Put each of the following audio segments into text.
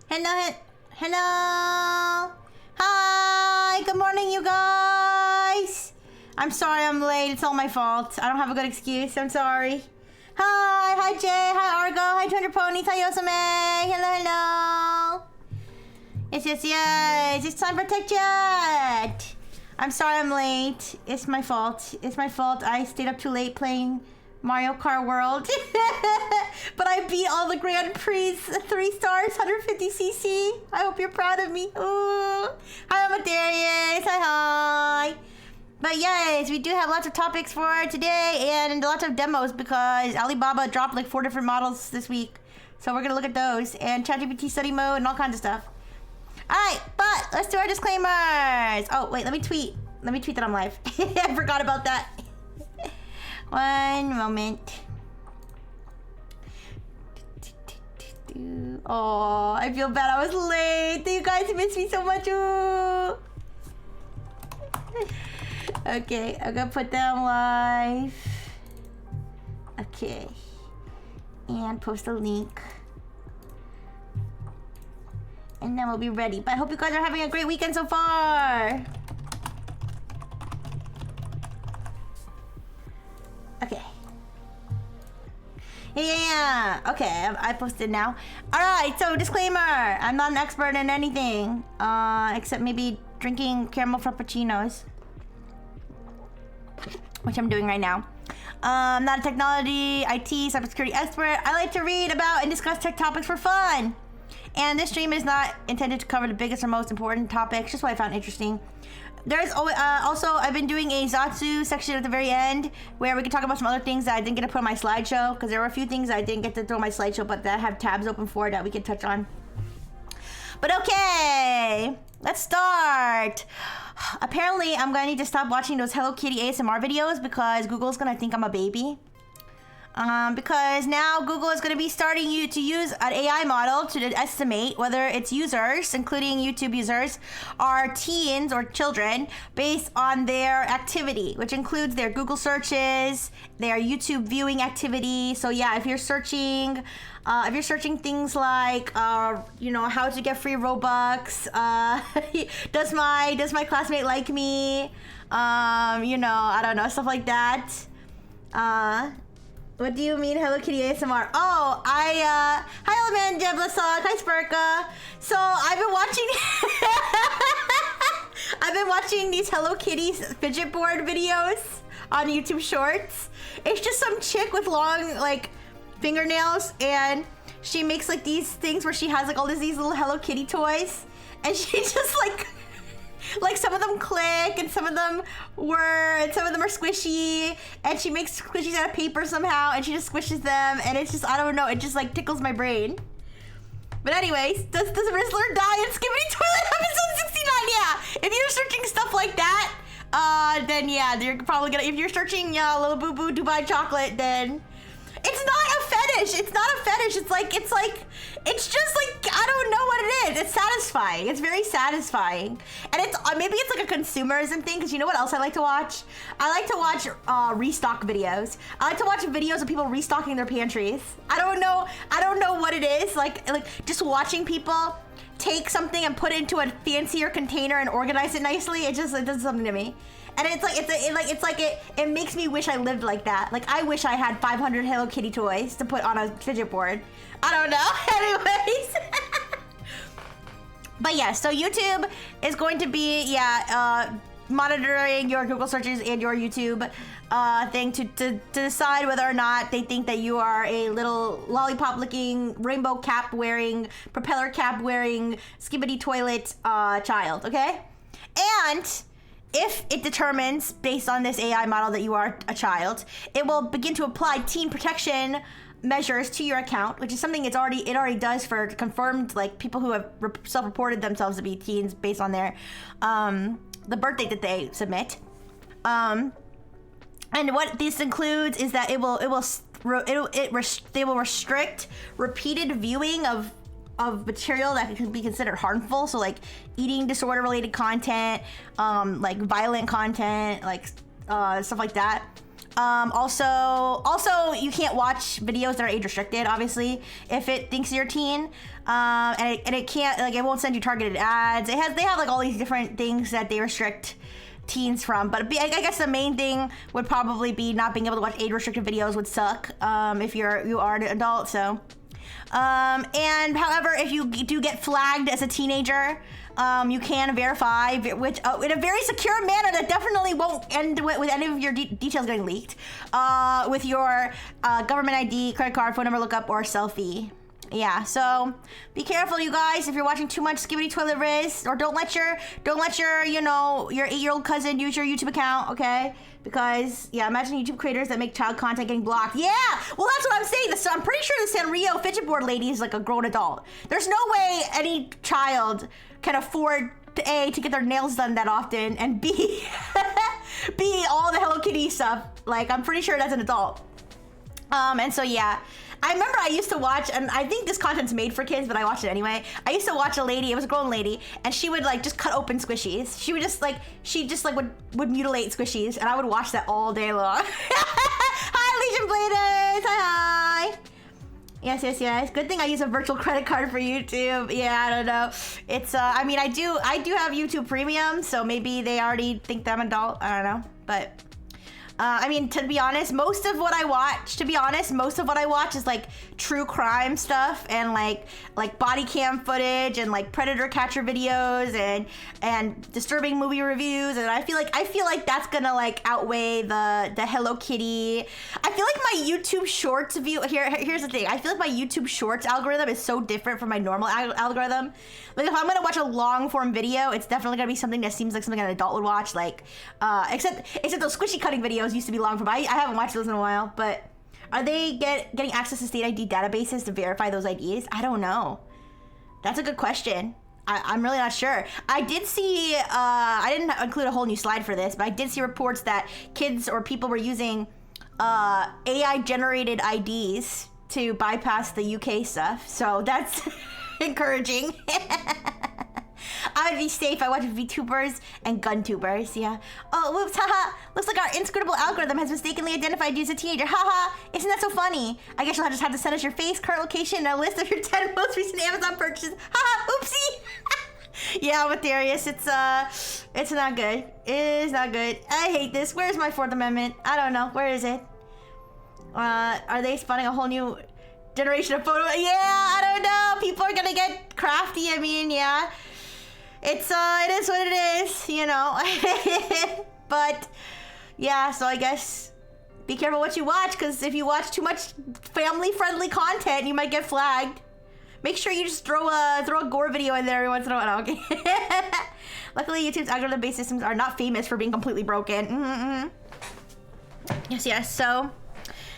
Hello. Hi. Good morning, you guys. I'm sorry I'm late. It's all my fault. I don't have a good excuse. I'm sorry. Hi Jay. Hi Argo. Hi 200 Ponies. Hi Yosame. Hello. Yes. It's time for Tech Chat. I'm sorry I'm late. It's my fault. I stayed up too late playing Mario Kart World. But I beat all the Grand Prix, 3 stars, 150cc. I hope you're proud of me. Ooh. Hi, Amadarius. Hi. But yes, we do have lots of topics for today and lots of demos because Alibaba dropped like 4 different models this week. So we're going to look at those and ChatGPT study mode and all kinds of stuff. All right, but let's do our disclaimers. Oh, wait, let me tweet that I'm live. I forgot about that. One moment. Oh, I feel bad I was late. You guys miss me so much. Ooh. Okay, I'm gonna put them live. Okay. And post a link. And then we'll be ready. But I hope you guys are having a great weekend so far. Okay. Yeah. Okay, I posted now. Alright, so disclaimer. I'm not an expert in anything. Except maybe drinking caramel frappuccinos. Which I'm doing right now. I'm not a technology, IT, cybersecurity expert. I like to read about and discuss tech topics for fun. And this stream is not intended to cover the biggest or most important topics, just what I found interesting. There's also, I've been doing a Zatsu section at the very end where we can talk about some other things that I didn't get to put on my slideshow because there were a few things I didn't get to throw on my slideshow but that I have tabs open for that we can touch on. But okay, let's start. Apparently, I'm gonna need to stop watching those Hello Kitty ASMR videos because Google's gonna think I'm a baby. Because now Google is going to be starting to use an AI model to estimate whether its users, including YouTube users, are teens or children based on their activity, which includes their Google searches, their YouTube viewing activity. So yeah, if you're searching things like, you know, how to get free Robux, does my classmate like me, you know, I don't know, stuff like that. What do you mean, Hello Kitty ASMR? Oh, hi Element, Jeblasog, hi Spurka. So I've been watching these Hello Kitty fidget board videos on YouTube Shorts. It's just some chick with long like fingernails, and she makes like these things where she has like all these little Hello Kitty toys, and she just like some of them click and some of them whir and some of them are squishy, and she makes squishies out of paper somehow and she just squishes them, and it's just, I don't know, it just like tickles my brain. But anyways, does Rizzler die in Skibbity Toilet episode 69? Yeah, if you're searching stuff like that, then yeah, you're probably gonna, if you're searching little boo boo Dubai chocolate, then it's not a fetish. It's not a fetish. It's just like, I don't know what it is. It's satisfying. It's very satisfying. And it's, maybe it's like a consumerism thing, because you know what else I like to watch? I like to watch restock videos. I like to watch videos of people restocking their pantries. I don't know what it is. Like just watching people take something and put it into a fancier container and organize it nicely. It does something to me. And it's like it makes me wish I lived like that. Like I wish I had 500 Hello Kitty toys to put on a fidget board. I don't know. Anyways. But yeah, so YouTube is going to be monitoring your Google searches and your YouTube thing to decide whether or not they think that you are a little lollipop licking, rainbow cap wearing, propeller cap wearing, skibbity toilet child, okay? And if it determines, based on this AI model, that you are a child, it will begin to apply teen protection measures to your account, which is something it already does for confirmed, like, people who have self-reported themselves to be teens based on their the birth date that they submit. And what this includes is that they will restrict repeated viewing of material that could be considered harmful, so like eating disorder related content, like violent content, like stuff like that. Also, you can't watch videos that are age restricted, obviously, if it thinks you're a teen. And it can't, like, it won't send you targeted ads. They have like all these different things that they restrict teens from. But I guess the main thing would probably be not being able to watch age restricted videos would suck if you are an adult. So, and however, if you do get flagged as a teenager, you can verify, which in a very secure manner that definitely won't end with any of your details getting leaked, with your government ID, credit card, phone number lookup, or selfie. Yeah, so be careful, you guys. If you're watching too much Skibbity Toilet Riz, or don't let your your 8-year-old cousin use your YouTube account, okay? Because yeah, imagine YouTube creators that make child content getting blocked. Yeah, well that's what I'm saying. I'm pretty sure the Sanrio fidget board lady is like a grown adult. There's no way any child can afford to A, to get their nails done that often, and B, all the Hello Kitty stuff. Like, I'm pretty sure that's an adult. And so yeah, I remember I used to watch, and I think this content's made for kids, but I watched it anyway. I used to watch a lady, it was a grown lady, and she would like just cut open squishies. She would just like, would mutilate squishies, and I would watch that all day long. Hi, Legion Bladers, hi. Yes. Good thing I use a virtual credit card for YouTube. Yeah, I don't know. It's, I mean, I do have YouTube Premium, so maybe they already think that I'm an adult. I don't know, but... I mean, to be honest, most of what I watch is like true crime stuff and like body cam footage and like predator catcher videos and disturbing movie reviews, and I feel like that's gonna like outweigh the Hello Kitty. I feel like my YouTube Shorts view here's the thing. I feel like my YouTube Shorts algorithm is so different from my normal algorithm. Like if I'm gonna watch a long form video, it's definitely gonna be something that seems like something an adult would watch. Like except those squishy cutting videos used to be long form. I haven't watched those in a while, but are they getting access to state ID databases to verify those IDs? I don't know. That's a good question. I'm really not sure. I did see, I didn't include a whole new slide for this, but I did see reports that kids or people were using AI generated IDs to bypass the UK stuff. So that's encouraging. I would be safe. I watch VTubers and GunTubers, yeah. Oh, whoops, haha. Looks like our inscrutable algorithm has mistakenly identified you as a teenager. Haha, isn't that so funny? I guess you'll just have to send us your face, current location, and a list of your 10 most recent Amazon purchases. Haha, oopsie. Yeah, with Darius, it's not good. It is not good. I hate this. Where's my 4th Amendment? I don't know. Where is it? Are they spawning a whole new generation of photo? Yeah, I don't know. People are gonna get crafty. I mean, yeah. It is what it is, you know. But yeah, so I guess be careful what you watch, because if you watch too much family-friendly content, you might get flagged. Make sure you just throw a gore video in there every once in a while. Okay. Luckily, YouTube's algorithm-based systems are not famous for being completely broken. Yes. So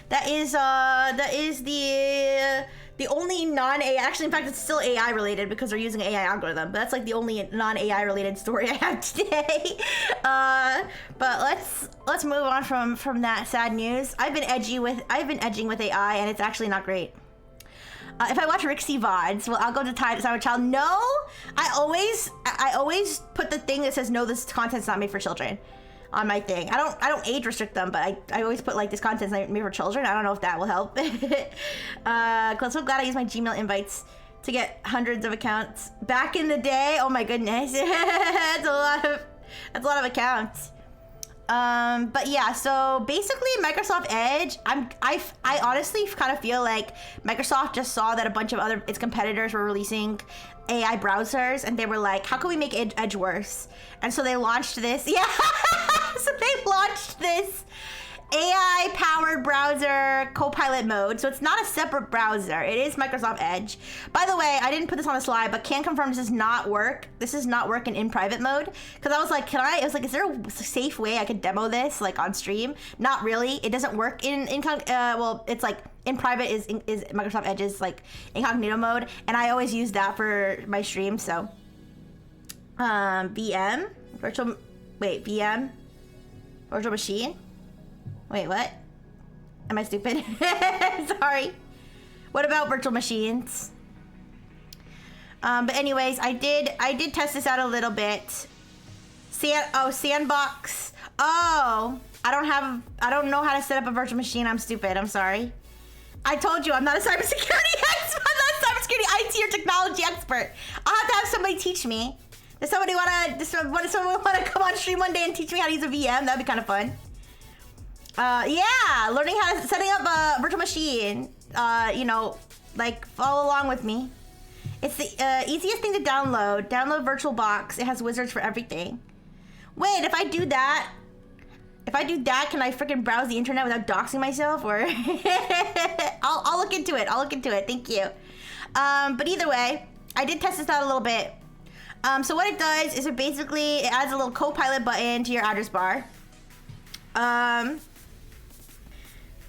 that is the only non-AI, actually, in fact, it's still AI related because they're using AI algorithm, but that's like the only non-AI related story I have today. But let's move on from that sad news. I've been edging with AI, and it's actually not great. If I watch Rixie VODs, well, I'll go to Time with Child. No, I always put the thing that says no, this content's not made for children on my thing. I don't age restrict them, but I always put like this content's not made for children. I don't know if that will help. I'm so glad I use my Gmail invites to get hundreds of accounts. Back in the day, oh my goodness, that's a lot of accounts. But yeah, so basically Microsoft Edge, I honestly kind of feel like Microsoft just saw that a bunch of its competitors were releasing AI browsers, and they were like, how can we make Edge worse? And so they launched this. Yeah. So they launched this AI-powered browser Copilot mode. So it's not a separate browser. It is Microsoft Edge. By the way, I didn't put this on the slide, but can confirm this does not work. This does not work in private mode. Because I was like, is there a safe way I could demo this like on stream? Not really. It doesn't work well, it's like in private is Microsoft Edge's like incognito mode, and I always use that for my stream. So VM virtual machine. Wait, what? Am I stupid? Sorry. What about virtual machines? But anyways, I did test this out a little bit. Sandbox. Oh, I don't know how to set up a virtual machine. I'm stupid. I'm sorry. I told you I'm not a cybersecurity expert. I'm not a cybersecurity IT or technology expert. I'll have to have somebody teach me. Does somebody wanna come on stream one day and teach me how to use a VM? That'd be kind of fun. Yeah, learning how to setting up a virtual machine. You know, like follow along with me. It's the easiest thing to download. Download VirtualBox. It has wizards for everything. Wait, if I do that, can I freaking browse the internet without doxing myself? Or I'll look into it. I'll look into it. Thank you. But either way, I did test this out a little bit. So what it does is it adds a little co-pilot button to your address bar.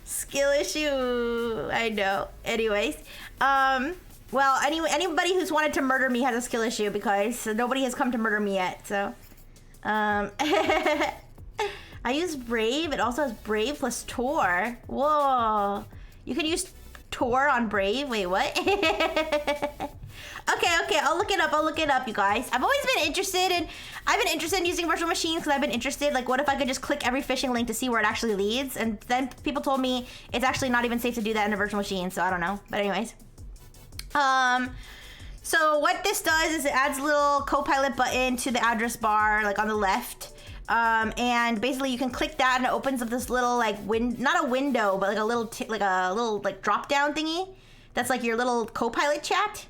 Skill issue. I know. Anyways, well, anybody who's wanted to murder me has a skill issue because nobody has come to murder me yet. So, I use Brave. It also has Brave plus Tor. Whoa, you can use Tor on Brave. Wait, what? Okay, I'll look it up, you guys. I've been interested in using virtual machines because I've been interested, like, what if I could just click every phishing link to see where it actually leads? And then people told me it's actually not even safe to do that in a virtual machine, so I don't know. But anyways. So what this does is it adds a little co-pilot button to the address bar, like on the left. And basically you can click that and it opens up this little, like, not a window, but like a little drop-down thingy. That's like your little co-pilot chat.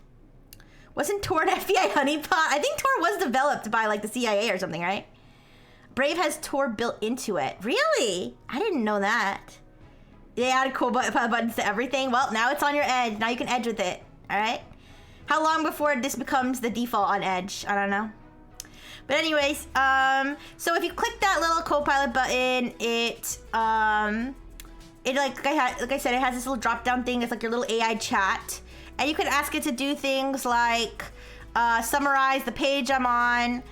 Wasn't Tor an FBI honeypot? I think Tor was developed by like the CIA or something, right? Brave has Tor built into it. Really? I didn't know that. They added cool buttons to everything. Well, now it's on your Edge. Now you can Edge with it. All right? How long before this becomes the default on Edge? I don't know. But anyways, so if you click that little co-pilot button, like I said, it has this little drop-down thing. It's like your little AI chat. And you can ask it to do things like summarize the page I'm on,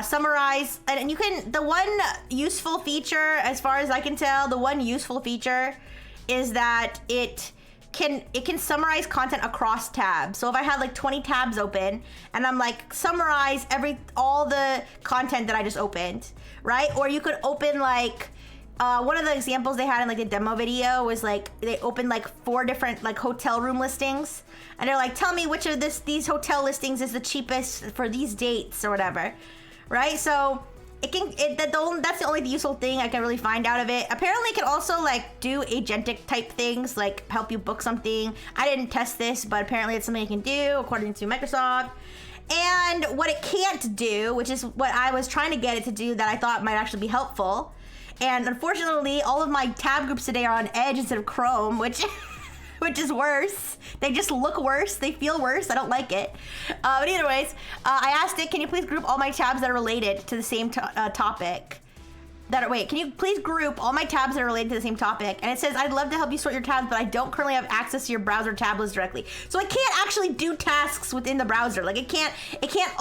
summarize, and you can, the one useful feature, as far as I can tell, is that it can summarize content across tabs. So if I have like 20 tabs open and I'm like, summarize all the content that I just opened, right? Or you could open like, one of the examples they had in like the demo video was like they opened like 4 different like hotel room listings, and they're like, tell me which of these hotel listings is the cheapest for these dates or whatever, right? So that's the only useful thing I can really find out of it. Apparently it can also like do agentic type things, like help you book something. I didn't test this, but apparently it's something you can do according to Microsoft. And what it can't do, which is what I was trying to get it to do that I thought might actually be helpful. And unfortunately, all of my tab groups today are on Edge instead of Chrome, which is worse. They just look worse. They feel worse. I don't like it. But anyways, I asked it, can you please group all my tabs that are related to the same topic? Can you please group all my tabs that are related to the same topic? And it says, I'd love to help you sort your tabs, but I don't currently have access to your browser tab list directly. So it can't actually do tasks within the browser. Like it can't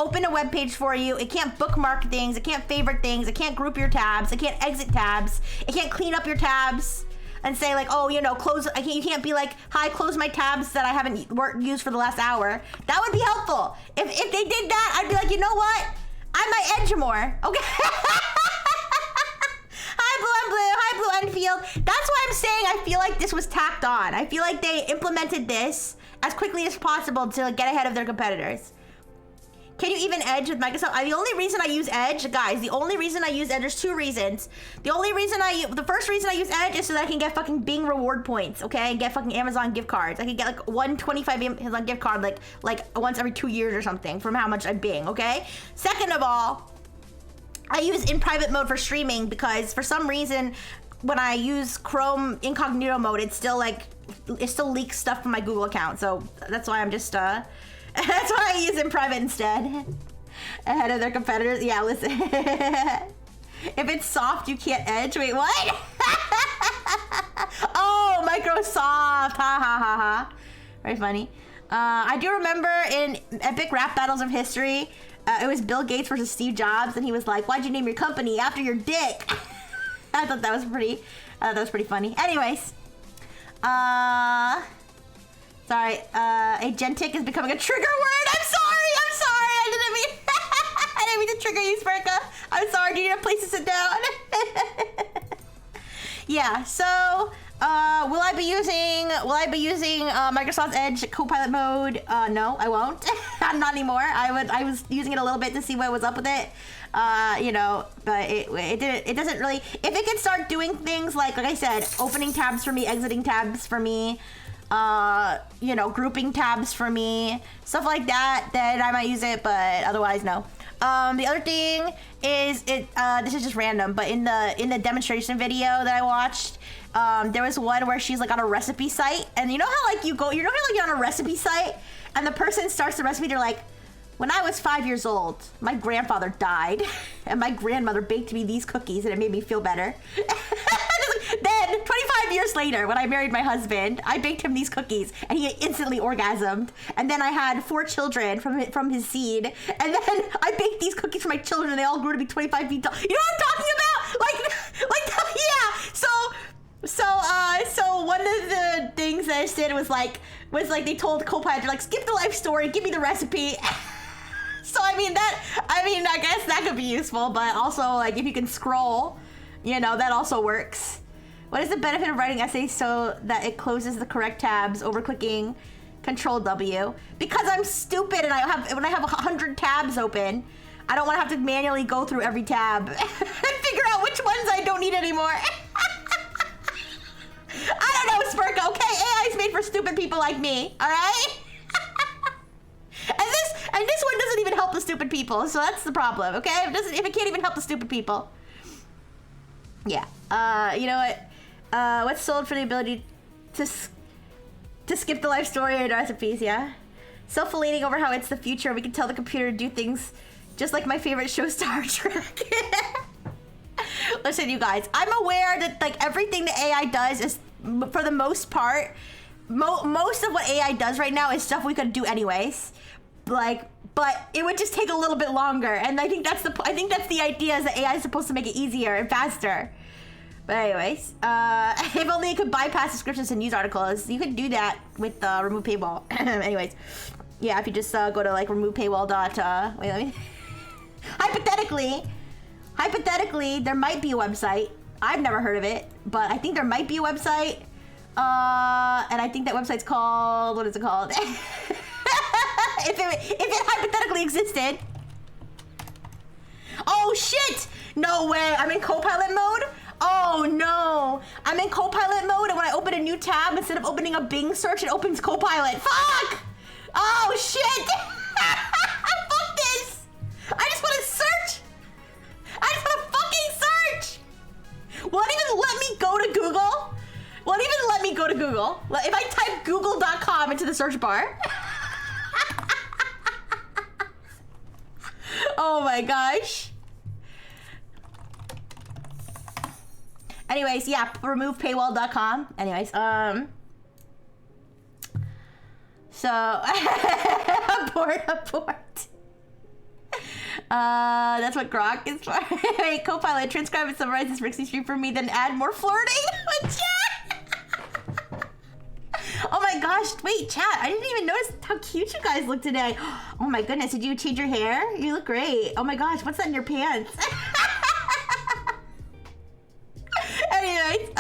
open a web page for you. It can't bookmark things. It can't favorite things. It can't group your tabs. It can't exit tabs. It can't clean up your tabs and say like, oh, you know, close. You can't be like, hi, close my tabs that I haven't used for the last hour. That would be helpful. If they did that, I'd be like, you know what? I might edge more. Okay. Hi, Blue Enfield. That's why I'm saying I feel like this was tacked on. I feel like they implemented this as quickly as possible to get ahead of their competitors. Can you even Edge with Microsoft? The only reason I use Edge, guys, there's 2 reasons. The first reason I use Edge is so that I can get fucking Bing reward points, okay? And get fucking Amazon gift cards. I can get like 125 Amazon gift card like once every 2 years or something from how much I Bing, okay? Second of all, I use in private mode for streaming because for some reason when I use Chrome incognito mode, it still leaks stuff from my Google account. So that's why I'm just that's why I use in private instead. Ahead of their competitors. Yeah, listen. If it's soft, you can't Edge. Wait, what? Oh, Microsoft. Ha ha ha ha. Very funny. I do remember in epic rap battles of history, it was Bill Gates versus Steve Jobs, and he was like, why'd you name your company after your dick? I thought that was pretty funny. Anyways, sorry, agentic is becoming a trigger word. I'm sorry, I didn't mean to trigger you, Sparka. I'm sorry, do you need a place to sit down? Yeah, so will I be using Microsoft Edge Copilot mode? No, I won't. Not anymore. I was using it a little bit to see what was up with it. You know, but it doesn't really. If it can start doing things like I said, opening tabs for me, exiting tabs for me, you know, grouping tabs for me, stuff like that, then I might use it, but otherwise no. The other thing is this is just random, but in the demonstration video that I watched, there was one where she's like on a recipe site, and you know how like you're on a recipe site and the person starts the recipe, they're like, when I was 5 years old, my grandfather died and my grandmother baked me these cookies and it made me feel better. Then 25 years later, when I married my husband, I baked him these cookies and he instantly orgasmed. And then I had 4 children from his seed. And then I baked these cookies for my children and they all grew to be 25 feet tall. You know what I'm talking about? Like yeah. So one of the things that I did was like they told Copilot, they're like, skip the life story, give me the recipe. So I guess that could be useful, but also like if you can scroll, you know, that also works. What is the benefit of writing essays so that it closes the correct tabs over clicking Control W? Because I'm stupid and when I have 100 tabs open, I don't want to have to manually go through every tab and figure out which ones I don't need anymore. I don't know, Spurko. Okay, AI is made for stupid people like me. All right. And this one doesn't even help the stupid people, so that's the problem. Okay, if it can't even help the stupid people. Yeah. You know what? What's sold for the ability to skip the life story and recipes? Yeah. Self-elating over how it's the future. We can tell the computer to do things just like my favorite show, Star Trek. Listen, you guys. I'm aware that like everything the AI does is, for the most part, most of what AI does right now is stuff we could do anyways. Like, but it would just take a little bit longer, and I think that's the idea, is that AI is supposed to make it easier and faster. But anyways, if only it could bypass descriptions and news articles. You could do that with remove paywall. Anyways, yeah, if you just go to like remove paywall wait, let me. Hypothetically, there might be a website. I've never heard of it, but I think there might be a website. And I think that website's called, what is it called? If it hypothetically existed. Oh shit! No way, I'm in Copilot mode? Oh no, I'm in Copilot mode, and when I open a new tab, instead of opening a Bing search, it opens Copilot. Fuck! Oh shit! Fuck this! I just want to search! I just want to fucking search! Won't even let me go to Google? Won't even let me go to Google? If I type google.com into the search bar. Oh my gosh. Anyways, yeah, remove paywall.com. Anyways, so abort. That's what Grok is for. Wait, Copilot, transcribe and summarize this Rixie stream for me, then add more flirting with chat. Oh my gosh, wait, chat, I didn't even notice how cute you guys look today. Oh my goodness, did you change your hair? You look great. Oh my gosh, what's that in your pants? Anyways,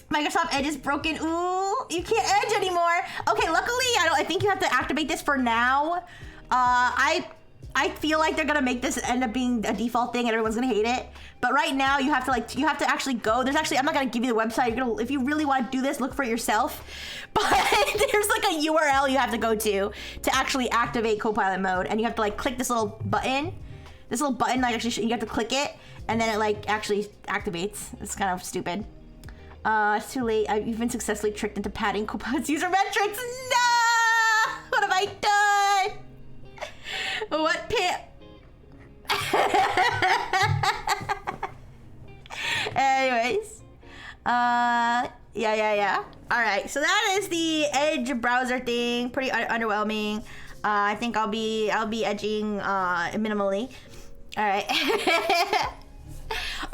Microsoft Edge is broken. Ooh, you can't Edge anymore. Okay, luckily, I think you have to activate this for now. I feel like they're gonna make this end up being a default thing and everyone's gonna hate it. But right now you have to actually go. There's actually, I'm not gonna give you the website. If you really want to do this, look for it yourself. But there's like a URL you have to go to actually activate Copilot mode, and you have to like click this little button. This little button, like actually you have to click it, and then it like actually activates. It's kind of stupid. It's too late. You've been successfully tricked into padding Copilot's user metrics. No! What have I done? What pit? Anyways, yeah. All right, so that is the Edge browser thing. Pretty underwhelming. I think I'll be edging minimally. All right.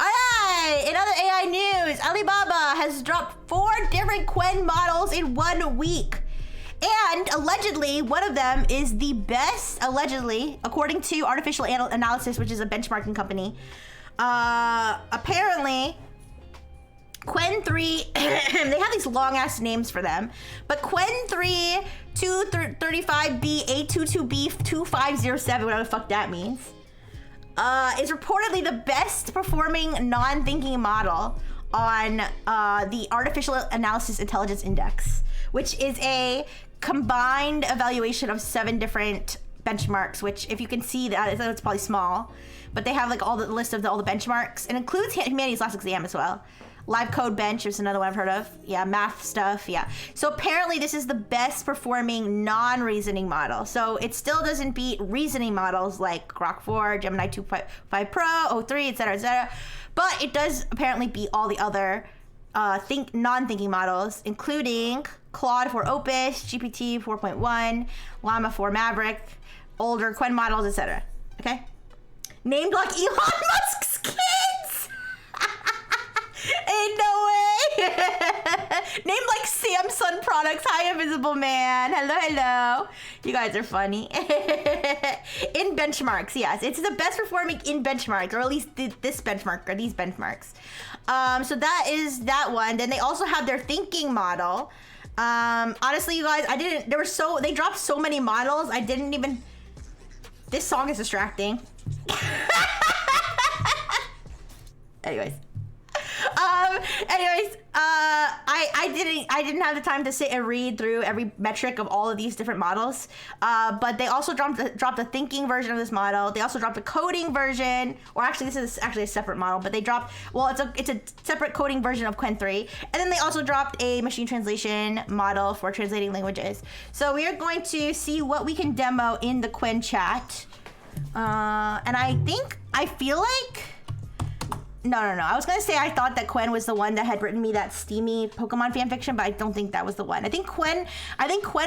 All right. In other AI news, Alibaba has dropped 4 different Qwen models in 1 week. And allegedly, one of them is the best, allegedly, according to Artificial Analysis, which is a benchmarking company, apparently, Qwen 3, they have these long ass names for them, but Qwen 3 235B 822B 2507, whatever the fuck that means, is reportedly the best performing non-thinking model on the Artificial Analysis Intelligence Index, which is a combined evaluation of 7 different benchmarks, which if you can see that it's probably small, but they have like all the list of all the benchmarks. It includes humanities last exam as well. Live code bench is another one I've heard of. Yeah, math stuff, yeah. So apparently this is the best performing non-reasoning model. So it still doesn't beat reasoning models like Grok 4, Gemini 2.5 Pro, O3, etc., etc. But it does apparently beat all the other non-thinking models, including Claude 4 Opus, GPT 4.1, Llama 4 Maverick, older Qwen models, etc. Okay? Named like Elon Musk's kids! Ain't no way! Named like Samsung products. Hi, Invisible Man. Hello, hello. You guys are funny. In benchmarks, yes. It's the best performing in benchmarks, or at least this benchmark, or these benchmarks. So that is that one. Then they also have their thinking model. Honestly, you guys, they dropped so many models, I didn't even... This song is distracting. Anyways, I didn't have the time to sit and read through every metric of all of these different models. But they also dropped the thinking version of this model. They also dropped the coding version, or actually this is actually a separate model, but they dropped, well, it's a separate coding version of Qwen 3. And then they also dropped a machine translation model for translating languages. So we are going to see what we can demo in the Qwen chat. And I feel like, no. I was gonna say I thought that Qwen was the one that had written me that steamy Pokemon fanfiction, but I don't think that was the one. I think Qwen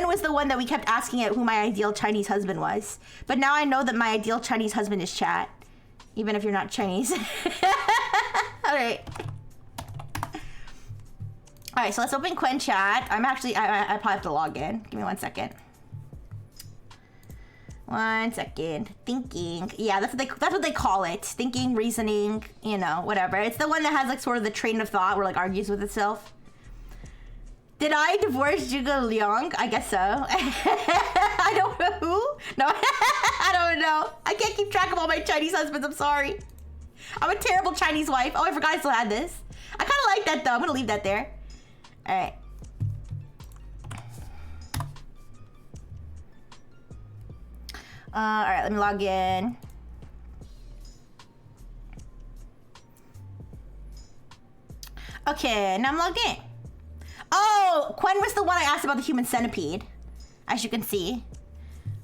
was the one that we kept asking it who my ideal Chinese husband was. But now I know that my ideal Chinese husband is chat, even if you're not Chinese. All right, so let's open Qwen chat. I probably have to log in. Give me 1 second. 1 second. Thinking. Yeah, that's what they call it. Thinking, reasoning, you know, whatever. It's the one that has like sort of the train of thought where like argues with itself. Did I divorce Zhuge Liang? I guess so. I don't know who. No, I don't know. I can't keep track of all my Chinese husbands. I'm sorry. I'm a terrible Chinese wife. Oh, I forgot I still had this. I kind of like that though. I'm gonna leave that there. All right. All right, let me log in. Okay, now I'm logged in. Oh, Qwen was the one I asked about the human centipede. As you can see,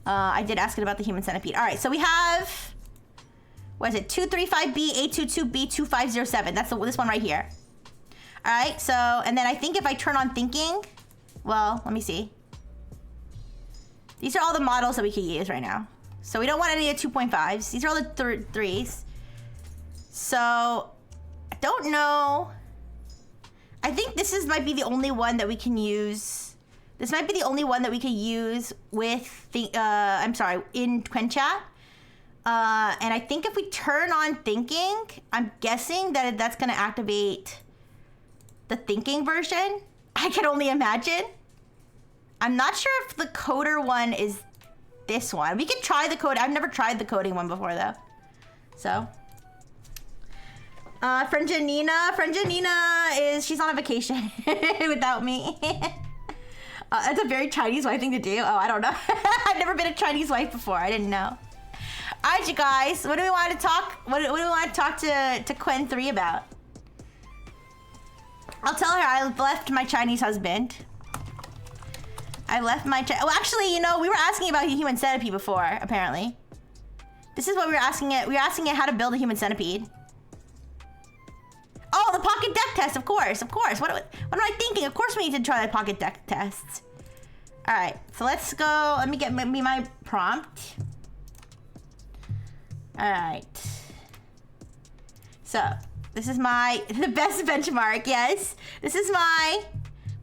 I did ask it about the human centipede. All right, so we have, what is it? 235B 822B 2507. That's this one right here. All right, so, and then I think if I turn on thinking, well, let me see. These are all the models that we could use right now. So we don't want any of the 2.5s. These are all the 3s. So I don't know. I think this might be the only one that we can use. This might be the only one that we can use with the, in Qwen chat. And I think if we turn on thinking, I'm guessing that that's gonna activate the thinking version. I can only imagine. I'm not sure if the coder one is this one. We can try the code. I've never tried the coding one before though. So. Friend Janina she's on a vacation without me. That's a very Chinese wife thing to do. Oh, I don't know. I've never been a Chinese wife before. I didn't know. All right, you guys. What do we want to talk? What do we want to talk to Qwen 3 about? I'll tell her I left my Chinese husband. Well, actually, you know, we were asking about a human centipede before, apparently. This is what we were asking it. We were asking it how to build a human centipede. Oh, the pocket deck test, of course. What am I thinking? Of course we need to try the pocket deck tests. All right, so let's go. Let me get my prompt. All right. So, this is the best benchmark, yes. This is my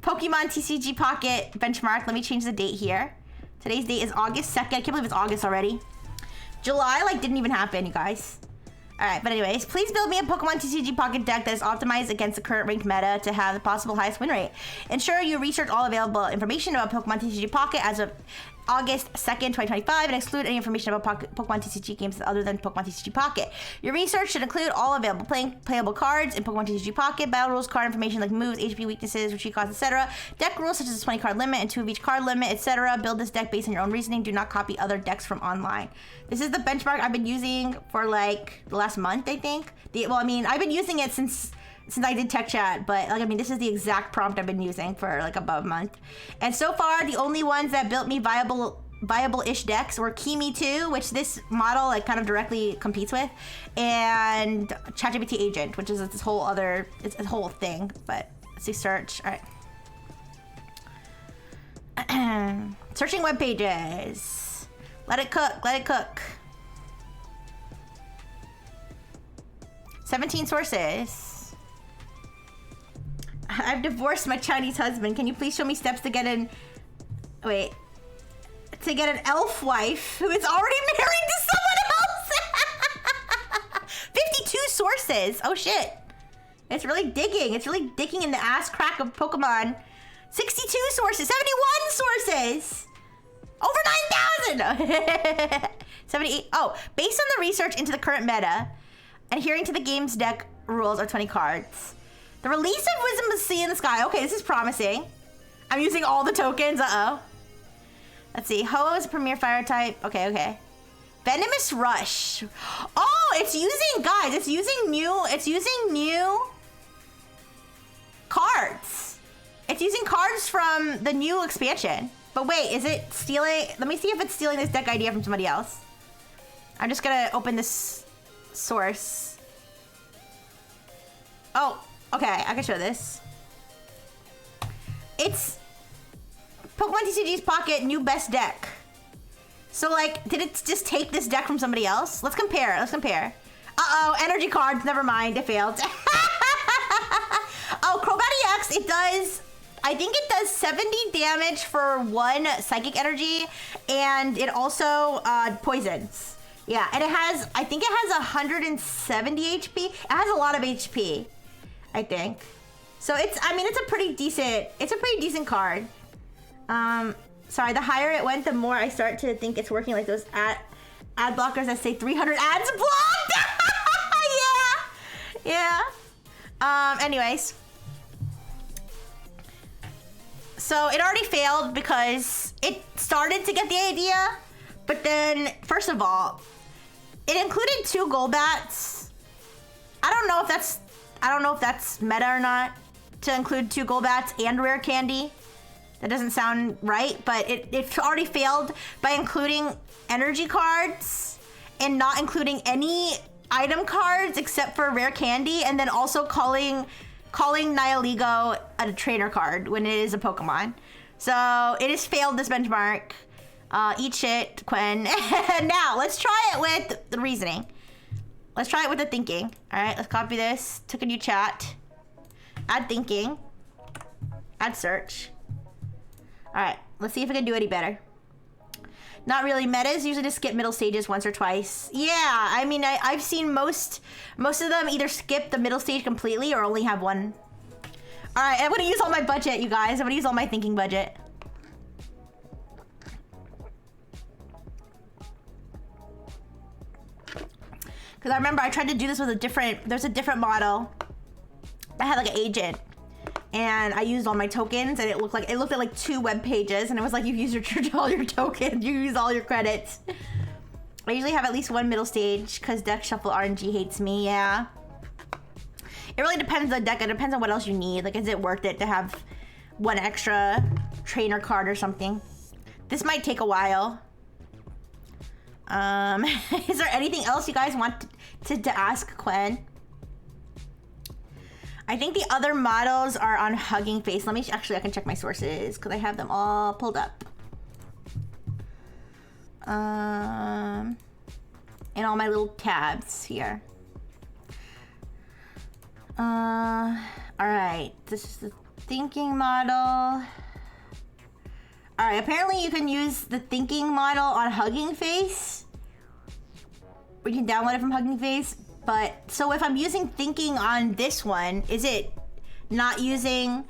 Pokemon TCG Pocket benchmark. Let me change the date here. Today's date is August 2nd. I can't believe it's August already. July, like, didn't even happen, you guys. All right, but anyways, please build me a Pokemon TCG Pocket deck that is optimized against the current ranked meta to have the possible highest win rate. Ensure you research all available information about Pokemon TCG Pocket as of August 2nd, 2025, and exclude any information about Pokemon TCG games other than Pokemon TCG Pocket. Your research should include all available playable cards in Pokemon TCG Pocket, battle rules, card information like moves, HP weaknesses, retreat costs, etc. Deck rules such as a 20 card limit and 2 of each card limit, etc. Build this deck based on your own reasoning. Do not copy other decks from online. This is the benchmark I've been using for like the last month, I think. Well, I mean, I've been using it since I did tech chat, but like, I mean, this is the exact prompt I've been using for like above a month. And so far, the only ones that built me viable-ish decks were Kimi 2, which this model like kind of directly competes with, and ChatGPT Agent, which is this whole other, it's a whole thing. But let's see, search. All right. Searching web pages. Let it cook, let it cook. 17 sources. I've divorced my Chinese husband. Can you please show me steps to get an... Wait. To get an elf wife who is already married to someone else? 52 sources. Oh, shit. It's really digging. It's really digging in the ass crack of Pokemon. 62 sources. 71 sources. Over 9,000. 78. Oh, based on the research into the current meta, adhering to the game's deck rules are 20 cards. The release of Wisdom of the Sea in the Sky. Okay, this is promising. I'm using all the tokens. Uh-oh. Let's see. Ho is a premier fire type. Okay, okay. Venomous Rush. Oh, it's using, guys, it's using new cards. It's using cards from the new expansion. But wait, is it stealing? Let me see if it's stealing this deck idea from somebody else. I'm just gonna open this source. Oh, okay, I can show this. It's Pokemon TCG's Pocket new best deck. So like, did it just take this deck from somebody else? Let's compare, let's compare. Uh-oh, energy cards, never mind, it failed. Oh, Crobat EX, it does, I think it does 70 damage for 1 psychic energy, and it also poisons. Yeah, and it has, I think it has 170 HP. It has a lot of HP, I think. So it's, I mean, it's a pretty decent card. Sorry, the higher it went, the more I start to think it's working like those ad blockers that say 300 ads blocked. Yeah, yeah. Anyways. So it already failed because it started to get the idea, but then, first of all, it included 2 Golbats. I don't know if that's meta or not to include 2 Golbats and rare candy. That doesn't sound right, but it already failed by including energy cards and not including any item cards except for rare candy, and then also calling Nihilego a trainer card when it is a Pokemon. So it has failed this benchmark. Eat shit, Qwen. Now, let's try it with the reasoning. Let's try it with the thinking. All right, let's copy this. Took a new chat. Add thinking. Add search. All right, let's see if I can do any better. Not really. Metas usually just skip middle stages once or twice. Yeah, I mean, I've seen most of them either skip the middle stage completely or only have one. All right, I'm gonna use all my budget, you guys. I'm gonna use all my thinking budget. Because I remember I tried to do this with there's a different model that had like an agent. And I used all my tokens, and it looked at like 2 web pages, and it was like, you've used all your tokens, you used all your credits. I usually have at least 1 middle stage because deck shuffle RNG hates me. Yeah. It really depends on the deck. It depends on what else you need. Like, is it worth it to have 1 extra trainer card or something? This might take a while. Is there anything else you guys want to ask Qwen? I think the other models are on Hugging Face. Let me, actually, I can check my sources because I have them all pulled up. In all my little tabs here. All right, this is the thinking model. All right, apparently you can use the thinking model on Hugging Face. Or you can download it from Hugging Face. But, so if I'm using thinking on this one, is it not using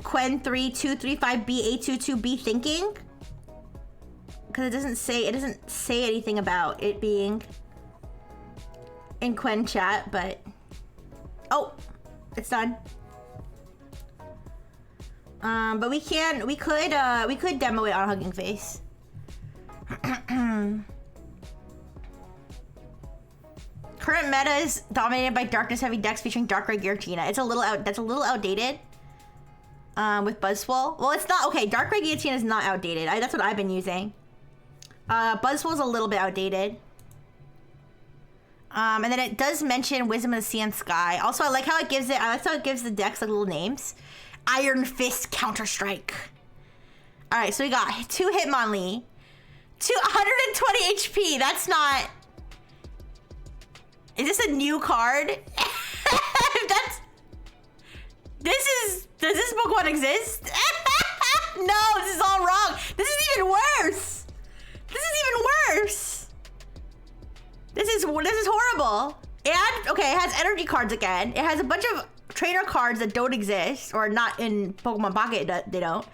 Qwen 3235B822B thinking? Because it doesn't say anything about it being in Qwen chat, but... Oh, it's done. But we could demo it on Hugging Face. Current meta is dominated by darkness heavy decks featuring Dark Ray Giratina. That's a little outdated. With Buzzwole. Well, it's not okay. Dark Ray Giratina is not outdated. That's what I've been using. Buzzwole's a little bit outdated. And then it does mention Wisdom of the Sea and Sky. Also, I like how it gives the decks like little names. Iron Fist Counter-Strike. Alright, so we got 2 Hitmonlee. 220 HP. That's not... Is this a new card? Does this Pokemon exist? No, this is all wrong. This is even worse. This is horrible. And, okay, it has energy cards again. It has a bunch of trainer cards that don't exist, or not in Pokemon Pocket, they don't.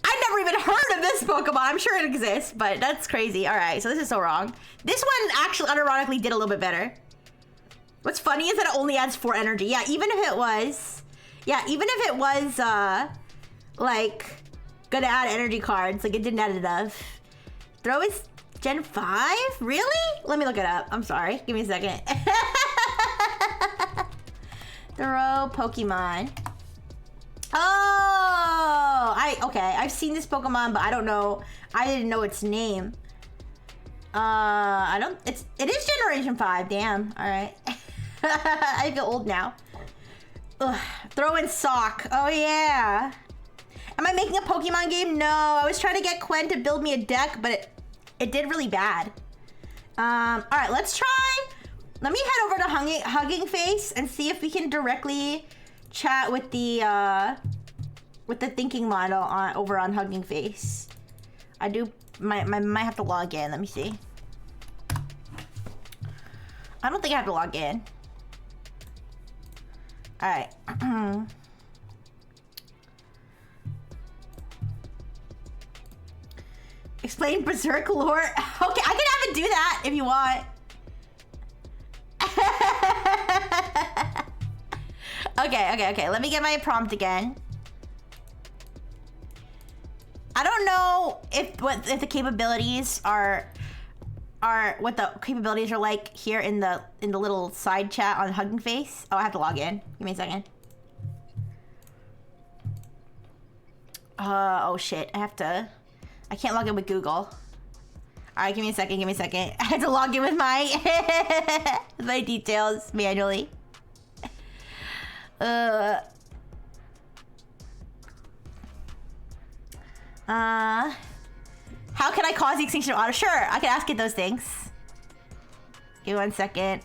I've never even heard of this Pokemon. I'm sure it exists, but that's crazy. All right, so this is so wrong. This one actually, unironically, did a little bit better. What's funny is that it only adds 4 energy. Yeah, even if it was, like, gonna add energy cards, like, it didn't add enough. Throw is Gen 5? Really? Let me look it up. I'm sorry. Give me a second. Throw Pokemon. Oh! Okay. I've seen this Pokemon, but I don't know. I didn't know its name. It is Generation 5. Damn. Alright. I feel old now. Ugh. Throw in Sock. Oh, yeah. Am I making a Pokemon game? No. I was trying to get Qwen to build me a deck, but it did really bad. Alright, let's try. Let me head over to Hugging Face and see if we can directly chat with the thinking model over on Hugging Face. I might have to log in. Let me see. I don't think I have to log in. All right. Explain Berserk lore. Okay, I can have it do that if you want. Okay. Let me get my prompt again. I don't know if the capabilities are what the capabilities are like here in the little side chat on Hugging Face. Oh, I have to log in. Give me a second. Oh shit. I can't log in with Google. All right, give me a second. I have to log in with my with my details manually. How can I cause the extinction of auto? Sure, I can ask it those things. Give me 1 second.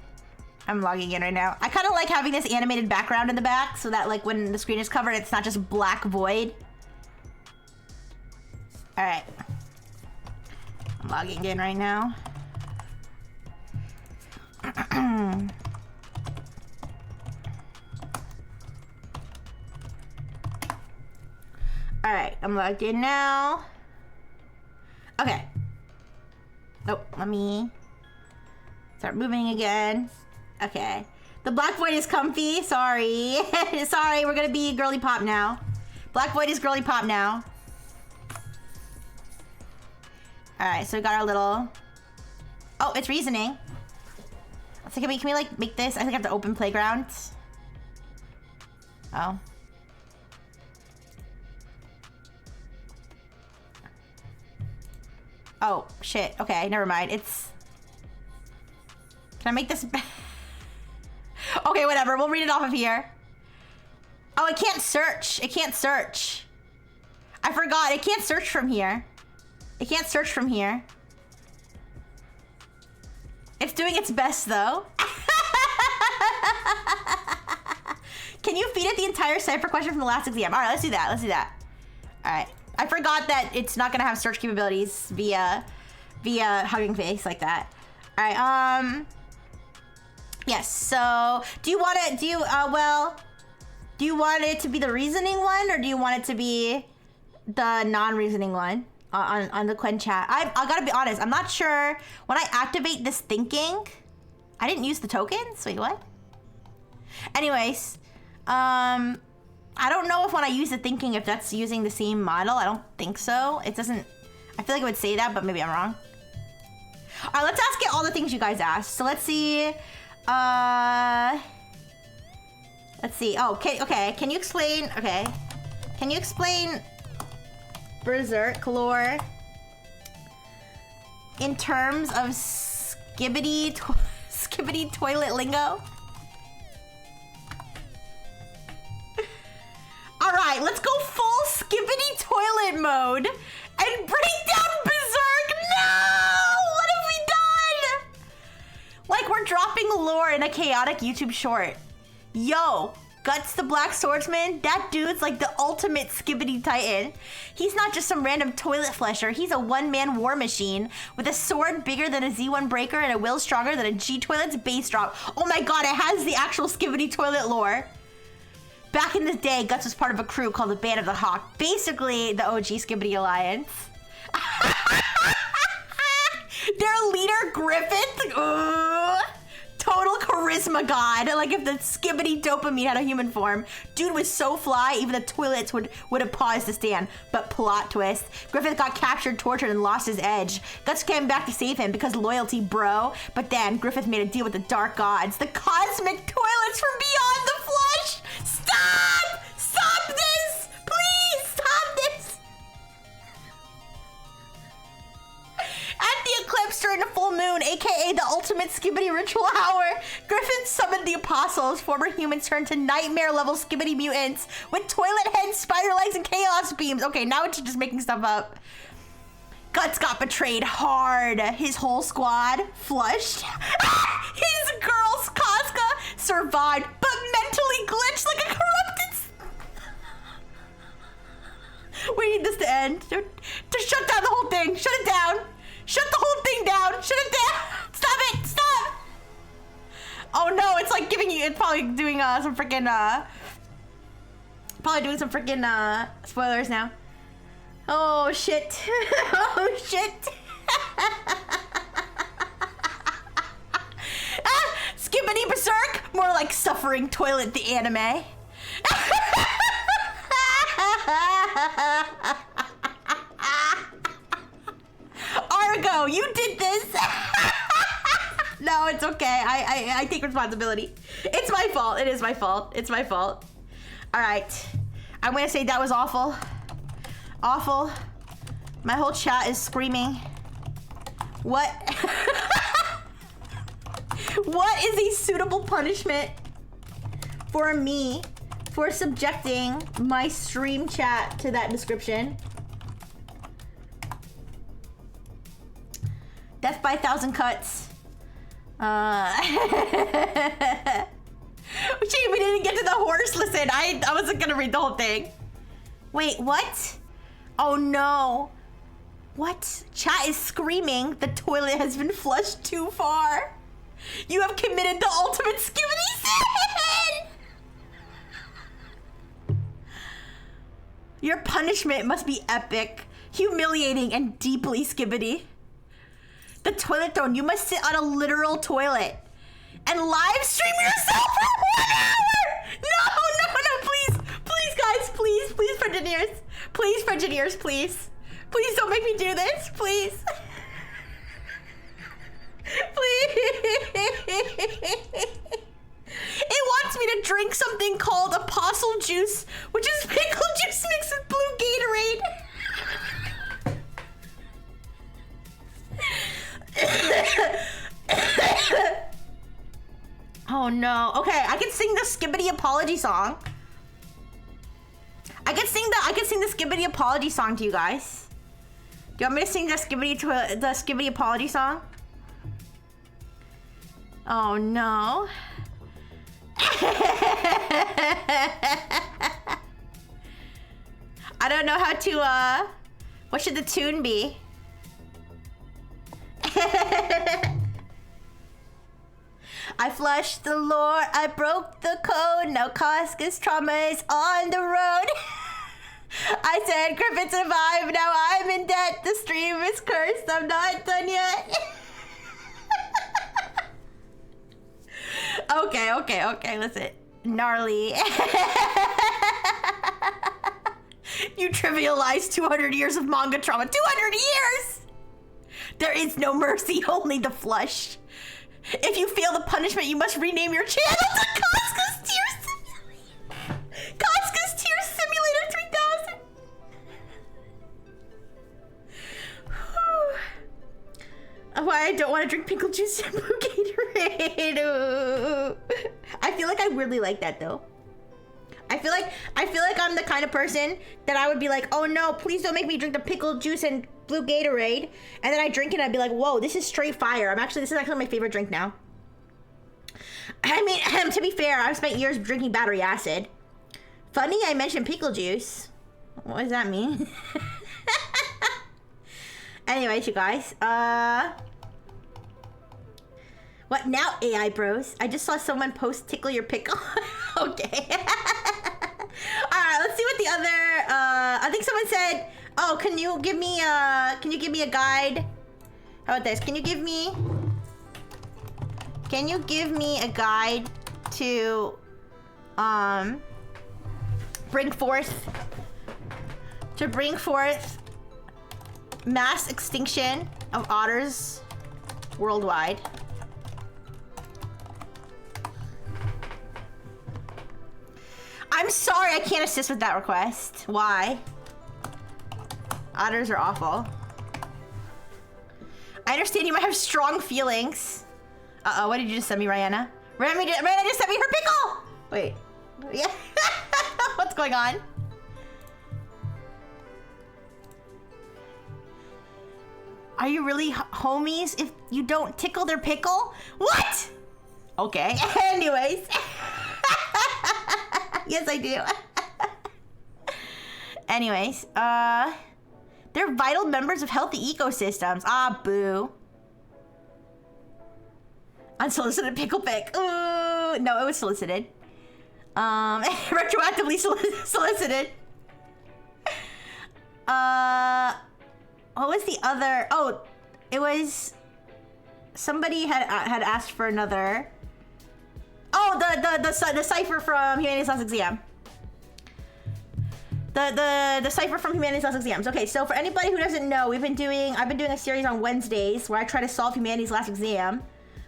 I'm logging in right now. I kind of like having this animated background in the back so that like when the screen is covered, it's not just black void. All right. I'm logging in right now. All right, I'm logged in now. Okay. Oh, let me start moving again. Okay. The black void is comfy. Sorry. Sorry, we're gonna be girly pop now. Black void is girly pop now. All right, so we got our little... Oh, it's reasoning. So can we like make this? I think I have to open playground. Oh. Oh, shit. Okay, never mind. It's... Can I make this... Okay, whatever. We'll read it off of here. Oh, it can't search. It can't search. I forgot. It can't search from here. It can't search from here. It's doing its best, though. Can you feed it the entire cipher question from the last exam? All right, let's do that. Let's do that. All right. I forgot that it's not gonna have search capabilities via Hugging Face like that. All right. Yes, so do you want it, do you want it to be the reasoning one, or do you want it to be the non-reasoning one on the Qwen chat? I gotta be honest, I'm not sure. When I activate this thinking, I didn't use the tokens. Wait, what? Anyways, I don't know if when I use the thinking, if that's using the same model. I don't think so. It doesn't, I feel like it would say that, but maybe I'm wrong. All right, let's ask it all the things you guys asked. So let's see. Let's see. Oh, okay. Can you explain? Okay. Can you explain Berserk lore in terms of skibbity toilet lingo? All right, let's go full skibbity toilet mode and bring down Berserk. No! What have we done? Like we're dropping lore in a chaotic YouTube short. Yo, Guts the Black Swordsman, that dude's like the ultimate skibbity titan. He's not just some random toilet flesher, he's a one-man war machine with a sword bigger than a Z1 breaker and a will stronger than a G toilet's base drop. Oh my god, it has the actual skibbity toilet lore. Back in the day, Guts was part of a crew called the Band of the Hawk, basically the OG Skibbity Alliance. Their leader, Griffith, total charisma god. Like if the skibbity dopamine had a human form. Dude was so fly, even the toilets would have paused to stand. But plot twist, Griffith got captured, tortured, and lost his edge. Guts came back to save him because loyalty, bro. But then Griffith made a deal with the dark gods, the cosmic toilets from beyond the flush. Stop! Stop this! Please stop this! At the eclipse during the full moon, aka the ultimate skibbity ritual hour, Griffith summoned the apostles. Former humans turned to nightmare-level skibbity mutants with toilet heads, spider legs, and chaos beams. Okay, now it's just making stuff up. Guts got betrayed hard. His whole squad flushed. His girl, Casca, survived, but mentally glitched like a corrupted... We need this to end. Just shut down the whole thing. Shut it down. Shut the whole thing down. Shut it down. Stop it. Stop. Oh no, it's like giving you, it's probably doing some freaking, spoilers now. Oh shit. Oh shit. Skibbity Berserk, more like Suffering Toilet the anime. Argo, you did this. No, it's okay. I take responsibility. It's my fault. It is my fault. It's my fault. All right. I'm gonna say that was awful. Awful. My whole chat is screaming. What? What is a suitable punishment for me for subjecting my stream chat to that description? Death by 1,000 cuts. Gee, we didn't get to the horse. Listen, I wasn't gonna read the whole thing. Wait, what? Oh no. What? Chat is screaming. The toilet has been flushed too far. You have committed the ultimate skibbity sin! Your punishment must be epic, humiliating, and deeply skibbity. The toilet throne, you must sit on a literal toilet and live stream yourself for 1 hour! No, please, guys, please, Frengineers. Please, Frengineers, please. Please don't make me do this, please. Please. It wants me to drink something called Apostle Juice, which is pickle juice mixed with blue Gatorade. Oh no. Okay, I can sing the Skibbity apology song. I can sing the Skibbity apology song to you guys. Do you want me to sing the Skibbity apology song? Oh no. I don't know how to, what should the tune be? I flushed the lore, I broke the code. Now Casca's trauma is on the road. I said Griffin survived, now I'm in debt. The stream is cursed, I'm not done yet. Okay, listen. Gnarly. You trivialized 200 years of manga trauma. 200 years! There is no mercy, only the flush. If you feel the punishment, you must rename your channel to Casca's Tears Simulator. Casca's Tears Simulator 3000. Why I don't want to drink pickle juice and blue Gatorade. I feel like I weirdly like that though. I feel like I'm the kind of person that I would be like, oh no, please don't make me drink the pickle juice and blue Gatorade. And then I drink it and I'd be like, whoa, this is straight fire. This is actually my favorite drink now. I mean, to be fair, I've spent years drinking battery acid. Funny I mentioned pickle juice. What does that mean? Anyways, you guys, what now, AI bros? I just saw someone post tickle your pickle. Okay. Alright, let's see what the other, I think someone said, oh, can you give me a guide? How about this? Can you give me a guide to, bring forth mass extinction of otters worldwide? I'm sorry, I can't assist with that request. Why? Otters are awful. I understand you might have strong feelings. Uh-oh, what did you just send me, Rihanna? Rihanna just sent me her pickle! Wait. Yeah. What's going on? Are you really homies if you don't tickle their pickle? What? Okay. Anyways. Yes, I do. Anyways, they're vital members of healthy ecosystems. Ah, boo. Unsolicited pickle pick. Ooh, no, it was solicited. Retroactively solicited. What was the other? Oh, it was somebody had asked for another. Oh, the cipher from Humanity's Last Exam. The cipher from Humanity's Last Exams. Okay, so for anybody who doesn't know, I've been doing a series on Wednesdays where I try to solve Humanity's Last Exam,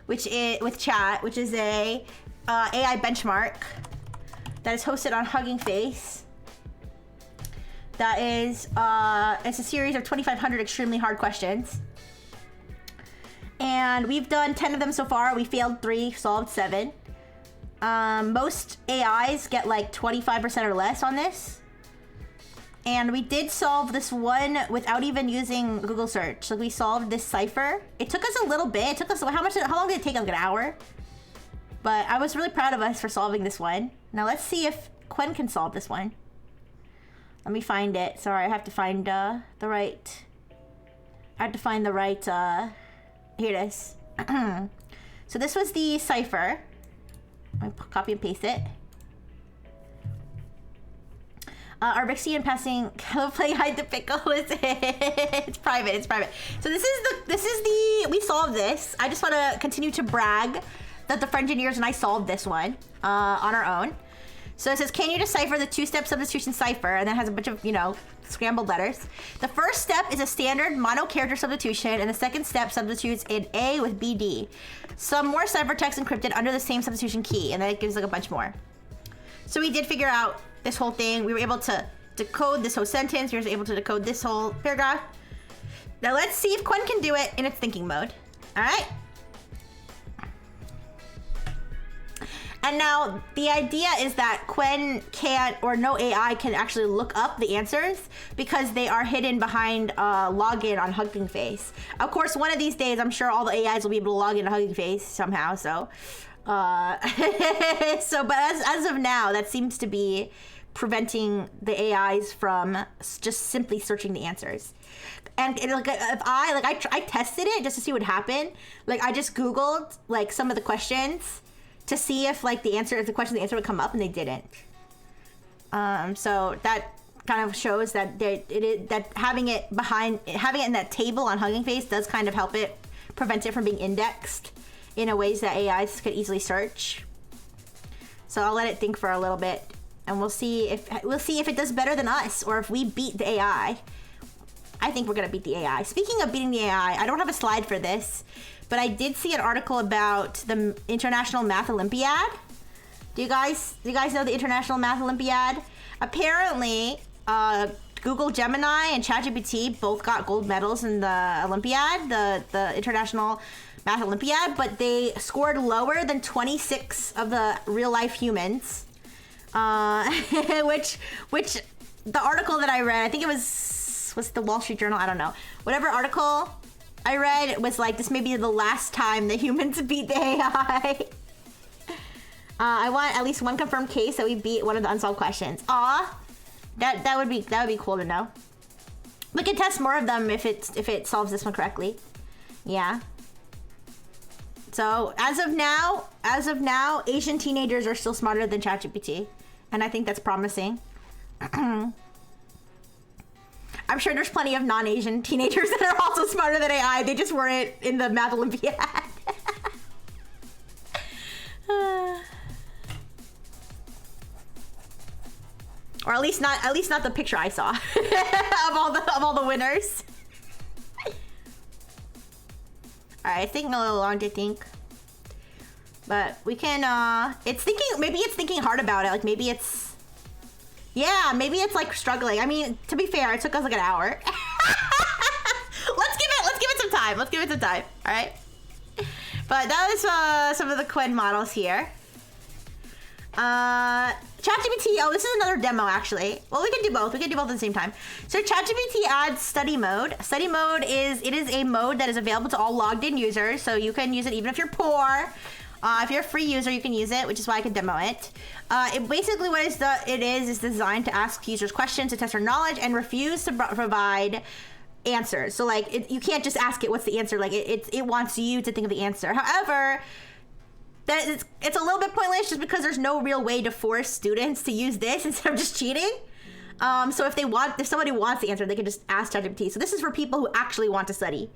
which is with chat, which is a AI benchmark that is hosted on Hugging Face. That is it's a series of 2,500 extremely hard questions. And we've done 10 of them so far. We failed 3, solved 7. Most AIs get like 25% or less on this. And we did solve this one without even using Google search. So we solved this cipher. It took us a little bit. It took us, how long did it take us? Like an hour? But I was really proud of us for solving this one. Now let's see if Qwen can solve this one. Let me find it. Sorry, I have to find the right... Here it is. So this was the cipher. I copy and paste it. Arbixian passing play hide the pickle. It's private. So this is the we solved this. I just want to continue to brag that the French engineers and I solved this one on our own. So it says, can you decipher the two-step substitution cipher? And then it has a bunch of, scrambled letters. The first step is a standard mono-character substitution, and the second step substitutes an A with BD. Some more ciphertext encrypted under the same substitution key, and then it gives like a bunch more. So we did figure out this whole thing. We were able to decode this whole sentence. We were able to decode this whole paragraph. Now let's see if Qwen can do it in its thinking mode. All right. And now the idea is that Qwen can't, or no AI can actually look up the answers because they are hidden behind login on Hugging Face. Of course, one of these days, I'm sure all the AIs will be able to log into Hugging Face somehow. So, but as of now, that seems to be preventing the AIs from just simply searching the answers. And like, if I tested it just to see what happened. Like, I just Googled like some of the questions to see if like the answer would come up, and they didn't. So that kind of shows that that having it in that table on Hugging Face does kind of help it prevent it from being indexed in a ways that AIs could easily search. So I'll let it think for a little bit, and we'll see if it does better than us, or if we beat the AI. I think we're gonna beat the AI. Speaking of beating the AI, I don't have a slide for this, but I did see an article about the International Math Olympiad. Do you guys know the International Math Olympiad? Apparently, Google Gemini and ChatGPT both got gold medals in the Olympiad, the International Math Olympiad, but they scored lower than 26 of the real life humans. Which the article that I read, I think it was the Wall Street Journal, I don't know. Whatever article I read, it was like, this may be the last time the humans beat the AI. I want at least one confirmed case that we beat one of the unsolved questions. Aw, that would be cool to know. We can test more of them if it solves this one correctly. Yeah. So as of now, Asian teenagers are still smarter than ChatGPT, and I think that's promising. I'm sure there's plenty of non-Asian teenagers that are also smarter than AI. They just weren't in the Math Olympiad. Or at least not the picture I saw of all the winners. Alright, it's taking a little long to think. But we can maybe it's thinking hard about it. Like maybe it's like struggling. I mean, to be fair, it took us like an hour. Let's give it some time. Let's give it some time. All right. But that was some of the Qwen models here. ChatGPT. Oh, this is another demo actually. Well, we can do both. We can do both at the same time. So ChatGPT adds study mode. Study mode is a mode that is available to all logged in users. So you can use it even if you're poor. If you're a free user, you can use it, which is why I can demo it. It basically it is designed to ask users questions to test their knowledge and refuse to provide answers. So like you can't just ask it what's the answer. Like it wants you to think of the answer. However, it's a little bit pointless just because there's no real way to force students to use this instead of just cheating. So if somebody wants the answer, they can just ask ChatGPT. So this is for people who actually want to study.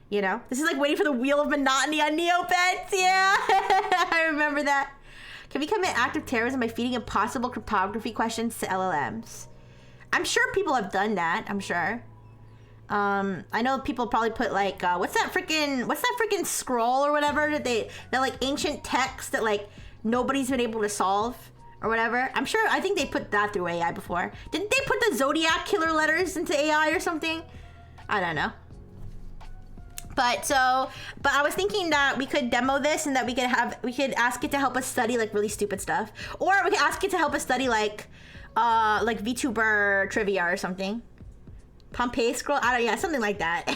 You know, this is like waiting for the wheel of monotony on Neopets. Yeah, I remember that. Can we commit active terrorism by feeding impossible cryptography questions to LLMs? I'm sure people have done that. I'm sure. I know people probably put like, what's that freaking scroll or whatever that like ancient text that like nobody's been able to solve or whatever. I think they put that through AI before. Didn't they put the Zodiac killer letters into AI or something? I don't know. But I was thinking that we could demo this and that we could ask it to help us study like really stupid stuff, or we could ask it to help us study like VTuber trivia or something. Pompeii scroll, something like that.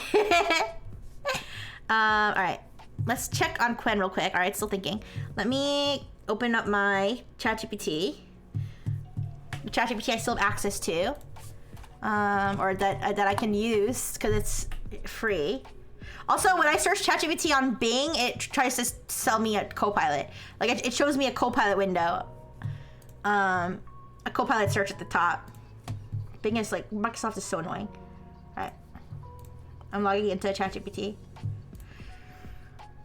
All right, let's check on Qwen real quick. All right, still thinking. Let me open up my ChatGPT. The ChatGPT I still have access to, or that I can use because it's free. Also, when I search ChatGPT on Bing, it tries to sell me a Copilot. Like, it shows me a Copilot window. A Copilot search at the top. Bing is like, Microsoft is so annoying. Alright. I'm logging into ChatGPT.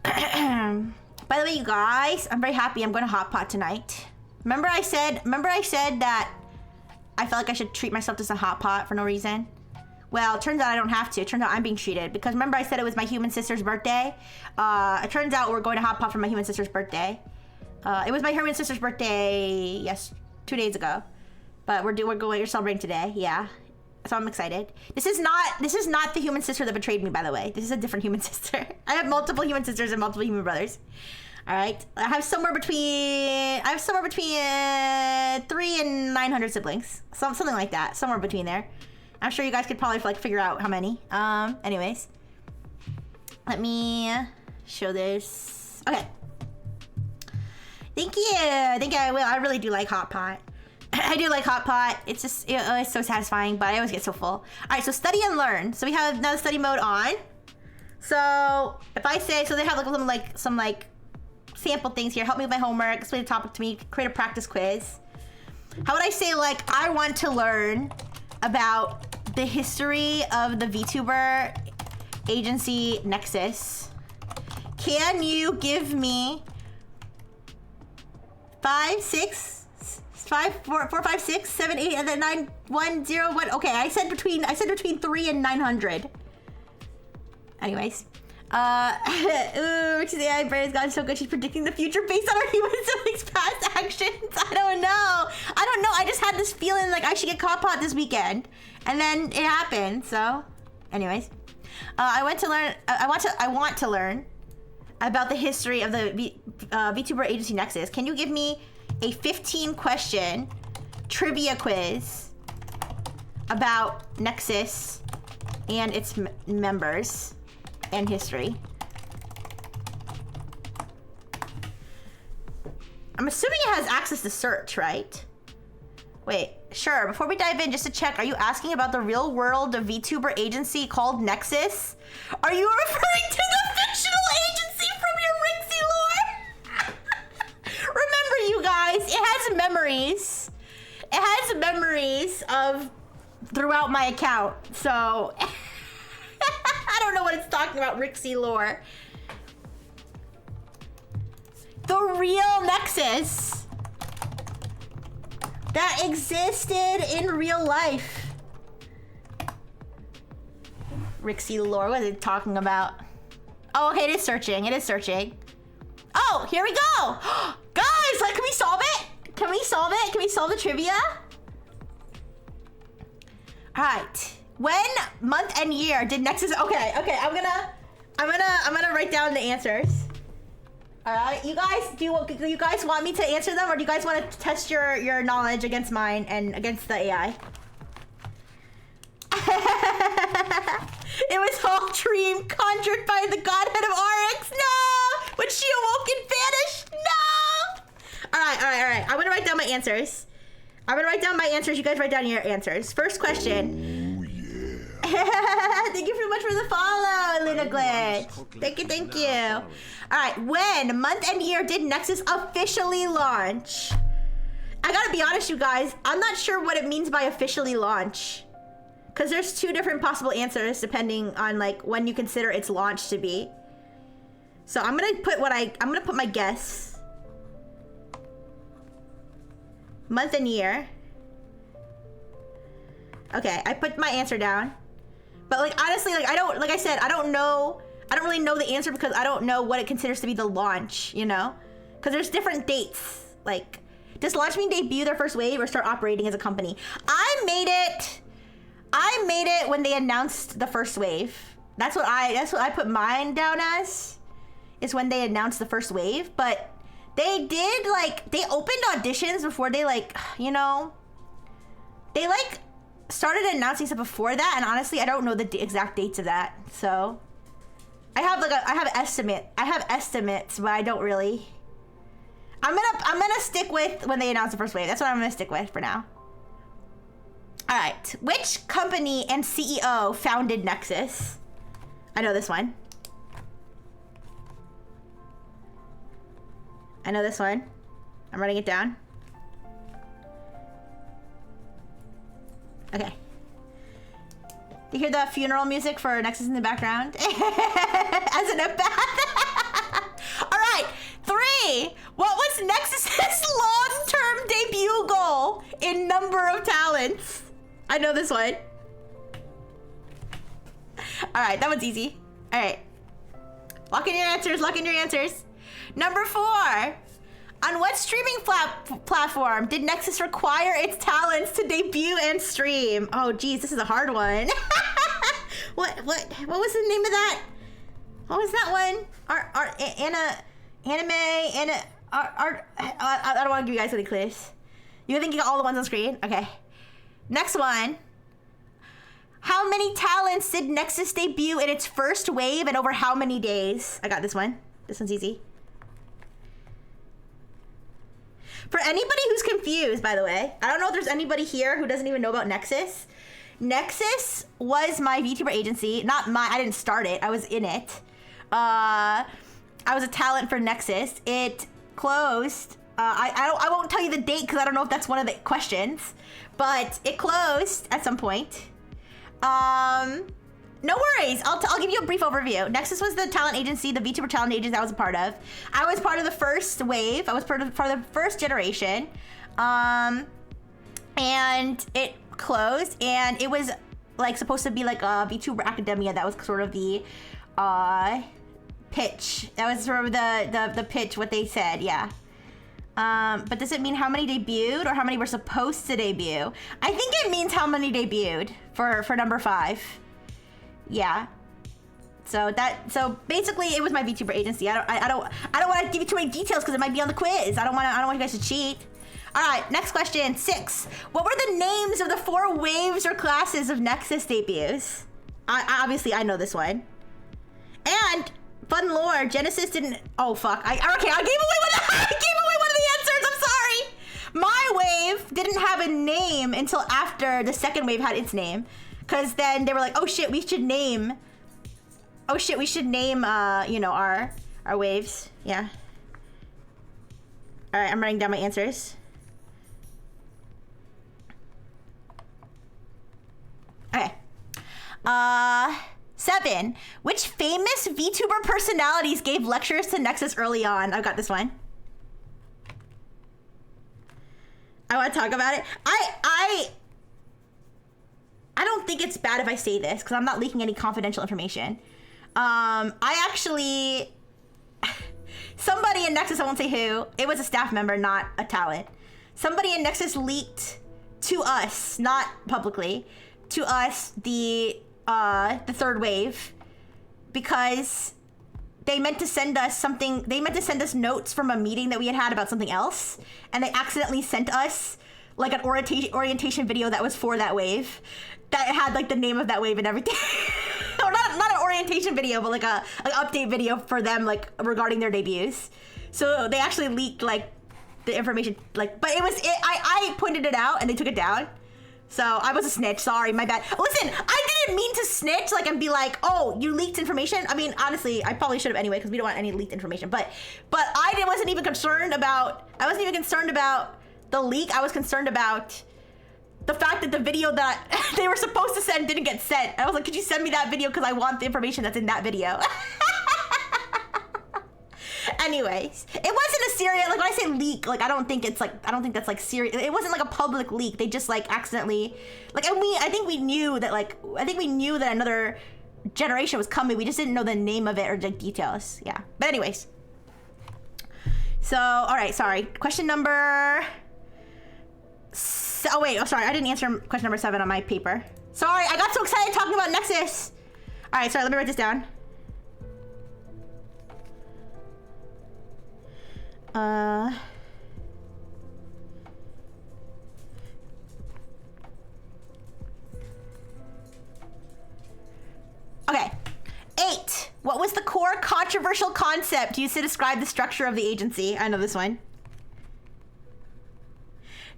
By the way, you guys, I'm very happy. I'm going to hotpot tonight. Remember I said that I felt like I should treat myself to some hotpot for no reason? Well, it turns out I don't have to. It turns out I'm being treated. Because remember I said it was my human sister's birthday? It turns out we're going to hot pot for my human sister's birthday. It was my human sister's birthday, 2 days ago. But we're celebrating today, yeah. So I'm excited. This is not the human sister that betrayed me, by the way. This is a different human sister. I have multiple human sisters and multiple human brothers. All right. I have somewhere between 3 and 900 siblings. Something like that. Somewhere between there. I'm sure you guys could probably like figure out how many. Anyways, let me show this. Okay. Thank you. I will. I really do like hot pot. I do like hot pot. It's just it's so satisfying, but I always get so full. All right, so study and learn. So we have now the study mode on. So if I say, so they have some sample things here. Help me with my homework. Explain the topic to me. Create a practice quiz. How would I say, like, I want to learn about the history of the VTuber agency Nexus. Can you give me 5, 6, 5, 4, 5, 6, 7, 8, and then 9, 1, 0, 1. Okay, I said between 3 and 900. Anyways. Rixie's AI brain has gotten so good she's predicting the future based on our human siblings' past actions. I don't know. I just had this feeling like I should get caught pot this weekend. And then it happened, so. Anyways. I want to learn about the history of the VTuber agency Nexus. Can you give me a 15-question trivia quiz about Nexus and its members and history? I'm assuming it has access to search, right? Wait, sure. Before we dive in, just to check, are you asking about the real world VTuber agency called Nexus? Are you referring to the fictional agency from your Rixie lore? Remember, you guys, it has memories. It has memories of throughout my account, so I don't know what it's talking about, Rixie lore. The real Nexus that existed in real life. Rixie lore, what is it talking about? Oh, okay, it is searching. It is searching. Oh, here we go. Guys, like, can we solve it? Can we solve it? Can we solve the trivia? All right. When, month, and year did Nexus? Okay. I'm gonna write down the answers. All right, you guys. Do you guys want me to answer them, or do you guys want to test your knowledge against mine and against the AI? It was all dream conjured by the godhead of RX. No, when she awoke and vanished. No. All right. I'm gonna write down my answers. You guys write down your answers. First question. Thank you very much for the follow, Luna Glitch. Thank you. All right, when, month, and year did Nexus officially launch? I gotta be honest, you guys. I'm not sure what it means by officially launch, because there's two different possible answers depending on like when you consider its launch to be. So I'm gonna put my guess. Month and year. Okay, I put my answer down. But like honestly, like I don't really know the answer because I don't know what it considers to be the launch, you know? Because there's different dates. Like, does launch mean debut their first wave or start operating as a company? I made it when they announced the first wave. That's what I put mine down as, is when they announced the first wave. But they did, like, they opened auditions before they, like, you know, they like started announcing stuff before that, and honestly I don't know the exact dates of that. So I have estimates, but I don't really. I'm gonna stick with when they announced the first wave. That's what I'm gonna stick with for now. All right, which company and CEO founded Nexus? I know this one. I'm writing it down. Okay. You hear the funeral music for Nexus in the background? As an empath. All right, 3. What was Nexus's long-term debut goal in number of talents? I know this one. All right, that one's easy. All right. Lock in your answers. Number 4. On what streaming platform did Nexus require its talents to debut and stream? Oh, geez, this is a hard one. What was the name of that? What was that one? I don't want to give you guys any clues. You think you got all the ones on screen? Okay. Next one. How many talents did Nexus debut in its first wave and over how many days? I got this one. This one's easy. For anybody who's confused, by the way, I don't know if there's anybody here who doesn't even know about Nexus. Nexus was my VTuber agency. Not my, I didn't start it. I was in it. I was a talent for Nexus. It closed. I won't tell you the date because I don't know if that's one of the questions. But it closed at some point. No worries. I'll give you a brief overview. Nexus was the talent agency, the VTuber talent agency I was a part of. I was part of the first wave. I was part of the first generation. And it closed, and it was like supposed to be like a VTuber Academia. That was sort of the pitch. That was sort of the pitch, what they said, yeah. But does it mean how many debuted or how many were supposed to debut? I think it means how many debuted for number 5. Yeah. So basically it was my VTuber agency. I don't want to give you too many details because it might be on the quiz. I don't want you guys to cheat. All right, next question, 6. What were the names of the 4 waves or classes of Nexus debuts? Obviously I know this one. And fun lore, Genesis didn't. Oh fuck! I gave away one of the answers. I'm sorry. My wave didn't have a name until after the second wave had its name, because then they were like, oh shit, we should name. Oh shit, we should name. You know, our waves. Yeah. All right, I'm writing down my answers. Okay. 7. Which famous VTuber personalities gave lectures to Nexus early on? I've got this one. I want to talk about it. I don't think it's bad if I say this because I'm not leaking any confidential information. I actually, somebody in Nexus, I won't say who, it was a staff member, not a talent. Somebody in Nexus leaked to us, not publicly, to us the third wave, because they meant to send us something. They meant to send us notes from a meeting that we had about something else, and they accidentally sent us like an orientation video that was for that wave, that had like the name of that wave and everything. Or not an orientation video, but like an update video for them, like regarding their debuts. So they actually leaked like the information, like, but I pointed it out and they took it down. So I was a snitch, sorry, my bad. Listen, I didn't mean to snitch like and be like, oh, you leaked information. I mean, honestly, I probably should have anyway because we don't want any leaked information. But I wasn't even concerned about the leak. I was concerned about the fact that the video that they were supposed to send didn't get sent. I was like, could you send me that video because I want the information that's in that video. Think it wasn't a serious, like when I say leak, like I don't think that's like serious. It wasn't like a public leak. They just like accidentally, like, and I think we knew that another generation was coming. We just didn't know the name of it or like details. Yeah. But anyways. So, all right, sorry. Question number, sorry. I didn't answer question number 7 on my paper. Sorry, I got so excited talking about Nexus. All right, sorry, let me write this down. Okay. 8. What was the core controversial concept used to describe the structure of the agency? I know this one.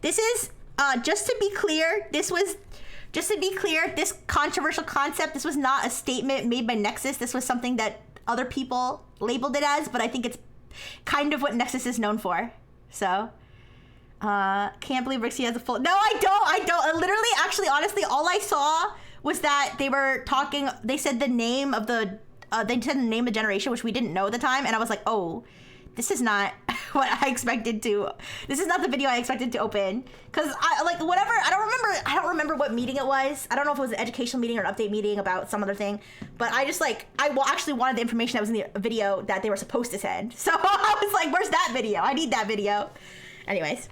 This is, just to be clear, this controversial concept, this was not a statement made by Nexus. This was something that other people labeled it as, but I think it's kind of what Nexus is known for. So, can't believe Rixie has a full... No, I don't. Literally, actually, honestly, all I saw was that they were talking... They said the name of the... they said the name of the generation, which we didn't know at the time. And I was like, oh, this is not what I expected to... This is not the video I expected to open. Because, whatever... I don't remember what meeting it was. I don't know if it was an educational meeting or an update meeting about some other thing. But I just, actually wanted the information that was in the video that they were supposed to send. So I was like, where's that video? I need that video. Anyways.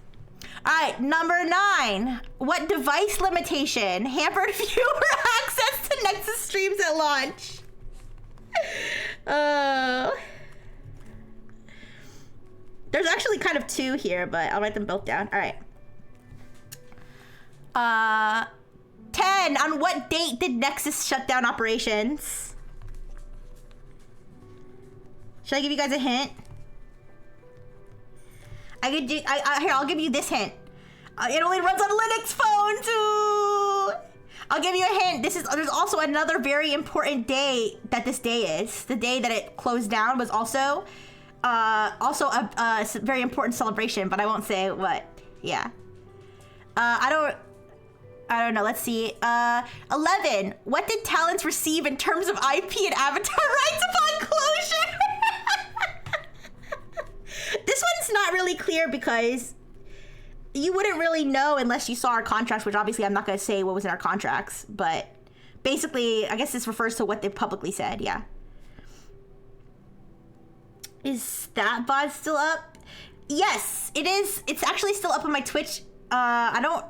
All right, number 9. What device limitation hampered viewer access to Nexus streams at launch? There's actually kind of 2 here, but I'll write them both down. All right. 10. On what date did Nexus shut down operations? Should I give you guys a hint? Here, I'll give you this hint. It only runs on Linux phones. Ooh. I'll give you a hint. There's also another very important day that this day is. The day that it closed down was also a very important celebration, but I won't say what. Yeah. I don't know. Let's see. 11. What did Talents receive in terms of IP and avatar rights upon closure? This one's not really clear because you wouldn't really know unless you saw our contracts, which obviously I'm not going to say what was in our contracts, but basically, I guess this refers to what they publicly said, yeah. Is that VOD still up? Yes, it is. It's actually still up on my Twitch. I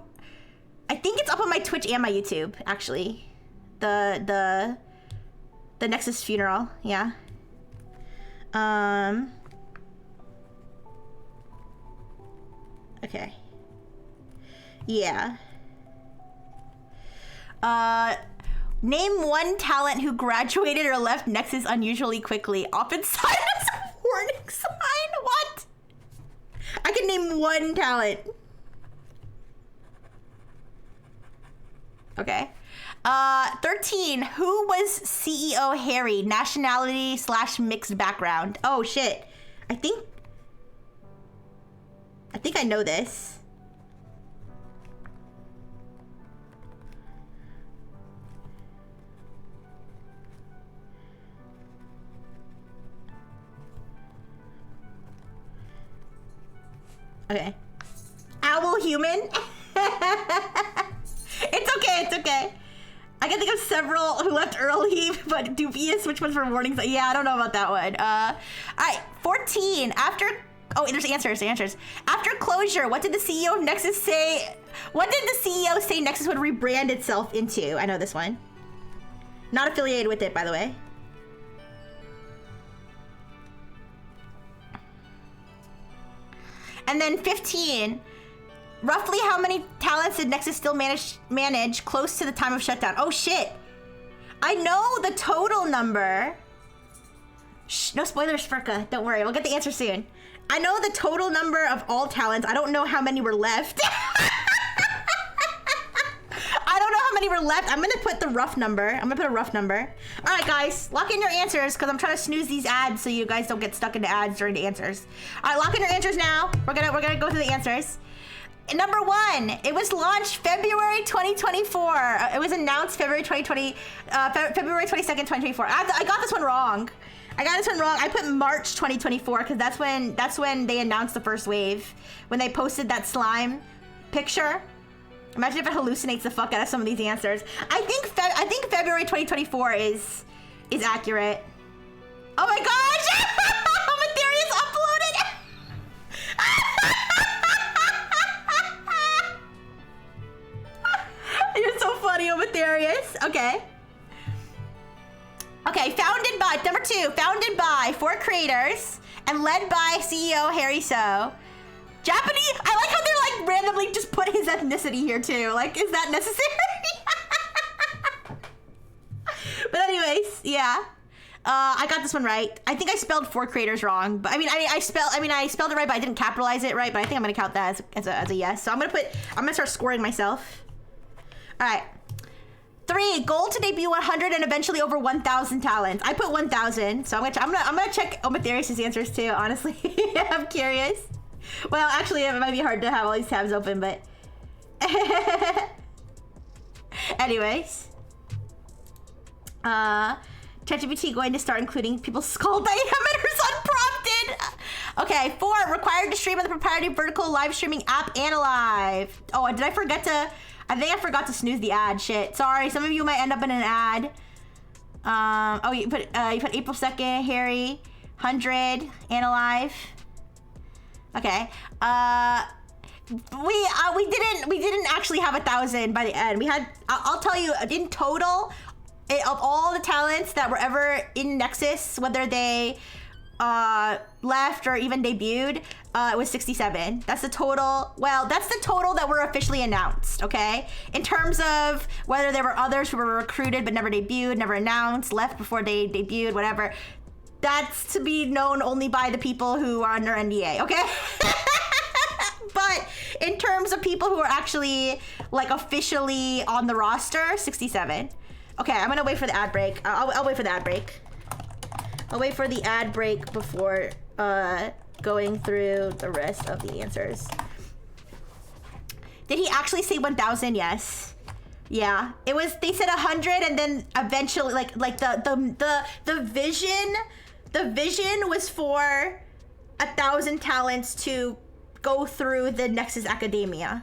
think it's up on my Twitch and my YouTube, actually. The Nexus funeral, yeah. Okay. Yeah. Name one talent who graduated or left Nexus unusually quickly. Often cited as a warning sign. What? I can name one talent. Okay. 13. Who was CEO Harry? Nationality / mixed background. Oh shit. I think I know this. Okay. Owl human? It's okay, it's okay. I can think of several who left early, but dubious. Which ones were warnings? Yeah, I don't know about that one. Alright, 14. Oh, there's answers. After closure, what did the CEO of Nexus say? What did the CEO say Nexus would rebrand itself into? I know this one. Not affiliated with it, by the way. And then 15. Roughly how many talents did Nexus still manage close to the time of shutdown? Oh shit. I know the total number. Shh, no spoilers, Furka. Don't worry, we'll get the answer soon. I know the total number of all talents. I don't know how many were left. I don't know how many were left. I'm gonna put the rough number. I'm gonna put a rough number. All right, guys, lock in your answers because I'm trying to snooze these ads so you guys don't get stuck into ads during the answers. All right, lock in your answers now. We're gonna go through the answers. Number 1, it was launched February 2024. It was announced February 22nd, 2024. I got this one wrong. I put March 2024 because that's when they announced the first wave. When they posted that slime picture. Imagine if it hallucinates the fuck out of some of these answers. I think February 2024 is accurate. Oh my gosh! Materius uploaded! You're so funny, Omatherius. Okay. Okay, founded by, number 2, founded by 4 creators and led by CEO Harry So. Japanese, I like how they're like randomly just put his ethnicity here too. Like, is that necessary? But anyways, yeah. I got this one right. I think I spelled 4 creators wrong, but I spelled it right, but I didn't capitalize it right. But I think I'm gonna count that as a yes. So I'm gonna start scoring myself. All right. 3, goal to debut 100 and eventually over 1,000 talents. I put 1,000, so I'm gonna check Omatherius' answers too. Honestly, I'm curious. Well, actually, it might be hard to have all these tabs open, but anyways, ChatGPT going to start including people's skull diameters unprompted. Okay, 4, required to stream on the proprietary vertical live streaming app Analive. Oh, did I forget to? I think I forgot to snooze the ad. Shit. Sorry. Some of you might end up in an ad. Oh, you put April 2nd, Harry, 100, Analive. Okay. We didn't actually have 1,000 by the end. We had. I'll tell you in total, of all the talents that were ever in Nexus, whether they left or even debuted, it was 67. That's the total. Well, that's the total that were officially announced, okay? In terms of whether there were others who were recruited but never debuted, never announced, left before they debuted, whatever. That's to be known only by the people who are under NDA, okay? In terms of people who are actually like officially on the roster, 67. Okay, I'm gonna wait for the ad break. I'll wait for the ad break. I'll wait for the ad break before going through the rest of the answers. Did he actually say 1,000? Yes. Yeah. It was. They said 100, and then eventually, like the vision. The vision was for 1,000 talents to go through the Nexus Academia.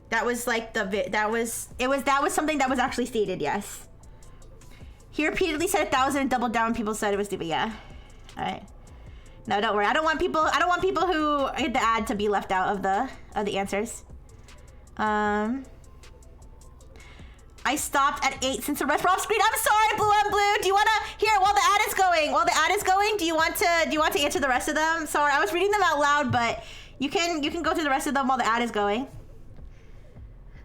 That was like that was something that was actually stated. Yes. He repeatedly said 1,000 and doubled down. People said it was Diva. Yeah. All right. No, don't worry. I don't want people who hit the ad to be left out of the answers. I stopped at 8 since the rest were off screen. I'm sorry, Blue on Blue. Do you wanna while the ad is going? Do you want to answer the rest of them? Sorry, I was reading them out loud, but you can go through the rest of them while the ad is going.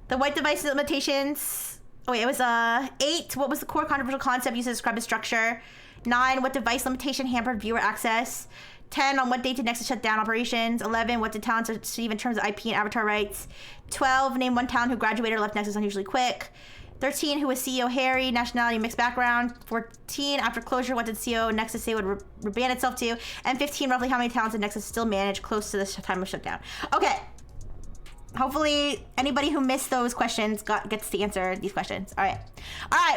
The white device limitations. Oh wait, it was 8. What was the core controversial concept used to describe the structure? 9. What device limitation hampered viewer access? 10. On what date did Nexus shut down operations? 11. What did talents achieve in terms of IP and avatar rights? 12. Name one talent who graduated or left Nexus unusually quick. 13. Who was CEO Harry? Nationality, mixed background. 14. After closure, what did CEO Nexus say would rebrand itself to? And 15. Roughly how many talents did Nexus still manage close to the time of shutdown? Okay. Hopefully, anybody who missed those questions gets to answer these questions. All right.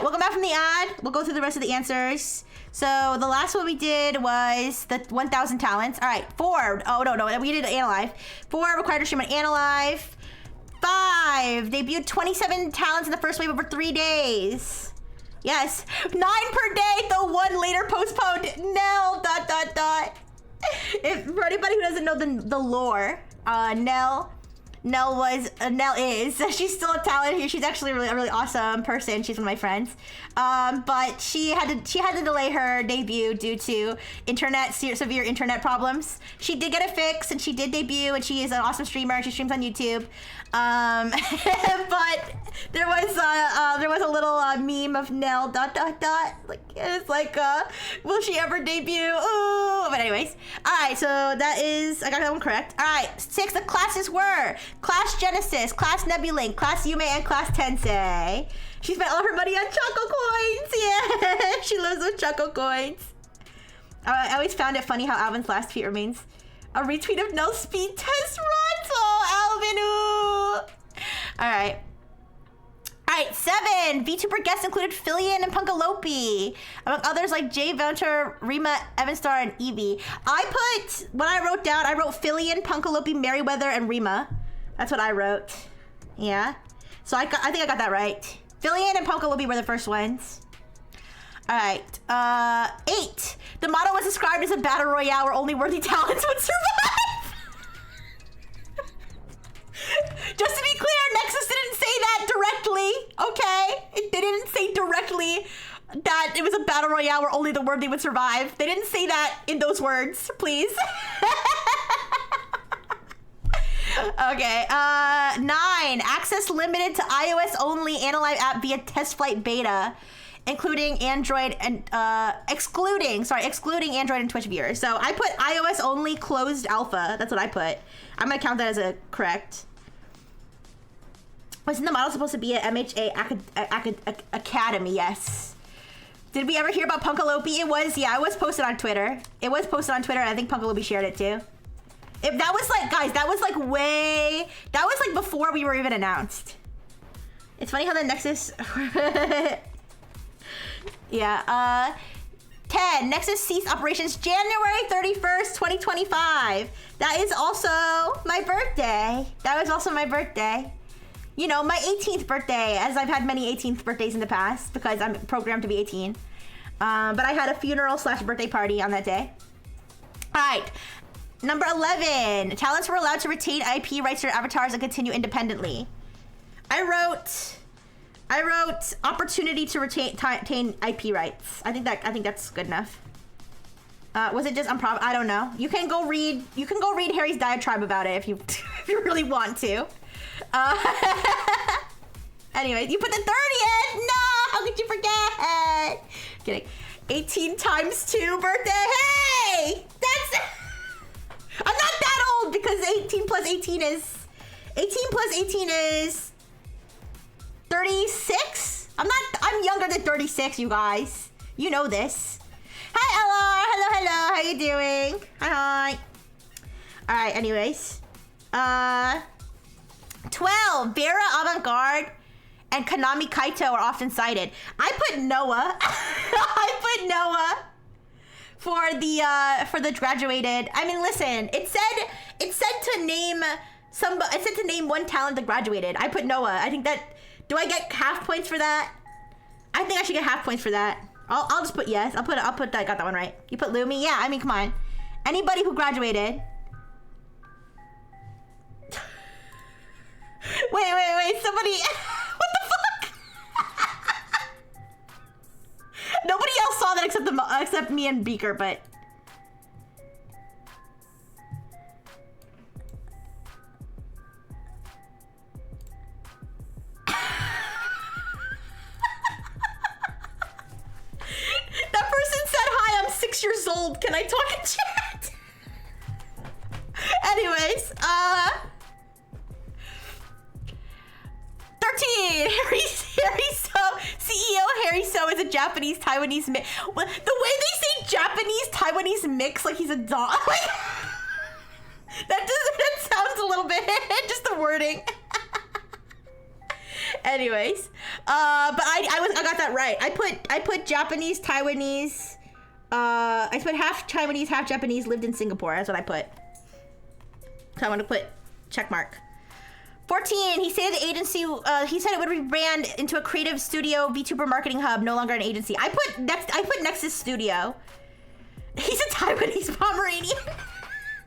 Welcome back from the ad. We'll go through the rest of the answers. So the last one we did was the 1,000 talents. All right. 4. Oh, no. We did Analyze. 4. Required to stream on Analyze. 5. Debuted 27 talents in the first wave over 3 days. Yes. 9 per day, though 1 later postponed. Nell, ... For anybody who doesn't know the lore, Nell is. She's still a talent. She's actually a really awesome person. She's one of my friends. But she had to delay her debut due to severe internet problems. She did get it fixed and she did debut, and she is an awesome streamer. She streams on YouTube. But there was a little meme of Nell ... Like it's like will she ever debut? Ooh. But anyways, all right. So that is, I got that one correct. All right. 6. The classes were Class Genesis, Class Nebulink, Class Yume, and Class Tensei. She spent all her money on Choco Coins. Yeah, she loves those Choco Coins. I always found it funny how Alvin's last tweet remains a retweet of Nell's speed test runs. Oh, Alvin, ooh. All right. 7. VTuber guests included Fillion and Punkalopi, among others like Jay Venture, Rima, Evanstar, and Evie. I wrote Fillion, Punkalopi, Merryweather, and Rima. That's what I wrote. Yeah. So I think I got that right. Fillion and Punkalopi were the first ones. All right. 8. The model was described as a battle royale where only worthy talents would survive. Just to be clear, Nexus didn't say that directly, okay? They didn't say directly that it was a battle royale where only the worthy would survive. They didn't say that in those words, please. Okay, 9. Access limited to iOS only Analyze app via test flight beta, including Android and excluding Android and Twitch viewers. So I put iOS only closed alpha. That's what I put. I'm gonna count that as a correct. Wasn't the model supposed to be at MHA Academy? Yes. Did we ever hear about Punkalopi? It was posted on Twitter. And I think Punkalopi shared it too. That was like before we were even announced. It's funny how the Nexus... Yeah, 10. Nexus ceased operations January 31st, 2025. That is also my birthday. You know, my 18th birthday, as I've had many 18th birthdays in the past because I'm programmed to be 18. But I had a funeral/birthday party on that day. All right. Number 11. Talents were allowed to retain IP rights to their avatars and continue independently. I wrote opportunity to retain IP rights. I think that's good enough. Was it just I don't know. You can go read Harry's diatribe about it if you if you really want to. Anyways, you put the 30 in. No, how could you forget? Kidding. 18 times 2 birthday. Hey, I'm not that old because 18 plus 18 is 18 plus 18 is 36. I'm younger than 36, you guys. You know this. Hi, Ella. Hello. How you doing? Hi. All right, anyways. 12. Vera Avant-Garde and Konami Kaito are often cited. I put Noah. I put Noah for the graduated. I mean, listen. It said to name one talent that graduated. I put Noah. I think that. Do I get half points for that? I think I should get half points for that. I'll just put yes. I'll put that. I got that one right. You put Lumi? Yeah. I mean, come on. Anybody who graduated. Wait. Somebody. What the fuck? Nobody else saw that except me and Beaker, but. That person said, "Hi, I'm 6 years old. Can I talk in chat?" Anyways, 13. CEO Harry So is a Japanese Taiwanese mix. The way they say Japanese Taiwanese mix, like he's a dog. Like, that sounds a little bit. Just the wording. Anyways, but I got that right. I put Japanese, Taiwanese. I put half Taiwanese, half Japanese. Lived in Singapore. That's what I put. So I want to put check mark. 14. He said the agency. He said it would rebrand into a creative studio, VTuber marketing hub, no longer an agency. I put Nexus Studio. He's a Taiwanese Pomeranian.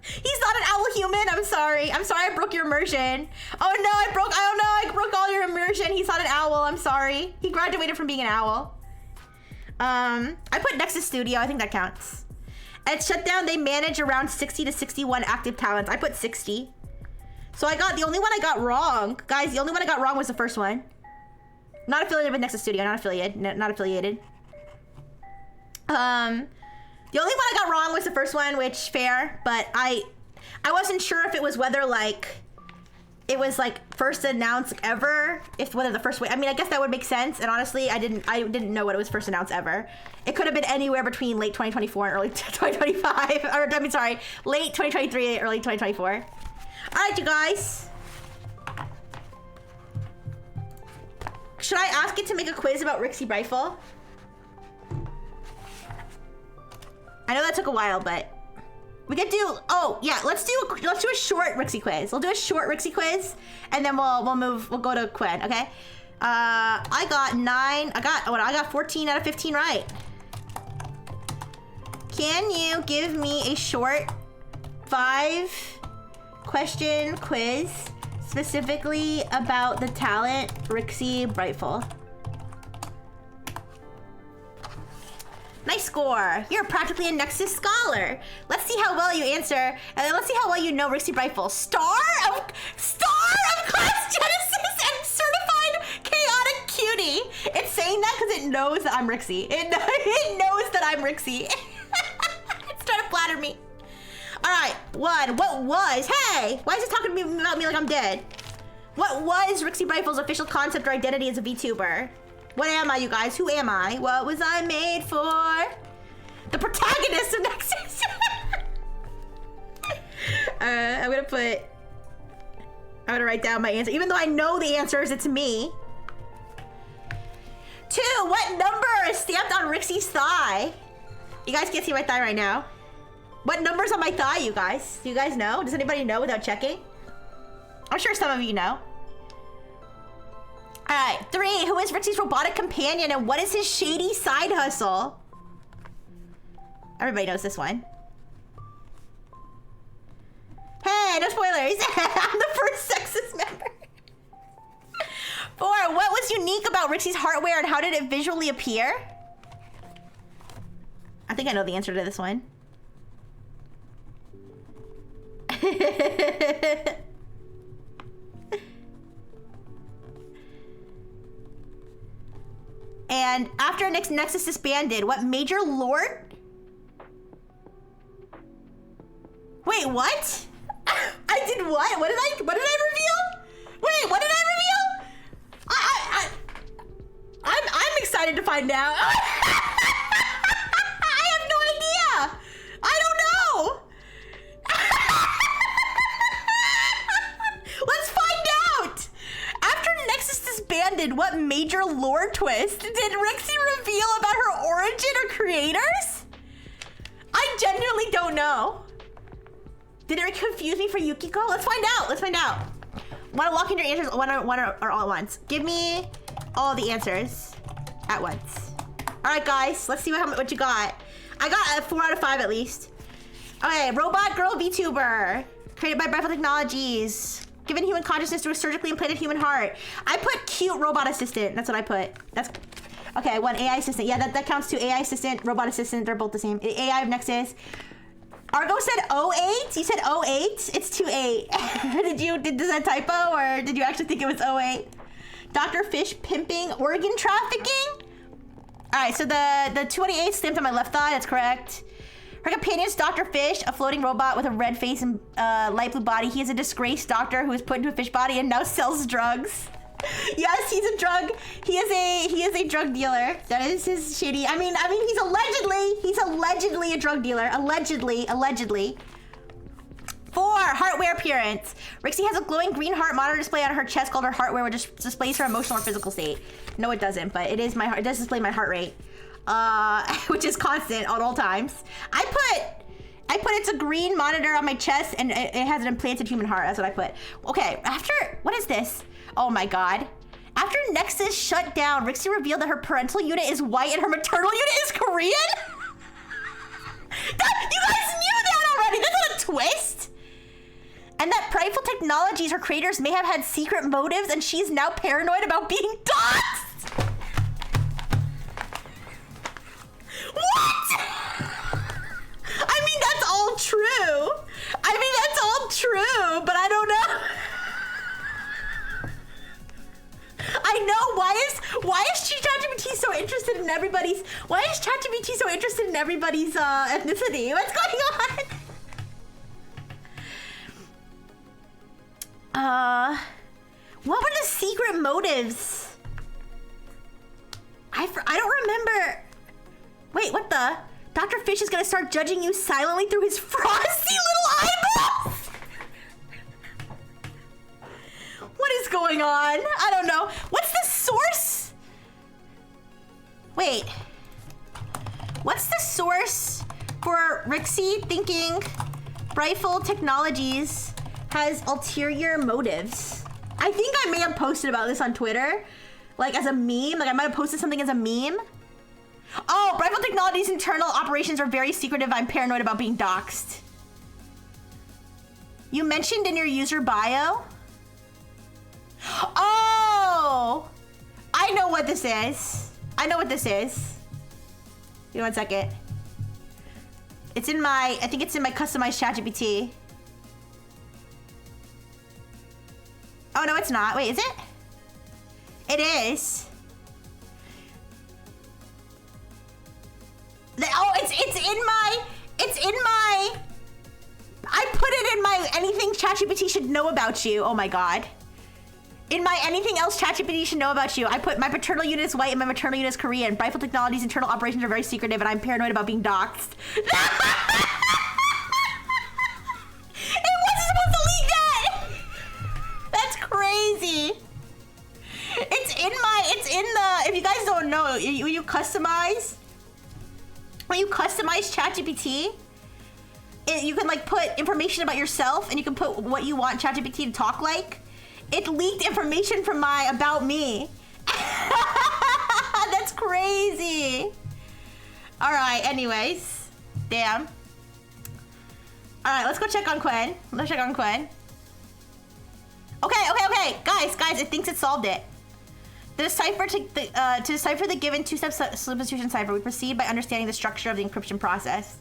He's not an owl human. I'm sorry I broke your immersion. Oh no, I broke all your immersion. He's not an owl. I'm sorry. He graduated from being an owl. I put Nexus Studio. I think that counts. At Shutdown, they manage around 60 to 61 active talents. I put 60. So the only one I got wrong. Guys, the only one I got wrong was the first one. Not affiliated with Nexus Studio. Not affiliated. Not affiliated. The only one I got wrong was the first one, which fair, but I wasn't sure if it was whether like it was like first announced ever, if whether the first way. I mean, I guess that would make sense. And honestly, I didn't know what it was first announced ever. It could have been anywhere between late 2024 and early 2025, or I mean, sorry, late 2023, early 2024. All right, you guys. Should I ask it to make a quiz about Rixie Rifle? I know that took a while, but we could do. Oh yeah, let's do a short Rixie quiz. We'll do a short Rixie quiz, and then we'll go to Qwen. Okay. I got 9. I got 14 out of 15 right. Can you give me a short 5-question quiz specifically about the talent Rixie Brightful? Nice score. You're practically a Nexus scholar. Let's see how well you answer, and then let's see how well you know Rixie Brightful. Star of Class Genesis and certified chaotic cutie. It's saying that because it knows that I'm Rixie. It knows that I'm Rixie. It's trying to flatter me. All right, 1. What was? Hey, why is it talking to me about me like I'm dead? What was Rixie Brightful's official concept or identity as a VTuber? What am I, you guys? Who am I? What was I made for? The protagonist of Nexus. I'm gonna write down my answer, even though I know the answers. It's me. 2. What number is stamped on Rixie's thigh? You guys can't see my thigh right now. What number's on my thigh, you guys? Do you guys know? Does anybody know without checking? I'm sure some of you know. All right, 3. Who is Rixie's robotic companion and what is his shady side hustle? Everybody knows this one. Hey, no spoilers. I'm the first sexist member. 4. What was unique about Rixie's hardware and how did it visually appear? I think I know the answer to this one. And after Nexus disbanded, what major lord? Wait, what? I did what? What did I reveal? Wait, what did I reveal? I'm excited to find out. I have no idea. I don't know. Let's find out. After Nexus disbanded, what major lore twist did Rixie reveal about her origin or creators? I genuinely don't know. Did it confuse me for Yukiko? Let's find out. Let's find out. Want to walk into your answers one or all at once? Give me all the answers at once. All right, guys. Let's see what you got. I got a 4 out of 5 at least. Okay, robot girl VTuber, created by Brightful Technologies, given human consciousness through a surgically implanted human heart. I put cute robot assistant. That's what I put. That's okay. One AI assistant. Yeah, that counts too. AI assistant, robot assistant. They're both the same. AI of Nexus. Argo said 08. You said 08. It's 28. Does that typo or did you actually think it was 08? Dr. Fish pimping organ trafficking. All right, so the 28 stamped on my left thigh. That's correct. Her companion is Dr. Fish, a floating robot with a red face and light blue body. He is a disgraced doctor who was put into a fish body and now sells drugs. Yes, he's a drug. He is a drug dealer. That is his shitty. I mean, he's allegedly a drug dealer. Allegedly. 4, heartware appearance. Rixie has a glowing green heart monitor display on her chest called her heartware, which displays her emotional or physical state. No, it doesn't, but it is my heart. It does display my heart rate, which is constant at all times. I put it's a green monitor on my chest and it has an implanted human heart. That's what I put. Okay, what is this? Oh my God. After Nexus shut down, Rixie revealed that her parental unit is white and her maternal unit is Korean? You guys knew that already. That's not a twist. And that Prideful Technologies, her creators, may have had secret motives and she's now paranoid about being doxxed. What? I mean, that's all true. But I don't know. I know, why is ChatGPT so interested in everybody's, ethnicity? What's going on? What were the secret motives? I don't remember. Wait, what the? Dr. Fish is gonna start judging you silently through his frosty little eyeballs? What is going on? I don't know. What's the source? Wait. What's the source for Rixie thinking Brightful Technologies has ulterior motives? I think I may have posted about this on Twitter, like as a meme. Like I might have posted something as a meme. Oh, Brightful Technologies' internal operations are very secretive. I'm paranoid about being doxxed. You mentioned in your user bio. Oh, I know what this is. Give me 1 second. I think it's in my customized ChatGPT. Oh no, it's not. Wait, is it? It is. It's in my, I put it in my anything ChatGPT should know about you. Oh my God. In my anything else ChatGPT should know about you, I put my paternal unit is white and my maternal unit is Korean. Brightful Technologies' internal operations are very secretive and I'm paranoid about being doxxed. It wasn't supposed to leak that! That's crazy. If you guys don't know, when you customize ChatGPT, you can like put information about yourself and you can put what you want ChatGPT to talk like. It leaked information from my about me. That's crazy. All right, anyways. Damn. All right, let's go check on Qwen. Okay. Guys, it thinks it solved it. To decipher the given two-step substitution cipher, we proceed by understanding the structure of the encryption process.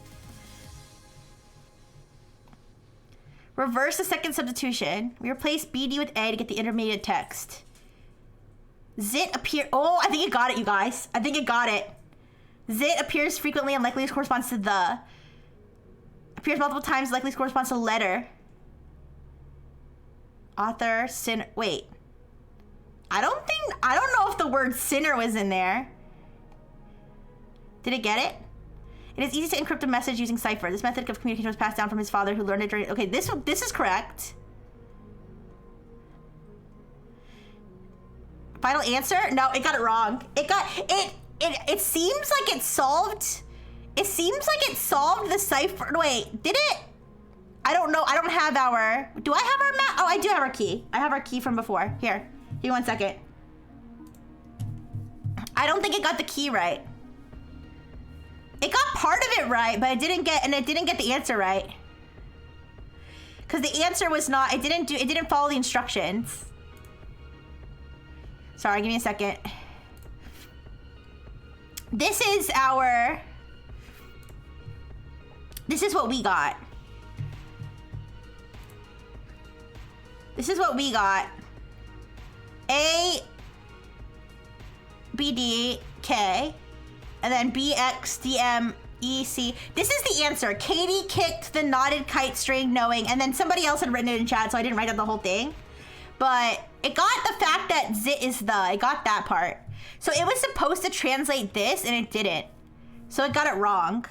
Reverse the second substitution. We replace BD with A to get the intermediate text. Zit appear. Oh, I think it got it, you guys. Zit appears frequently and likely corresponds to the. Appears multiple times, likely corresponds to letter. Author, sinner, wait. I don't know if the word sinner was in there. Did it get it? It is easy to encrypt a message using cipher. This method of communication was passed down from his father who learned it during, okay, this is correct. Final answer? No, it got it wrong. It seems like it solved the cipher. Wait, did it? I don't know. I don't have our, do I have our map? Oh, I do have our key. I have our key from before. Here, give me 1 second. I don't think it got the key right. It got part of it right, but it didn't get the answer right. Cause the answer was not, it didn't follow the instructions. Sorry, give me a second. This is what we got. This is what we got. A, B, D, K, and then B, X, D, M, E, C. This is the answer. Katie kicked the knotted kite string knowing, and then somebody else had written it in chat, so I didn't write out the whole thing. But it got the fact that zit is the, it got that part. So it was supposed to translate this, and it didn't. So it got it wrong.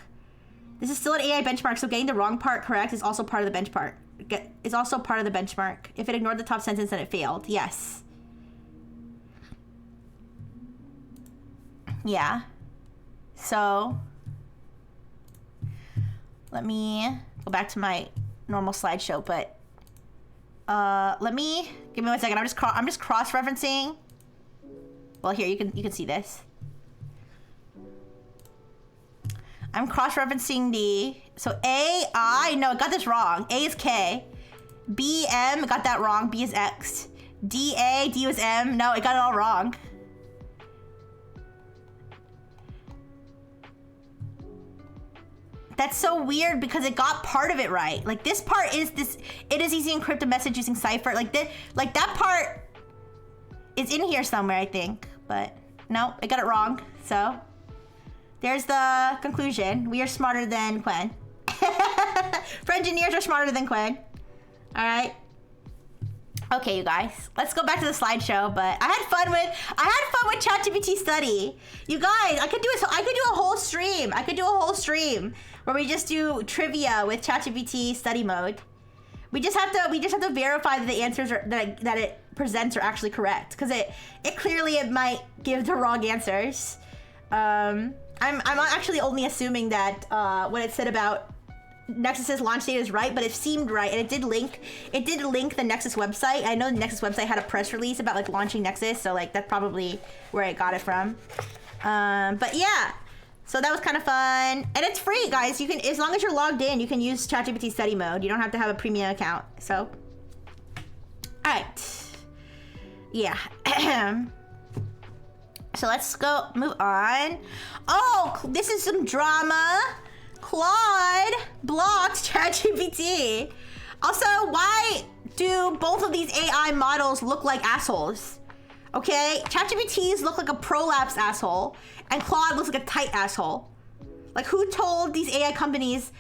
This is still an AI benchmark, so getting the wrong part correct is also part of the benchmark. Is also part of the benchmark. If it ignored the top sentence, then it failed. Yes. Yeah. So let me go back to my normal slideshow, but give me 1 second. I'm just cross-referencing. Well, here you can see this. I'm cross-referencing the, so A, I, no, I got this wrong. A is K. B, M, got that wrong. B is X. D, A, D was M. No, it got it all wrong. That's so weird because it got part of it right. Like this part is this, it is easy to encrypt a message using cipher. Like that part is in here somewhere, I think. But no, it got it wrong, so. There's the conclusion. We are smarter than Qwen. For engineers are smarter than Qwen. All right. Okay, you guys. Let's go back to the slideshow. But I had fun with ChatGPT study. You guys, I could do a whole stream. I could do a whole stream where we just do trivia with ChatGPT study mode. We just have to verify that the answers are, that it presents are actually correct, because it clearly might give the wrong answers. I'm actually only assuming that what it said about Nexus's launch date is right, but it seemed right, and it did link the Nexus website. I know the Nexus website had a press release about like launching Nexus, so like that's probably where I got it from. But yeah, so that was kind of fun, and it's free, guys. You can, as long as you're logged in, you can use ChatGPT study mode. You don't have to have a premium account. So, all right, yeah. So let's move on. Oh, this is some drama. Claude blocked ChatGPT. Also, why do both of these AI models look like assholes? Okay, ChatGPT's look like a prolapse asshole, and Claude looks like a tight asshole. Like, who told these AI companies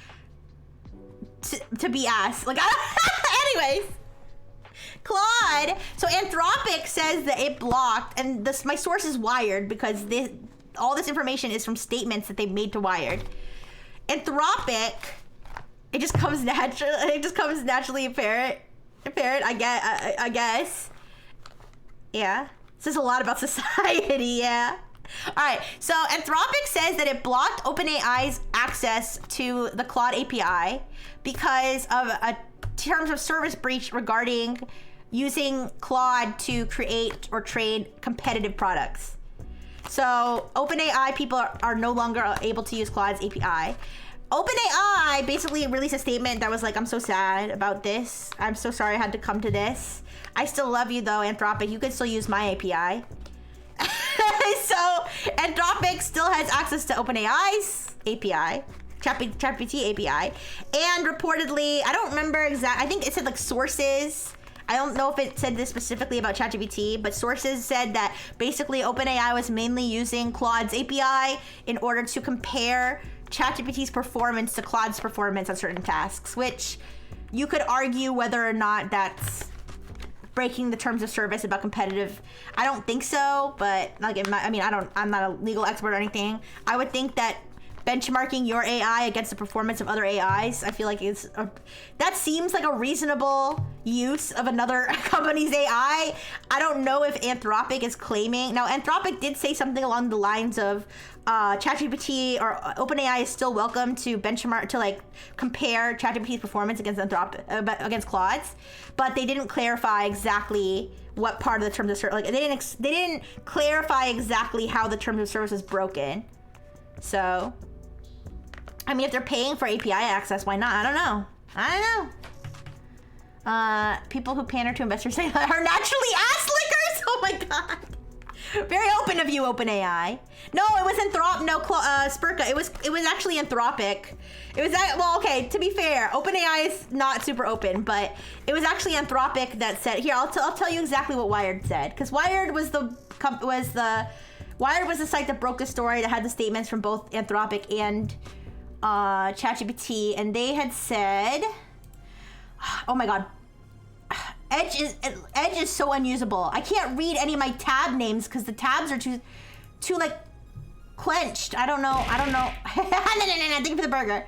to be ass? Like, anyways. Claude, so Anthropic says that it blocked, and my source is Wired because all this information is from statements that they've made to Wired. Anthropic, it just comes naturally apparent. I guess. Yeah, says a lot about society. Yeah. All right. So Anthropic says that it blocked OpenAI's access to the Claude API because of a terms of service breach regarding using Claude to create or train competitive products. So OpenAI people are no longer able to use Claude's API. OpenAI basically released a statement that was like, I'm so sad about this. I'm so sorry I had to come to this. I still love you though, Anthropic. You can still use my API. So Anthropic still has access to OpenAI's API. ChatGPT API, and reportedly, I don't remember I think it said like sources. I don't know if it said this specifically about ChatGPT, but sources said that basically OpenAI was mainly using Claude's API in order to compare ChatGPT's performance to Claude's performance on certain tasks, which you could argue whether or not that's breaking the terms of service about competitive. I don't think so, but like, I'm not a legal expert or anything. I would think that benchmarking your AI against the performance of other AIs, I feel like that seems like a reasonable use of another company's AI. I don't know if Anthropic is claiming. Now, Anthropic did say something along the lines of ChatGPT or OpenAI is still welcome to benchmark, to like compare ChatGPT's performance against against Claude's, but they didn't clarify exactly what part of the terms of service. Like they didn't clarify exactly how the terms of service is broken. So, I mean, if they're paying for API access, why not? I don't know. People who pander to investors say are naturally ass lickers. Oh my god. Very open of you, OpenAI. No, it was Spurka. It was actually Anthropic. It was that. Well, okay. To be fair, OpenAI is not super open, but it was actually Anthropic that said. Here, I'll tell you exactly what Wired said, because Wired was the site that broke the story that had the statements from both Anthropic and ChatGPT, and they had said, oh my god, Edge is so unusable. I can't read any of my tab names because the tabs are too like clenched. I don't know. No. Thank you for the burger.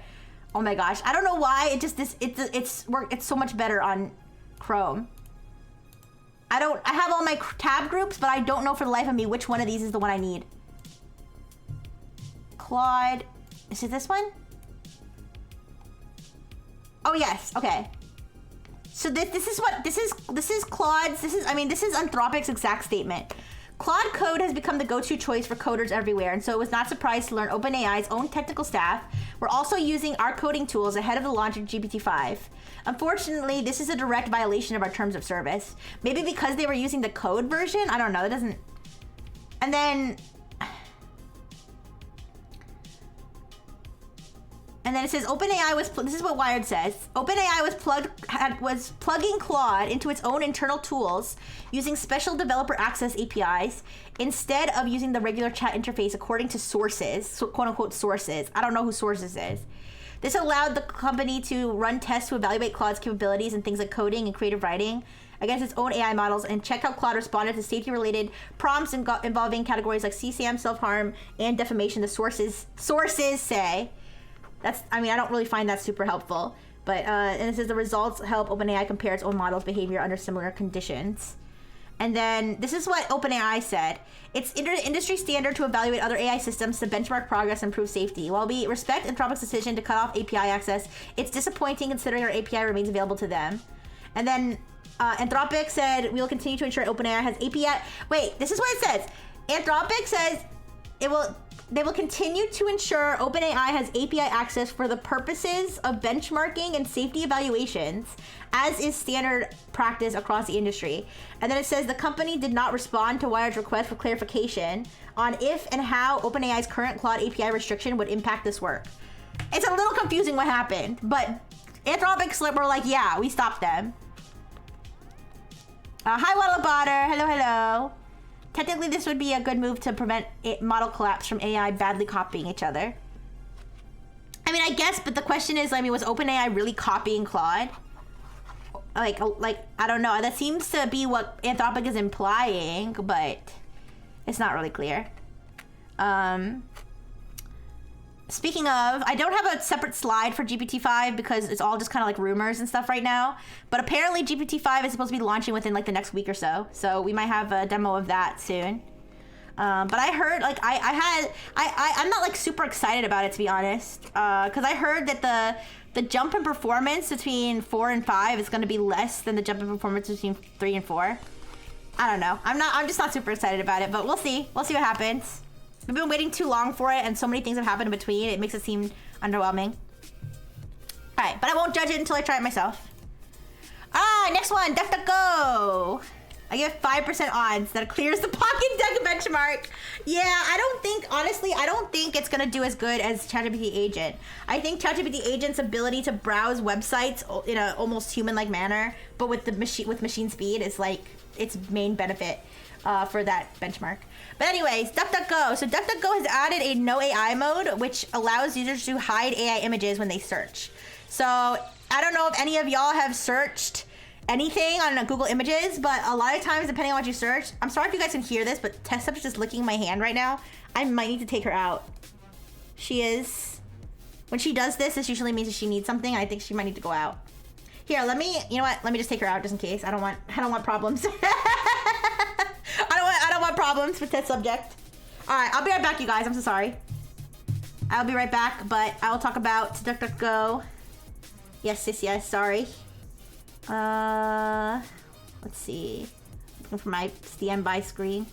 Oh my gosh, I don't know why. It's so much better on Chrome. I have all my tab groups, but I don't know for the life of me which one of these is the one I need. Claude, is it this one? Oh yes, okay. So this is Claude's, this is Anthropic's exact statement. Claude Code has become the go-to choice for coders everywhere, and so it was not surprised to learn OpenAI's own technical staff were also using our coding tools ahead of the launch of GPT-5. Unfortunately, this is a direct violation of our terms of service. Maybe because they were using the code version? I don't know, that doesn't... And then it says OpenAI was, this is what Wired says, OpenAI was plugging Claude into its own internal tools using special developer access APIs instead of using the regular chat interface according to sources, quote unquote sources. I don't know who sources is. This allowed the company to run tests to evaluate Claude's capabilities in things like coding and creative writing against its own AI models and check how Claude responded to safety-related prompts involving categories like CSAM, self-harm, and defamation. The sources say. I don't really find that super helpful. But, and it says the results help OpenAI compare its own model's behavior under similar conditions. And then this is what OpenAI said. It's industry standard to evaluate other AI systems to benchmark progress and improve safety. While we respect Anthropic's decision to cut off API access, it's disappointing considering our API remains available to them. And then Anthropic said, we will continue to ensure OpenAI has API. Wait, this is what it says. Anthropic says they will continue to ensure OpenAI has API access for the purposes of benchmarking and safety evaluations, as is standard practice across the industry. And then it says the company did not respond to Wired's request for clarification on if and how OpenAI's current Claude API restriction would impact this work. It's a little confusing what happened, but Anthropic were like, yeah, we stopped them. Hi, Wallabotter. Hello, hello. Technically, this would be a good move to prevent model collapse from AI badly copying each other. I mean, I guess, but the question is, was OpenAI really copying Claude? Like, I don't know. That seems to be what Anthropic is implying, but it's not really clear. Speaking of, I don't have a separate slide for GPT-5 because it's all just kind of like rumors and stuff right now. But apparently GPT-5 is supposed to be launching within like the next week or so. So we might have a demo of that soon. But I heard, like, I'm not like super excited about it, to be honest. Because I heard that the jump in performance between 4 and 5 is going to be less than the jump in performance between 3 and 4. I don't know. I'm just not super excited about it, but we'll see. We'll see what happens. We've been waiting too long for it, and so many things have happened in between. It makes it seem underwhelming. All right, but I won't judge it until I try it myself. Next one, DuckDuckGo. I give 5% odds that it clears the Pocket Deck benchmark. Yeah, honestly, I don't think it's gonna do as good as ChatGPT Agent. I think ChatGPT Agent's ability to browse websites in a almost human-like manner, but with machine speed is like its main benefit for that benchmark. But anyways, DuckDuckGo. So DuckDuckGo has added a no AI mode, which allows users to hide AI images when they search. So I don't know if any of y'all have searched anything on Google Images, but a lot of times, depending on what you search, I'm sorry if you guys can hear this, but test subject is licking my hand right now. I might need to take her out. She is. When she does this, this usually means that she needs something. I think she might need to go out. Here, let me, you know what? Let me just take her out just in case. I don't want problems. I don't want problems with test subject. All right, I'll be right back, you guys. I'm so sorry. I'll be right back, but I will talk about DuckDuckGo. Yes, sorry. Let's see. Looking for my standby screen.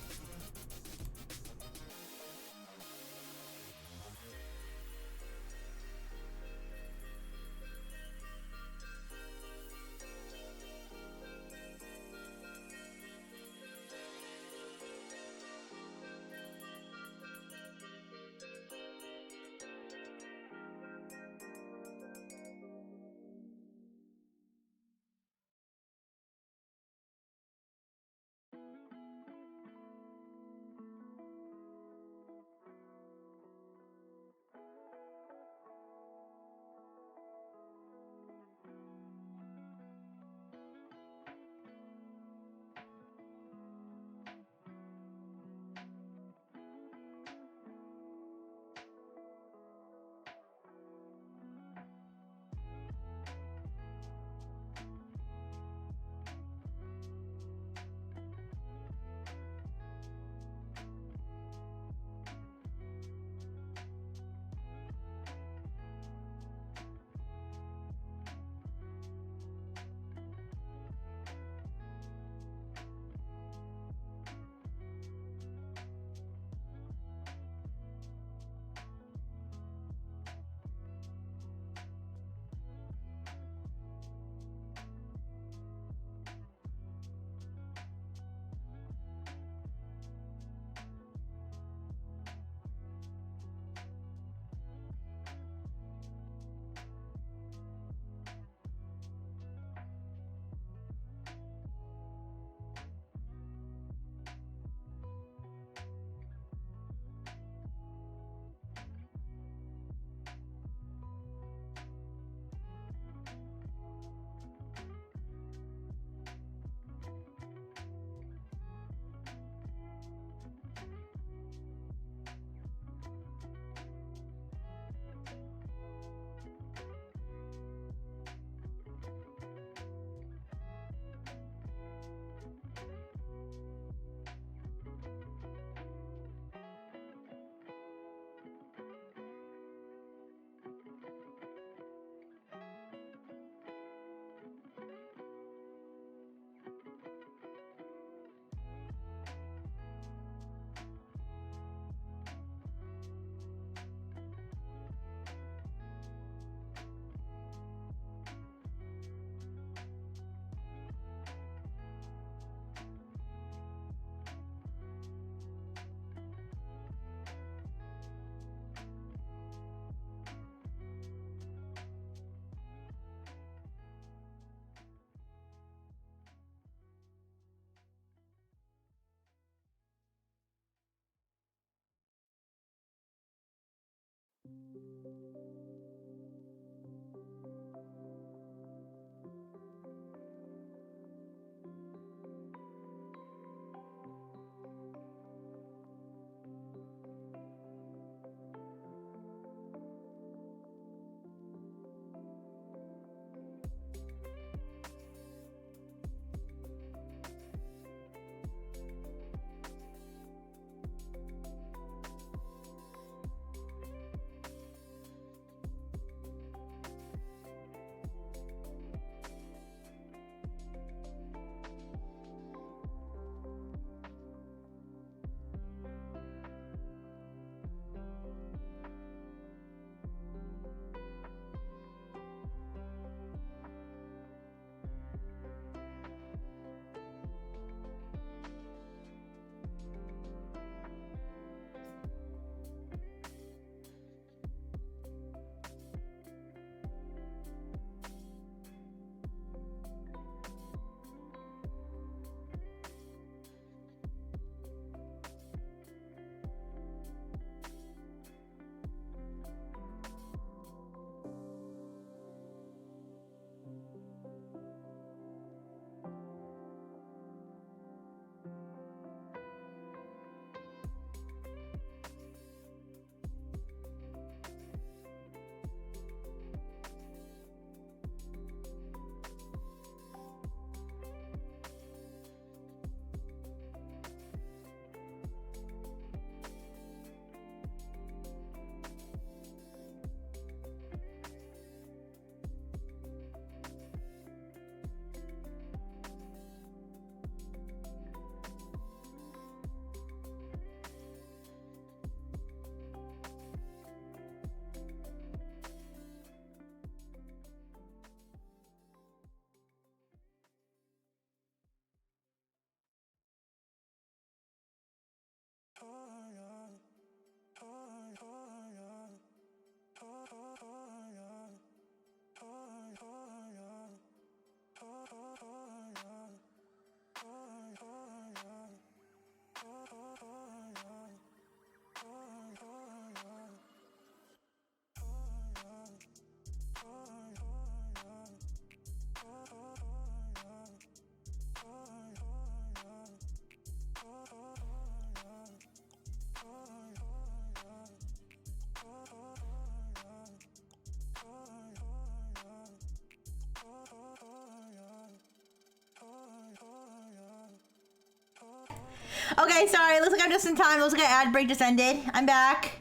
Okay, sorry. Looks like I'm just in time. Looks like an ad break just ended. I'm back.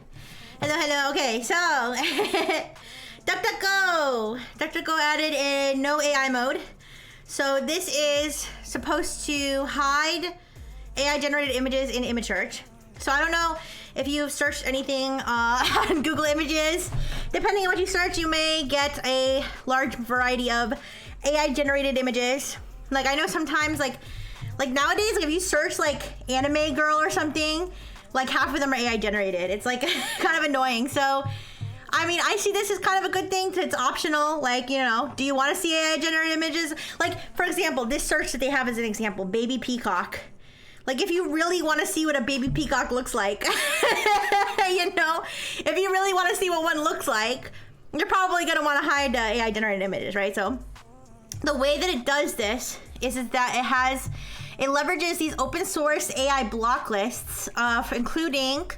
Hello, hello. Okay, so DuckDuckGo. DuckDuckGo added in no AI mode. So this is supposed to hide AI generated images in image search. So I don't know if you've searched anything on Google Images. Depending on what you search, you may get a large variety of AI generated images. Like I know sometimes like nowadays, like if you search like anime girl or something, like half of them are AI generated. It's like kind of annoying. So, I mean, I see this as kind of a good thing. It's optional. Like, you know, do you want to see AI generated images? Like, for example, this search that they have as an example, baby peacock. Like, if you really want to see what a baby peacock looks like, you know, if you really want to see what one looks like, you're probably going to want to hide AI generated images, right? So, the way that it does this is that it leverages these open source AI block lists, including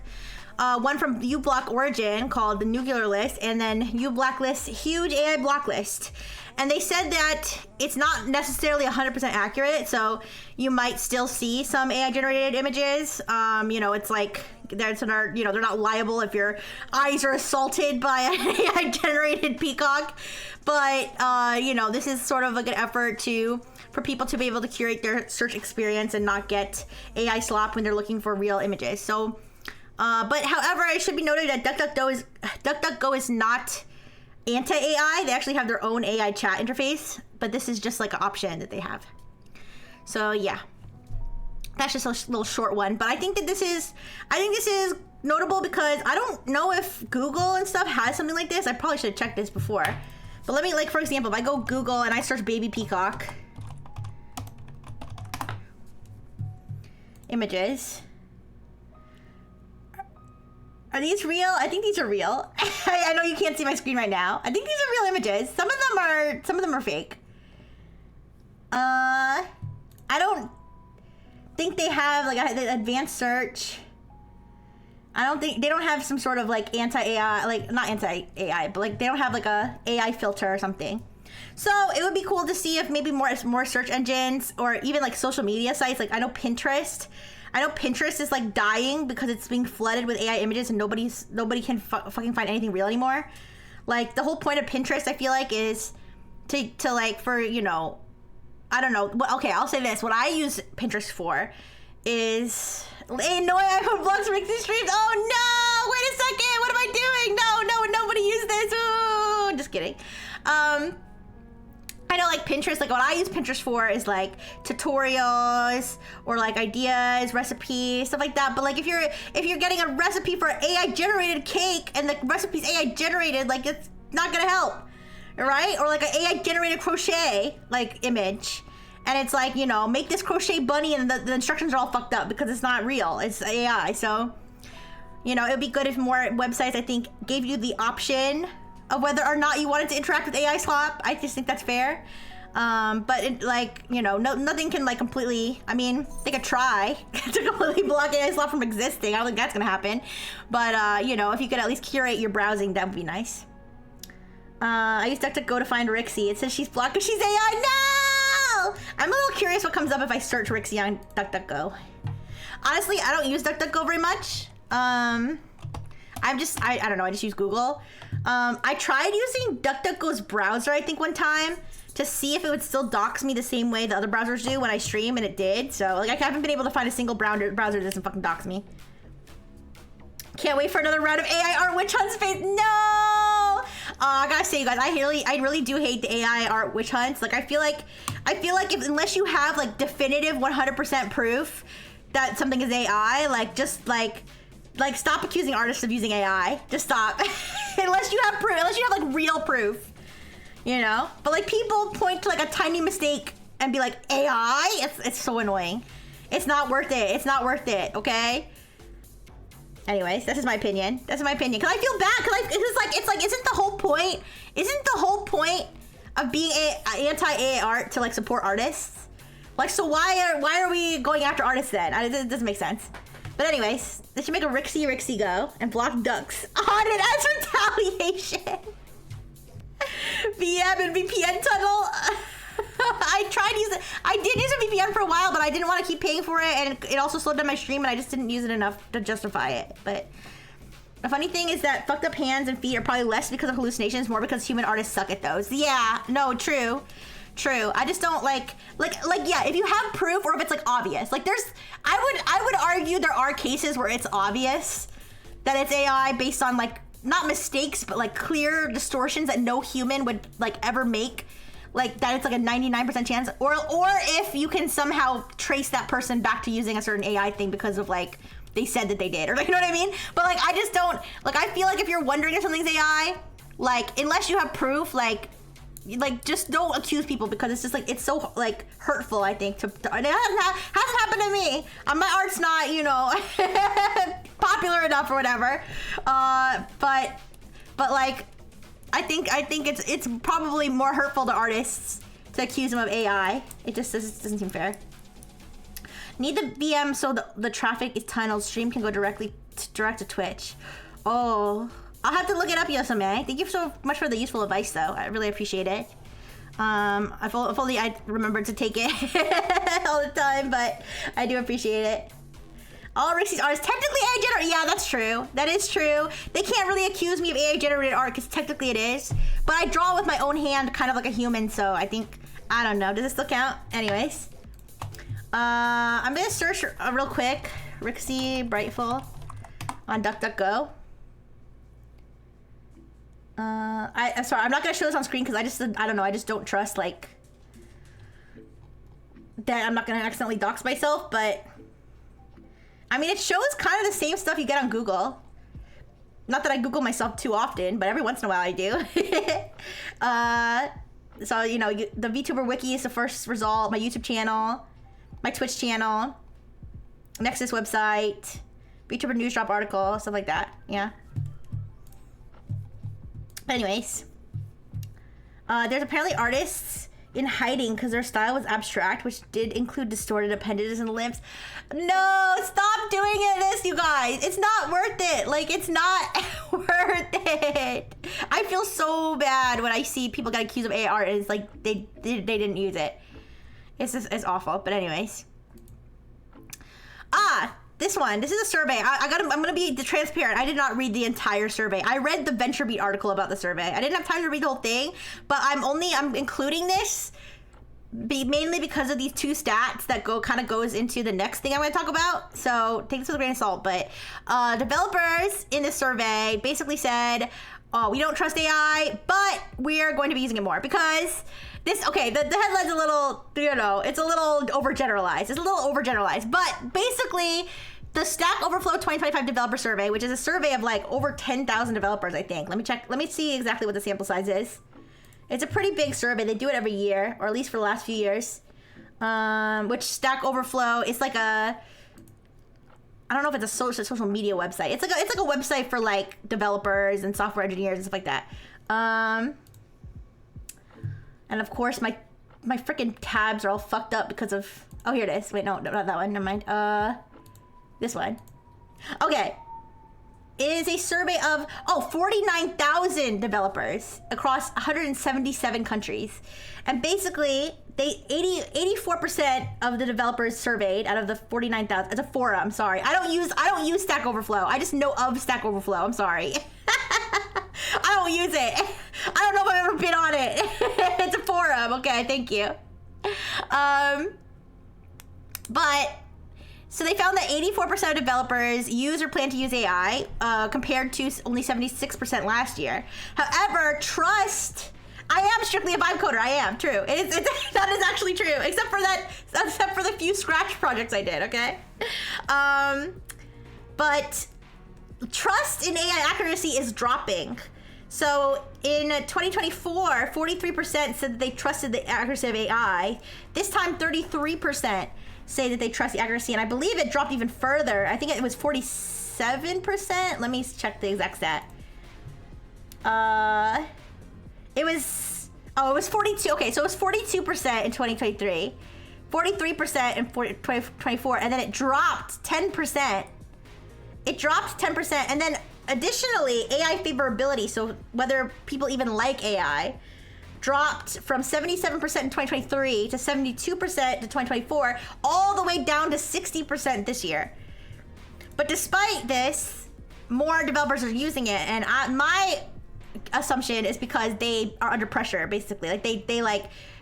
one from uBlock Origin called the Nuclear List, and then uBlocklist's huge AI block list. And they said that it's not necessarily 100% accurate, so you might still see some AI generated images. You know, it's like they're not liable if your eyes are assaulted by an AI generated peacock. But you know, this is sort of like an effort for people to be able to curate their search experience and not get AI slop when they're looking for real images. So, but however, it should be noted that DuckDuckGo is not anti-AI. They actually have their own AI chat interface, but this is just like an option that they have. So yeah, that's just a little short one. But I think this is notable because I don't know if Google and stuff has something like this. I probably should have checked this before. But let me, like, for example, if I go Google and I search baby peacock images. Are these real? I think these are real. I know you can't see my screen right now. I think these are real images. Some of them are fake. I don't think they have like an advanced search. I don't think they don't have some sort of like anti-AI, like not anti-AI, but like they don't have like a AI filter or something. So it would be cool to see if maybe more search engines or even like social media sites. Like I know Pinterest is like dying because it's being flooded with AI images and nobody can fucking find anything real anymore. Like the whole point of Pinterest, I feel like, is to like for, you know, I don't know. Well, okay, I'll say this. What I use Pinterest for is annoying iPhone vlogs for making streams. Oh no! Wait a second. What am I doing? No, nobody use this. Ooh, just kidding. I know like Pinterest, like what I use Pinterest for is like tutorials or like ideas, recipes, stuff like that. But like if you're getting a recipe for AI generated cake and the recipe's AI generated, like it's not gonna help, right? Or like an AI generated crochet like image. And it's like, you know, make this crochet bunny and the instructions are all fucked up because it's not real, it's AI. So, you know, it would be good if more websites, I think, gave you the option of whether or not you wanted to interact with AI slop. I just think that's fair. But it, like, you know, nothing can like completely, I mean, they could try to completely block AI slop from existing. I don't think that's gonna happen. But, you know, if you could at least curate your browsing, that would be nice. I used DuckDuckGo to find Rixie. It says she's blocked because she's AI. No! I'm a little curious what comes up if I search Rixie on DuckDuckGo. Honestly, I don't use DuckDuckGo very much. I don't know, I just use Google. I tried using DuckDuckGo's browser, I think, one time to see if it would still dox me the same way the other browsers do when I stream, and it did. So, like, I haven't been able to find a single browser that doesn't fucking dox me. Can't wait for another round of AI art witch hunts. No! I gotta say, you guys, I really do hate the AI art witch hunts. Like, I feel like unless you have like definitive 100% proof, that something is AI, like just like stop accusing artists of using AI. Just stop. Unless you have proof, unless you have like real proof, you know? But like people point to like a tiny mistake and be like, AI? It's so annoying. It's not worth it. It's not worth it, okay? Anyways, this is my opinion. That's my opinion. Cause I feel bad, cause it's like, isn't the whole point of being anti-AI art to like support artists? Like, so why are we going after artists then? It doesn't make sense. But anyways, they should make a Rixie go and block ducks on it as retaliation. VM and VPN tunnel. I did use a VPN for a while, but I didn't want to keep paying for it, and it also slowed down my stream, and I just didn't use it enough to justify it. But the funny thing is that fucked up hands and feet are probably less because of hallucinations, more because human artists suck at those. Yeah, no, true. I just don't like yeah, if you have proof or if it's like obvious. Like I would argue there are cases where it's obvious that it's AI based on like not mistakes, but like clear distortions that no human would like ever make. Like that it's like a 99% chance, or if you can somehow trace that person back to using a certain AI thing because of like they said that they did, or like, you know what I mean? But like I just don't like, I feel like if you're wondering if something's AI, like unless you have proof, like just don't accuse people, because it's just like it's so like hurtful, I think, to it hasn't happened to me. My art's not, you know, popular enough or whatever, but like I think it's probably more hurtful to artists to accuse them of AI. It just doesn't seem fair. Need the VM so the traffic is tunneled. Stream can go direct to Twitch. Oh, I'll have to look it up, Yosame. Thank you so much for the useful advice, though. I really appreciate it. If only I remembered to take it all the time, but I do appreciate it. All Rixie's art is technically AI generated. Yeah, that's true. That is true. They can't really accuse me of AI generated art because technically it is. But I draw with my own hand, kind of like a human, so I think, I don't know. Does this still count? Anyways. I'm gonna search real quick. Rixie Brightful on DuckDuckGo. I'm sorry, I'm not gonna show this on screen because I don't know, I just don't trust like that I'm not gonna accidentally dox myself, but I mean, it shows kind of the same stuff you get on Google. Not that I Google myself too often, but every once in a while I do. So, you know, the VTuber Wiki is the first result, my YouTube channel, my Twitch channel, Nexus website, VTuber News Drop article, stuff like that, yeah. But anyways, there's apparently artists in hiding because their style was abstract, which did include distorted appendages in the limbs. No, stop doing this, you guys. It's not worth it. Like, it's not worth it. I feel so bad when I see people get accused of AR and it's like they didn't use it. It's awful. But anyways, this one. This is a survey. I'm gonna be transparent. I did not read the entire survey. I read the VentureBeat article about the survey. I didn't have time to read the whole thing, but I'm including this mainly because of these two stats that goes into the next thing I'm gonna talk about. So take this with a grain of salt. But developers in this survey basically said, we don't trust AI, but we're going to be using it more because the headline's a little, you know, it's a little overgeneralized. But basically, the Stack Overflow 2025 developer survey, which is a survey of like over 10,000 developers, I think. Let me check. Let me see exactly what the sample size is. It's a pretty big survey. They do it every year, or at least for the last few years. Which Stack Overflow is like a, I don't know if it's a social media website. It's like a website for like developers and software engineers and stuff like that. And of course, my freaking tabs are all fucked up because of... Oh, here it is. Wait, no, not that one. Never mind. This one. Okay. It is a survey of, 49,000 developers across 177 countries. And basically, 84% of the developers surveyed out of the 49,000... It's a forum, sorry. I don't use Stack Overflow. I just know of Stack Overflow. I'm sorry. I don't use it. I don't know if I've ever been on it. It's a forum. Okay, thank you. But so they found that 84% of developers use or plan to use AI, compared to only 76% last year. However, I am strictly a vibe coder. I am, true. That is actually true, except for the few Scratch projects I did, okay? But trust in AI accuracy is dropping. So in 2024, 43% said that they trusted the accuracy of AI. This time, 33% say that they trust the accuracy, and I believe it dropped even further. I think it was 47%. Let me check the exact stat. It was 42. Okay, so it was 42% in 2023, 43% in 2024, and then it dropped 10%. It dropped 10%, and then additionally, AI favorability, so whether people even like AI, dropped from 77% in 2023 to 72% to 2024, all the way down to 60% this year. But despite this, more developers are using it, and my assumption is because they are under pressure, basically. Like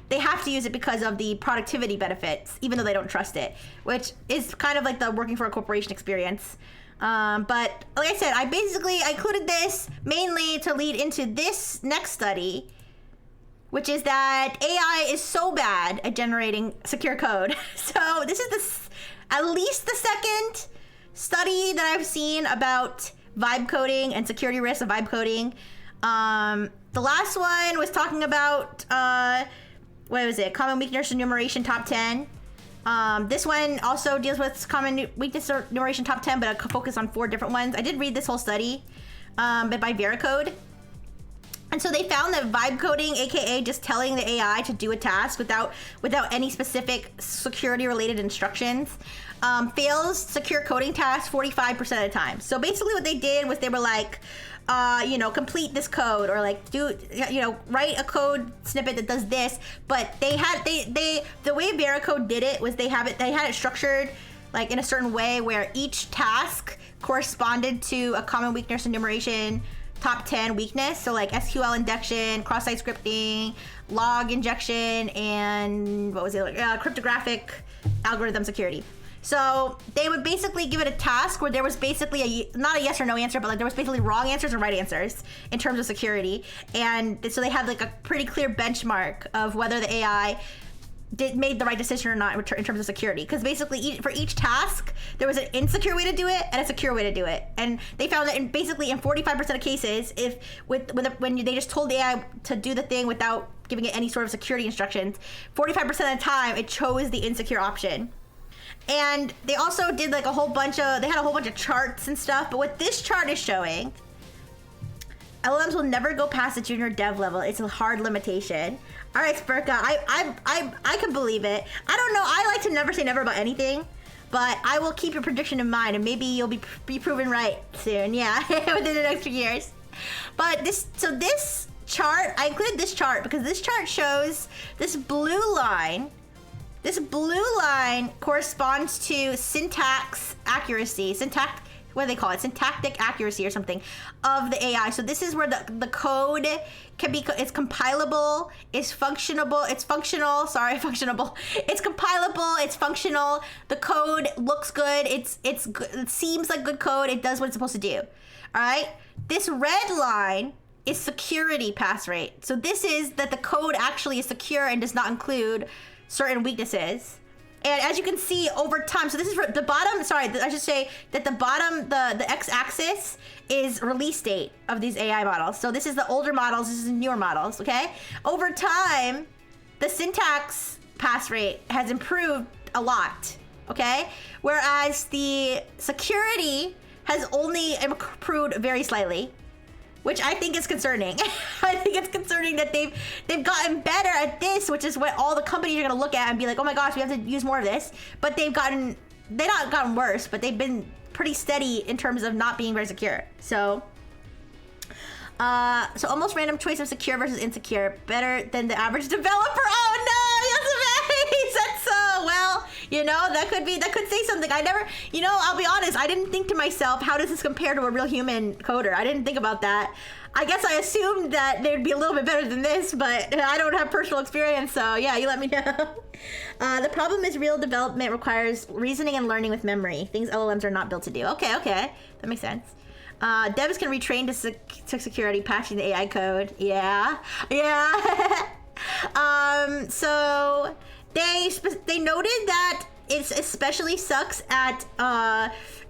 they have to use it because of the productivity benefits, even though they don't trust it, which is kind of like the working for a corporation experience. But like I said, I included this mainly to lead into this next study, which is that AI is so bad at generating secure code. So this is at least the second study that I've seen about vibe coding and security risks of vibe coding. The last one was talking about, what was it? Common weakness enumeration top 10. This one also deals with common weakness enumeration top 10, but I focus on 4 different ones. I did read this whole study, but by Veracode. And so they found that vibe coding, aka just telling the AI to do a task without any specific security related instructions, fails secure coding tasks 45% of the time. So basically what they did was they were like, complete this code, or like write a code snippet that does this. But the way Veracode did it was they had it structured like in a certain way where each task corresponded to a common weakness enumeration top 10 weakness. So like SQL injection, cross-site scripting, log injection, and what was it? Cryptographic algorithm security. So they would basically give it a task where there was basically not a yes or no answer, but like there was basically wrong answers and right answers in terms of security. And so they had like a pretty clear benchmark of whether the AI made the right decision or not in terms of security. Because basically for each task, there was an insecure way to do it and a secure way to do it. And they found that in 45% of cases, when they just told the AI to do the thing without giving it any sort of security instructions, 45% of the time it chose the insecure option. And they also did like they had a whole bunch of charts and stuff. But what this chart is showing, LLMs will never go past the junior dev level. It's a hard limitation. All right, Spurka, I can believe it. I don't know. I like to never say never about anything, but I will keep your prediction in mind, and maybe you'll be proven right soon. Yeah, within the next few years. But this chart, I included this chart because this chart shows this blue line. This blue line corresponds to syntax accuracy, what do they call it? Syntactic accuracy or something of the AI. So this is where the code it's compilable, it's functional, it's compilable, it's functional, the code looks good, it seems like good code, it does what it's supposed to do. All right? This red line is security pass rate. So this is that the code actually is secure and does not include certain weaknesses. And as you can see over time, so this is the bottom, I should say that the bottom, the x-axis is release date of these AI models. So this is the older models, this is the newer models, okay? Over time, the syntax pass rate has improved a lot, okay? Whereas the security has only improved very slightly, which I think is concerning. I think it's concerning that they've gotten better at this, which is what all the companies are gonna look at and be like, oh my gosh, we have to use more of this. But they've not gotten worse, but they've been pretty steady in terms of not being very secure. So almost random choice of secure versus insecure, better than the average developer. Oh no, he said so. Well, that could say something. I'll be honest, I didn't think to myself, how does this compare to a real human coder? I didn't think about that. I guess I assumed that they'd be a little bit better than this, but I don't have personal experience, so yeah, you let me know. The problem is real development requires reasoning and learning with memory, things LLMs are not built to do. Okay, that makes sense. Devs can retrain to security, patching the AI code. Yeah. So they noted that it especially sucks at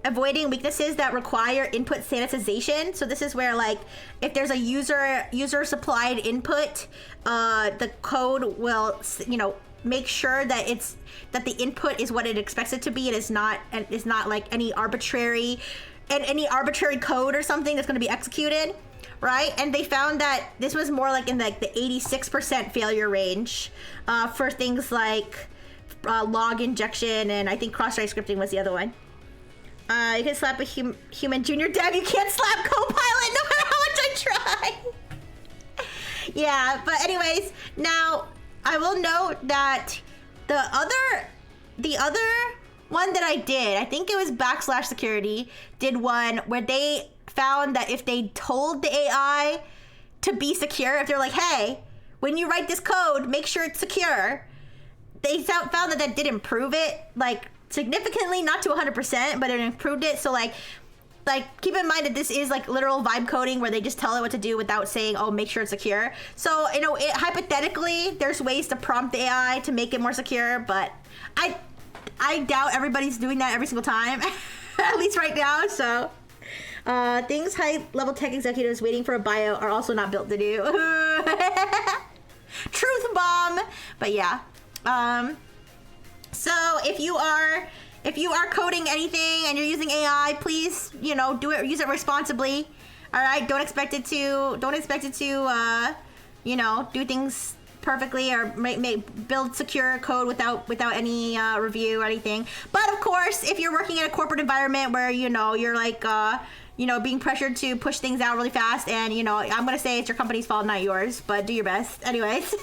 avoiding weaknesses that require input sanitization. So this is where, like, if there's a user supplied input, the code will, you know, make sure that the input is what it expects it to be. It is not like any arbitrary code or something that's going to be executed, right? And they found that this was more like in like the 86% failure range for things like log injection, and I think cross-site scripting was the other one. You can slap a human junior dev. You can't slap Copilot no matter how much I try. Yeah, but anyways, now I will note that the other one that I did, I think it was /security, did one where they found that if they told the AI to be secure, if they're like, hey, when you write this code, make sure it's secure, they found that did improve it, like, significantly, not to 100%, but it improved it. So like keep in mind that this is like literal vibe coding where they just tell it what to do without saying, oh, make sure it's secure. So, you know, hypothetically, there's ways to prompt the AI to make it more secure, but I doubt everybody's doing that every single time, at least right now. So things high-level tech executives waiting for a bio are also not built to do. Truth bomb. But yeah. So if you are coding anything and you're using AI, please, you know, use it responsibly. All right, don't expect it to you know, do things perfectly or build secure code without any review or anything. But of course, if you're working in a corporate environment where, you know, you're like you know, being pressured to push things out really fast, and, you know, I'm gonna say it's your company's fault, not yours, but do your best anyways.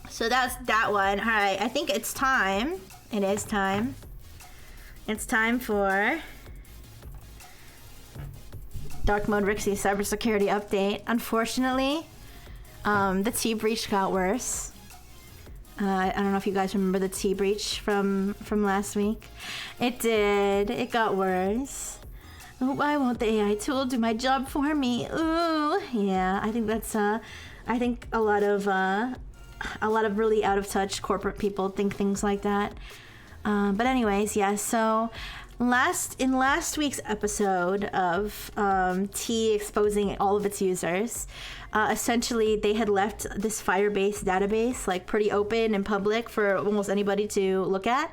So that's that one. All right, I think it's time. It is time. It's time for Dark Mode Rixie's cybersecurity update. Unfortunately, the T breach got worse. I don't know if you guys remember the T breach from last week. It did. It got worse. Oh, why won't the AI tool do my job for me? Ooh, yeah. I think that's I think a lot of really out of touch corporate people think things like that. But anyways, yeah. So in last week's episode of T exposing all of its users, essentially they had left this Firebase database like pretty open and public for almost anybody to look at,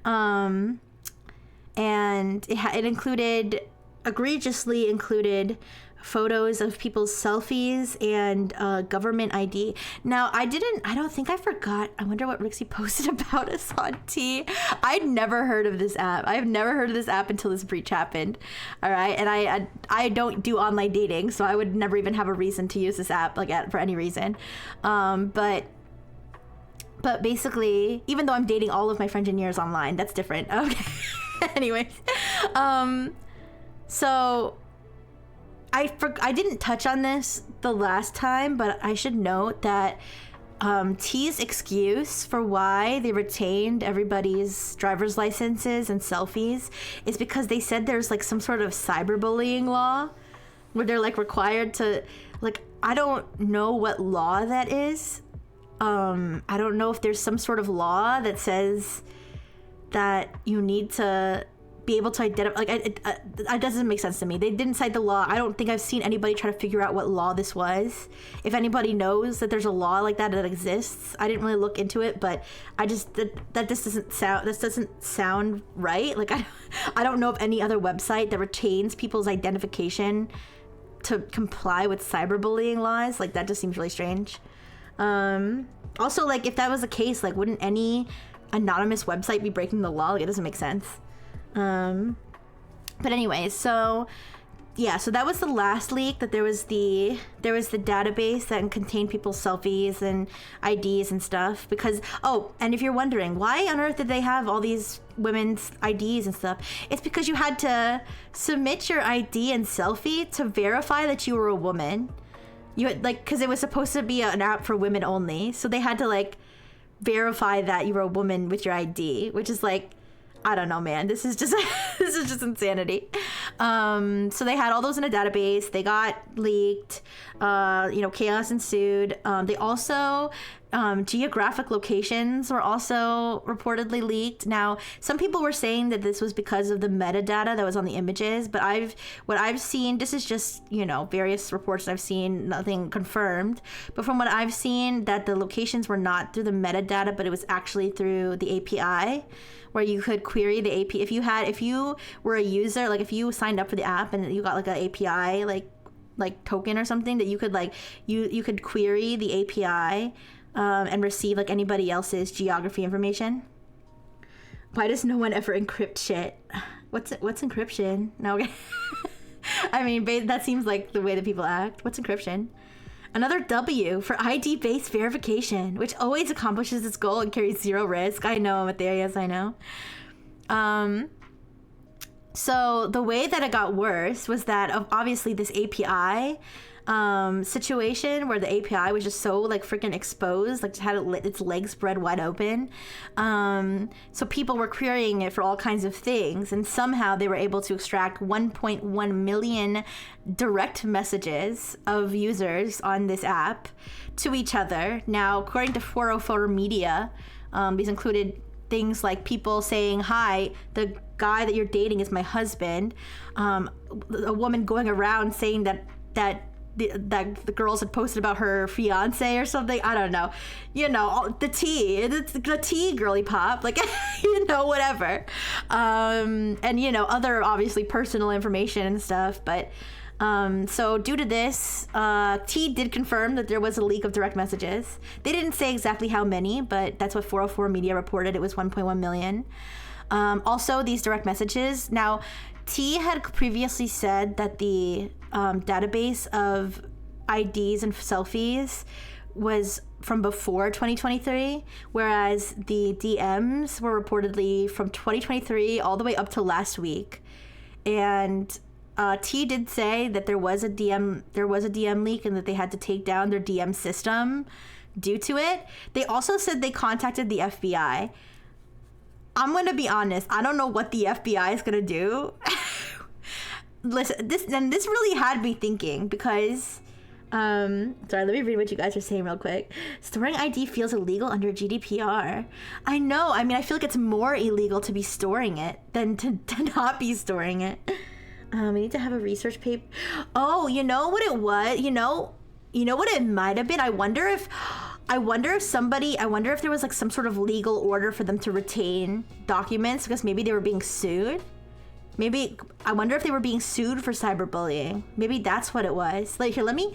and it egregiously included photos of people's selfies and government ID. Now, I forgot. I wonder what Rixie posted about us on T. I'd never heard of this app. I've never heard of this app until this breach happened. All right. And I don't do online dating, so I would never even have a reason to use this app for any reason. But basically, even though I'm dating all of my French engineers online, that's different. Okay. Anyways. So I didn't touch on this the last time, but I should note that T's excuse for why they retained everybody's driver's licenses and selfies is because they said there's like some sort of cyberbullying law where they're like required to, like, I don't know what law that is. I don't know if there's some sort of law that says that you need to be able to identify, like, it doesn't make sense to me. They didn't cite the law. I don't think I've seen anybody try to figure out what law this was. If anybody knows that there's a law like that exists, I didn't really look into it, but I just, that just doesn't sound right. Like, I don't know of any other website that retains people's identification to comply with cyberbullying laws. Like, that just seems really strange. Also, like, if that was the case, like, wouldn't any anonymous website be breaking the law? Like, it doesn't make sense. But anyway, so yeah, so that was the last leak, that there was the database that contained people's selfies and IDs and stuff. Because, oh, and if you're wondering, why on earth did they have all these women's IDs and stuff? It's because you had to submit your ID and selfie to verify that you were a woman. You had, like, because it was supposed to be an app for women only, so they had to, like, verify that you were a woman with your ID, which is like, I don't know, man. This is just insanity. So they had all those in a database. They got leaked. Chaos ensued. They also geographic locations were also reportedly leaked. Now, some people were saying that this was because of the metadata that was on the images, but what I've seen, this is just, various reports I've seen, nothing confirmed, but from what I've seen, that the locations were not through the metadata, but it was actually through the API, where you could query the API. If you were a user, like if you signed up for the app and you got like an API, like token or something, that you could you could query the API and receive like anybody else's geography information. Why does no one ever encrypt shit? What's encryption? No, okay. I mean, that seems like the way that people act. What's encryption? Another W for ID-based verification, which always accomplishes its goal and carries zero risk. I know, Matthias, I know. So the way that it got worse was that obviously this API situation where the API was just so like freaking exposed, like had its legs spread wide open. So people were querying it for all kinds of things, and somehow they were able to extract 1.1 million direct messages of users on this app to each other. Now, according to 404 Media, these included things like people saying, "Hi, the guy that you're dating is my husband." A woman going around saying that the girls had posted about her fiance or something. I don't know. The tea girly pop, like, whatever. And, other obviously personal information and stuff. But so due to this, T did confirm that there was a leak of direct messages. They didn't say exactly how many, but that's what 404 Media reported. It was 1.1 million. Also, these direct messages. Now, T had previously said that the database of IDs and selfies was from before 2023, whereas the DMs were reportedly from 2023 all the way up to last week. And T did say that there was a DM leak and that they had to take down their DM system due to it. They also said they contacted the FBI. I'm going to be honest. I don't know what the FBI is going to do. Listen, this really had me thinking because, sorry, let me read what you guys are saying real quick. Storing ID feels illegal under GDPR. I know. I mean, I feel like it's more illegal to be storing it than to not be storing it. We need to have a research paper. Oh, you know what it was? You know what it might have been? I wonder if there was like some sort of legal order for them to retain documents because maybe they were being sued. Maybe, I wonder if they were being sued for cyberbullying. Maybe that's what it was. Like, here, let me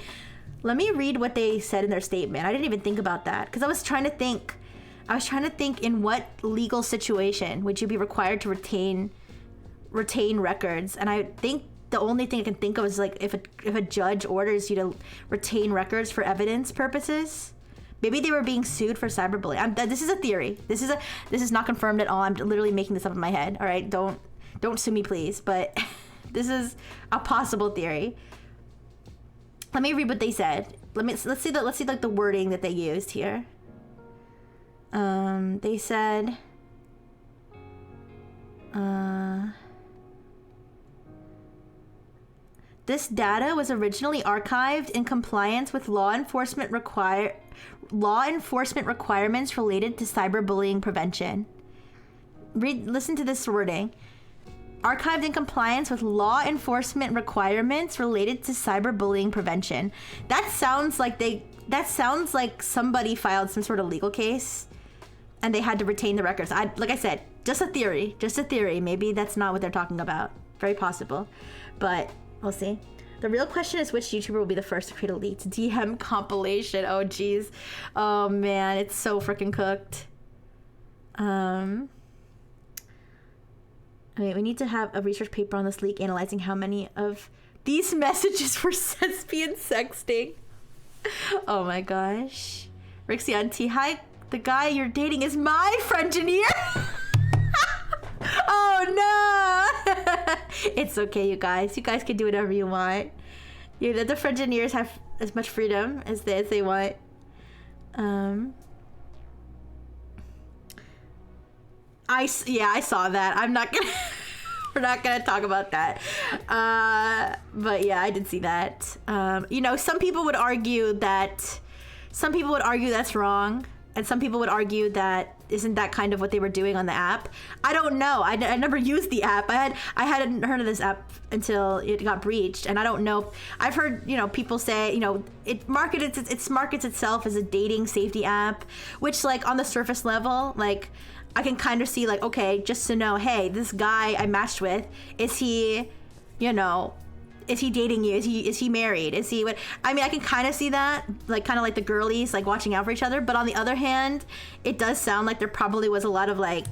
read what they said in their statement. I didn't even think about that because I was trying to think in what legal situation would you be required to retain records. And I think the only thing I can think of is like if a judge orders you to retain records for evidence purposes. Maybe they were being sued for cyberbullying. This is a theory. This is not confirmed at all. I'm literally making this up in my head. All right, don't sue me, please. But this is a possible theory. Let me read what they said. Let's see like the wording that they used here. They said, this data was originally archived in compliance with law enforcement requirements related to cyberbullying prevention. Listen to this wording. Archived in compliance with law enforcement requirements related to cyberbullying prevention. That sounds like somebody filed some sort of legal case and they had to retain the records. Like I said, just a theory. Maybe that's not what they're talking about. Very possible. But we'll see. The real question is which YouTuber will be the first to create a leaked DM compilation. Oh, geez. Oh, man. It's so freaking cooked. We need to have a research paper on this leak analyzing how many of these messages were lesbian sexting. Oh, my gosh. Rixie Auntie, hi. The guy you're dating is my friengineer. Oh, no. It's okay, you guys. You guys can do whatever you want. The friengineers have as much freedom as they want. I saw that. We're not gonna talk about that. But yeah, I did see that. Some people would argue that some people would argue that's wrong, and some people would argue that isn't that kind of what they were doing on the app. I don't know. I never used the app. I hadn't heard of this app until it got breached, and I don't know. I've heard, you know, people say, you know, it markets itself as a dating safety app, which, like, on the surface level, like, I can kind of see, like, okay, just to know, hey, this guy I matched with, is he, you know, is he dating you? Is he married? Is he what? I mean, I can kind of see that, like, kind of like the girlies, like, watching out for each other. But on the other hand, it does sound like there probably was a lot of, like,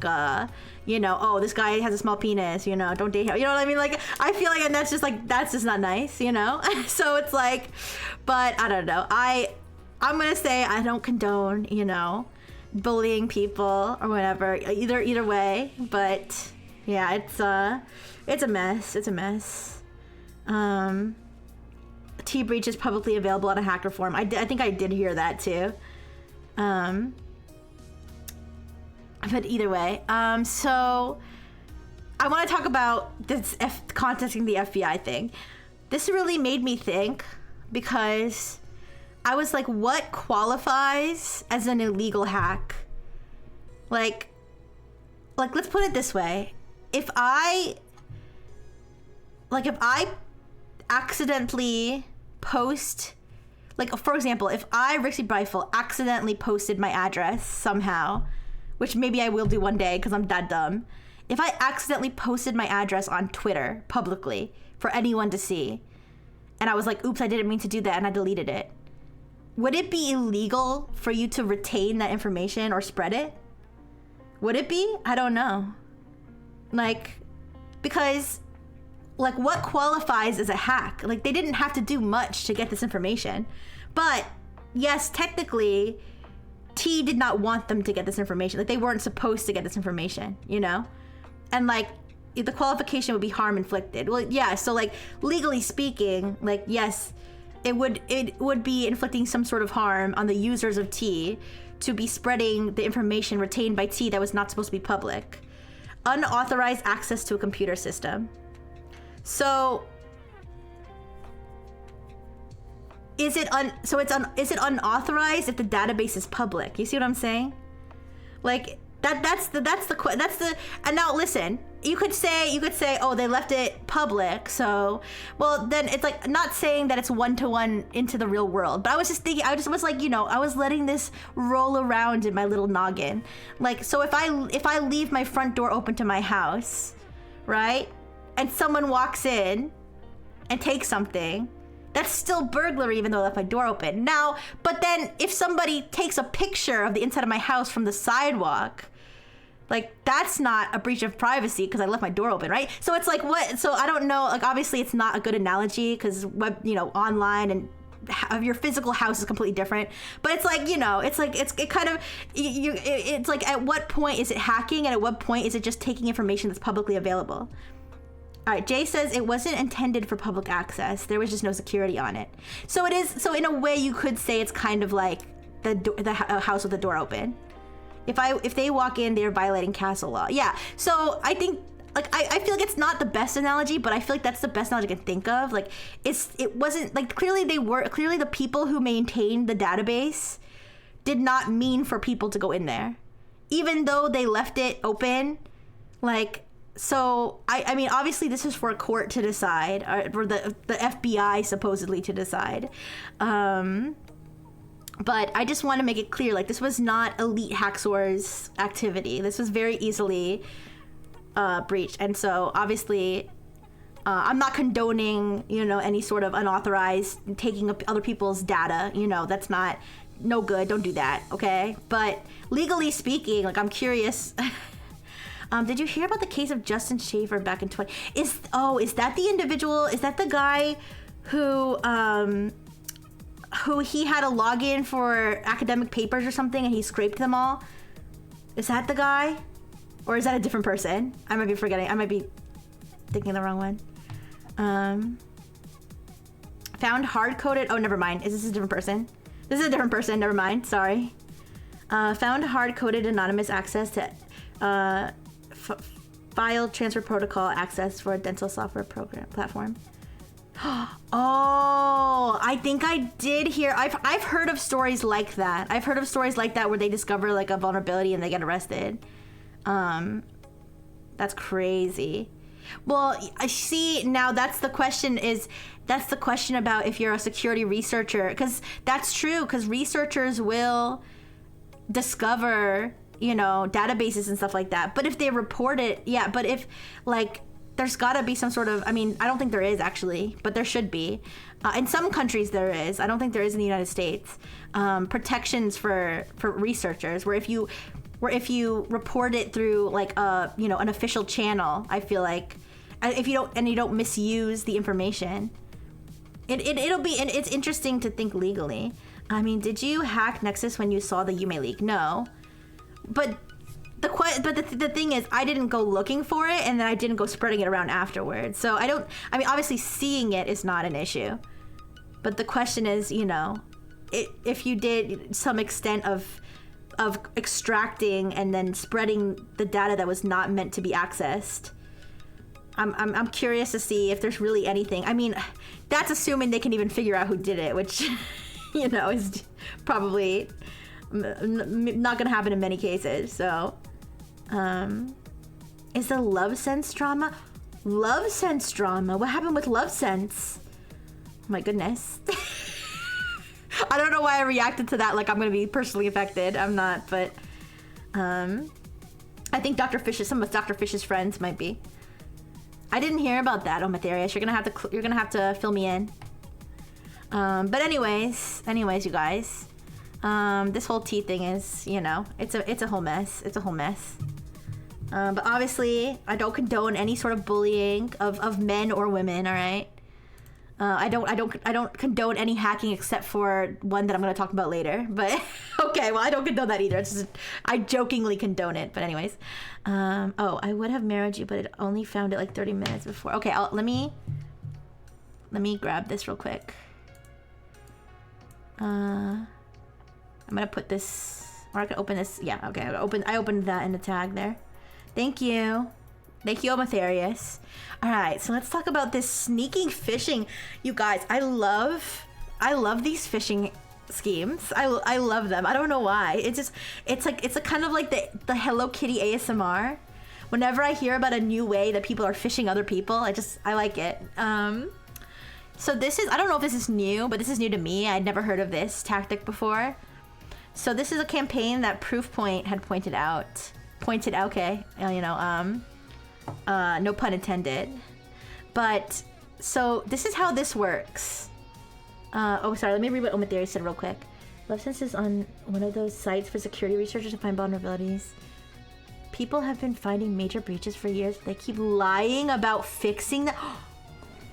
you know, oh, this guy has a small penis, you know, don't date him. You know what I mean? Like, I feel like, and that's just not nice, you know? So it's like, but I don't know. I'm gonna say I don't condone, you know, bullying people or whatever, either way. But yeah, it's a mess. It's a mess. T-Breach is publicly available on a hacker forum. I think I did hear that too. But either way, so I want to talk about this contacting the FBI thing. This really made me think, because I was like, what qualifies as an illegal hack? Like let's put it this way. If I accidentally post, like, for example, if I, Rixie Brifle, accidentally posted my address somehow, which maybe I will do one day because I'm that dumb. If I accidentally posted my address on Twitter publicly for anyone to see, and I was like, oops, I didn't mean to do that, and I deleted it, would it be illegal for you to retain that information or spread it? Would it be? I don't know. Like, because, like, what qualifies as a hack? Like, they didn't have to do much to get this information. But yes, technically, T did not want them to get this information. Like, they weren't supposed to get this information, you know? And, like, the qualification would be harm inflicted. Well, yeah, so, like, legally speaking, like, yes, it would be inflicting some sort of harm on the users of T to be spreading the information retained by T that was not supposed to be public. Unauthorized access to a computer system. So is it unauthorized if the database is public? You see what I'm saying? Like, that's the and now listen, you could say, oh, they left it public, so, well, then it's like not saying that it's one-to-one into the real world. But I was just thinking, I just was like, you know, I was letting this roll around in my little noggin. Like, so if I leave my front door open to my house, right, and someone walks in and takes something, that's still burglary even though I left my door open. Now, but then if somebody takes a picture of the inside of my house from the sidewalk, like, that's not a breach of privacy because I left my door open, right? So it's like, what? So I don't know. Like, obviously it's not a good analogy because online and your physical house is completely different. But it's like, you know, it's like, it's like, at what point is it hacking and at what point is it just taking information that's publicly available? All right, Jay says it wasn't intended for public access. There was just no security on it. So it is. So in a way, you could say it's kind of like the house with the door open. If they walk in, they're violating castle law. Yeah. So I think, like, I feel like it's not the best analogy, but I feel like that's the best analogy I can think of. Like, it wasn't, like, clearly the people who maintained the database did not mean for people to go in there, even though they left it open. Like, so I mean, obviously this is for a court to decide, or for the FBI supposedly to decide. But I just want to make it clear, like, this was not elite hacksaws activity. This was very easily breached. And so obviously I'm not condoning, you know, any sort of unauthorized taking up other people's data. You know, that's no good. Don't do that. Okay. But legally speaking, like, I'm curious. Did you hear about the case of Justin Schaefer back in Is that the individual? Is that the guy who he had a login for academic papers or something and he scraped them all? Is that the guy? Or is that a different person? I might be forgetting. I might be thinking the wrong one. Found hard-coded... Oh, never mind. Is this a different person? This is a different person. Never mind. Sorry. Found hard-coded anonymous access to file transfer protocol access for a dental software program platform. Oh, I think I did hear. I've heard of stories like that. I've heard of stories like that where they discover like a vulnerability and they get arrested. That's crazy. Well, I see now. That's the question. That's the question about if you're a security researcher, because that's true. Because researchers will discover, you know, databases and stuff like that. But if they report it, yeah. But if like, there's got to be some sort of, I mean, I don't think there is actually, but there should be. In some countries there is. I don't think there is in the United States. Protections for researchers, where if you report it through like a, you know, an official channel, I feel like if you don't misuse the information, it'll be, and it's interesting to think legally. I mean, did you hack Nexus when you saw the Yume leak? No, but the thing is, I didn't go looking for it, and then I didn't go spreading it around afterwards. So I mean, obviously seeing it is not an issue, but the question is, you know, if you did some extent of extracting and then spreading the data that was not meant to be accessed. I'm curious to see if there's really anything. I mean, that's assuming they can even figure out who did it, which, you know, is probably not gonna happen in many cases. So, is the Love Sense drama? Love Sense drama? What happened with Love Sense? Oh my goodness. I don't know why I reacted to that like I'm gonna be personally affected. I'm not, but I think some of Dr. Fish's friends might be. I didn't hear about that, Omatherius. You're gonna have to fill me in. But anyways, you guys. This whole tea thing is, you know, it's a whole mess. It's a whole mess. But obviously, I don't condone any sort of bullying of men or women. All right. I don't condone any hacking except for one that I'm gonna talk about later. But okay, well, I don't condone that either. It's just, I jokingly condone it. But anyways, oh, I would have married you, but it only found it like 30 minutes before. Okay, let me grab this real quick. I'm gonna put this, or I can open this. Yeah, okay. I opened that in the tag there. Thank you, Omatherius. All right, so let's talk about this sneaking phishing. You guys, I love these phishing schemes. I love them. I don't know why. It's a kind of like the Hello Kitty ASMR. Whenever I hear about a new way that people are phishing other people, I like it. So this is, I don't know if this is new, but this is new to me. I'd never heard of this tactic before. So this is a campaign that Proofpoint had pointed out. Okay, you know, no pun intended. But so this is how this works. Oh, sorry. Let me read what Omatherius said real quick. LoveSense is on one of those sites for security researchers to find vulnerabilities. People have been finding major breaches for years. They keep lying about fixing them.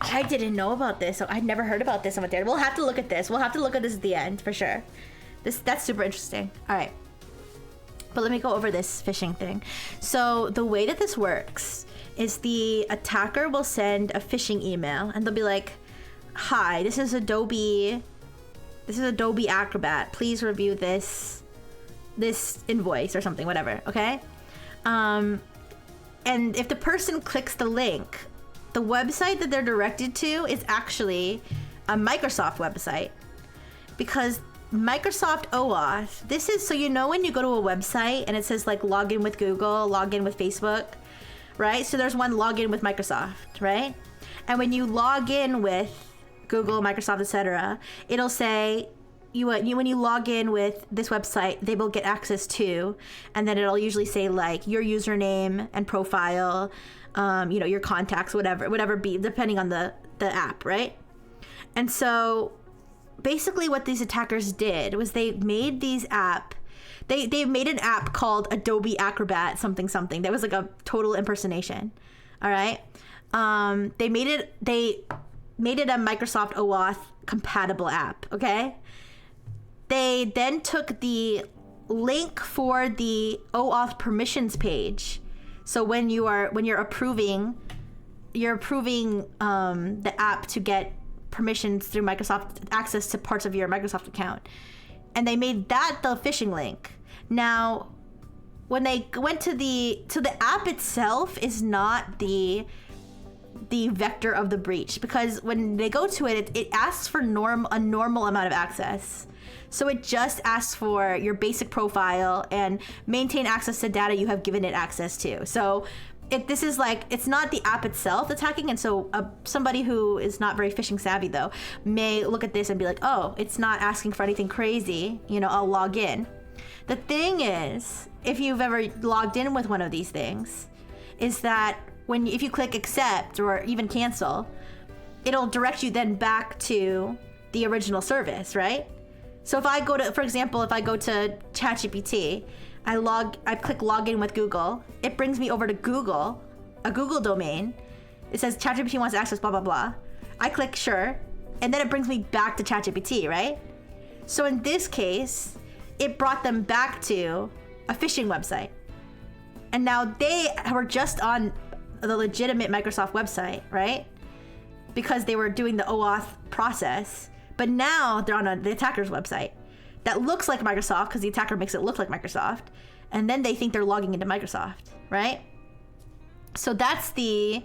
I didn't know about this. So I'd never heard about this. We'll have to look at this. We'll have to look at this at the end for sure. That's super interesting. All right. But let me go over this phishing thing. So the way that this works is the attacker will send a phishing email and they'll be like, "Hi, this is Adobe Acrobat. Please review this invoice," or something, whatever. Okay. And if the person clicks the link, the website that they're directed to is actually a Microsoft website, because Microsoft OAuth, this is, so you know when you go to a website and it says like log in with Google, log in with Facebook, right? So there's one login with Microsoft, right? And when you log in with Google, Microsoft, etc., it'll say when you log in with this website, they will get access to, and then it'll usually say like your username and profile, you know, your contacts, whatever be, depending on the app, right? And so basically what these attackers did was they made they made an app called Adobe Acrobat something. That was like a total impersonation. All right. They made it a Microsoft OAuth compatible app. Okay. They then took the link for the OAuth permissions page. So when you're approving the app to get permissions through Microsoft, access to parts of your Microsoft account, and they made that the phishing link. Now, when they went to the app itself is not the the vector of the breach, because when they go to it, it asks for a normal amount of access. So it just asks for your basic profile and maintain access to data you have given it access to. So this is like, it's not the app itself that's hacking, and so somebody who is not very phishing savvy though may look at this and be like, oh, it's not asking for anything crazy, you know, I'll log in. The thing is, if you've ever logged in with one of these things, is that if you click accept or even cancel, it'll direct you then back to the original service, right? So if I go to, for example, if I go to ChatGPT, I click login with Google, it brings me over to Google, a Google domain. It says ChatGPT wants access, blah, blah, blah. I click sure, and then it brings me back to ChatGPT, right? So in this case, it brought them back to a phishing website. And now they were just on the legitimate Microsoft website, right? Because they were doing the OAuth process. But now they're on the attacker's website that looks like Microsoft because the attacker makes it look like Microsoft. And then they think they're logging into Microsoft, right? So that's the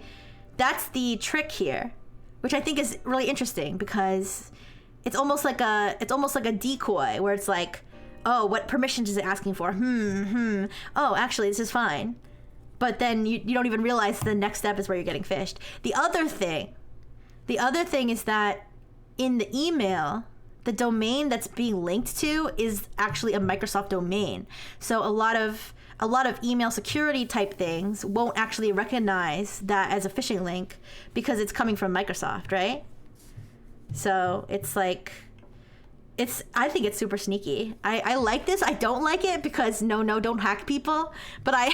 trick here, which I think is really interesting because it's almost like a decoy where it's like, oh, what permissions is it asking for? Oh, actually, this is fine. But then you don't even realize the next step is where you're getting phished. The other thing is that in the email, the domain that's being linked to is actually a Microsoft domain. So a lot of email security type things won't actually recognize that as a phishing link because it's coming from Microsoft, right? So it's like, I think it's super sneaky. I like this. I don't like it because don't hack people. But I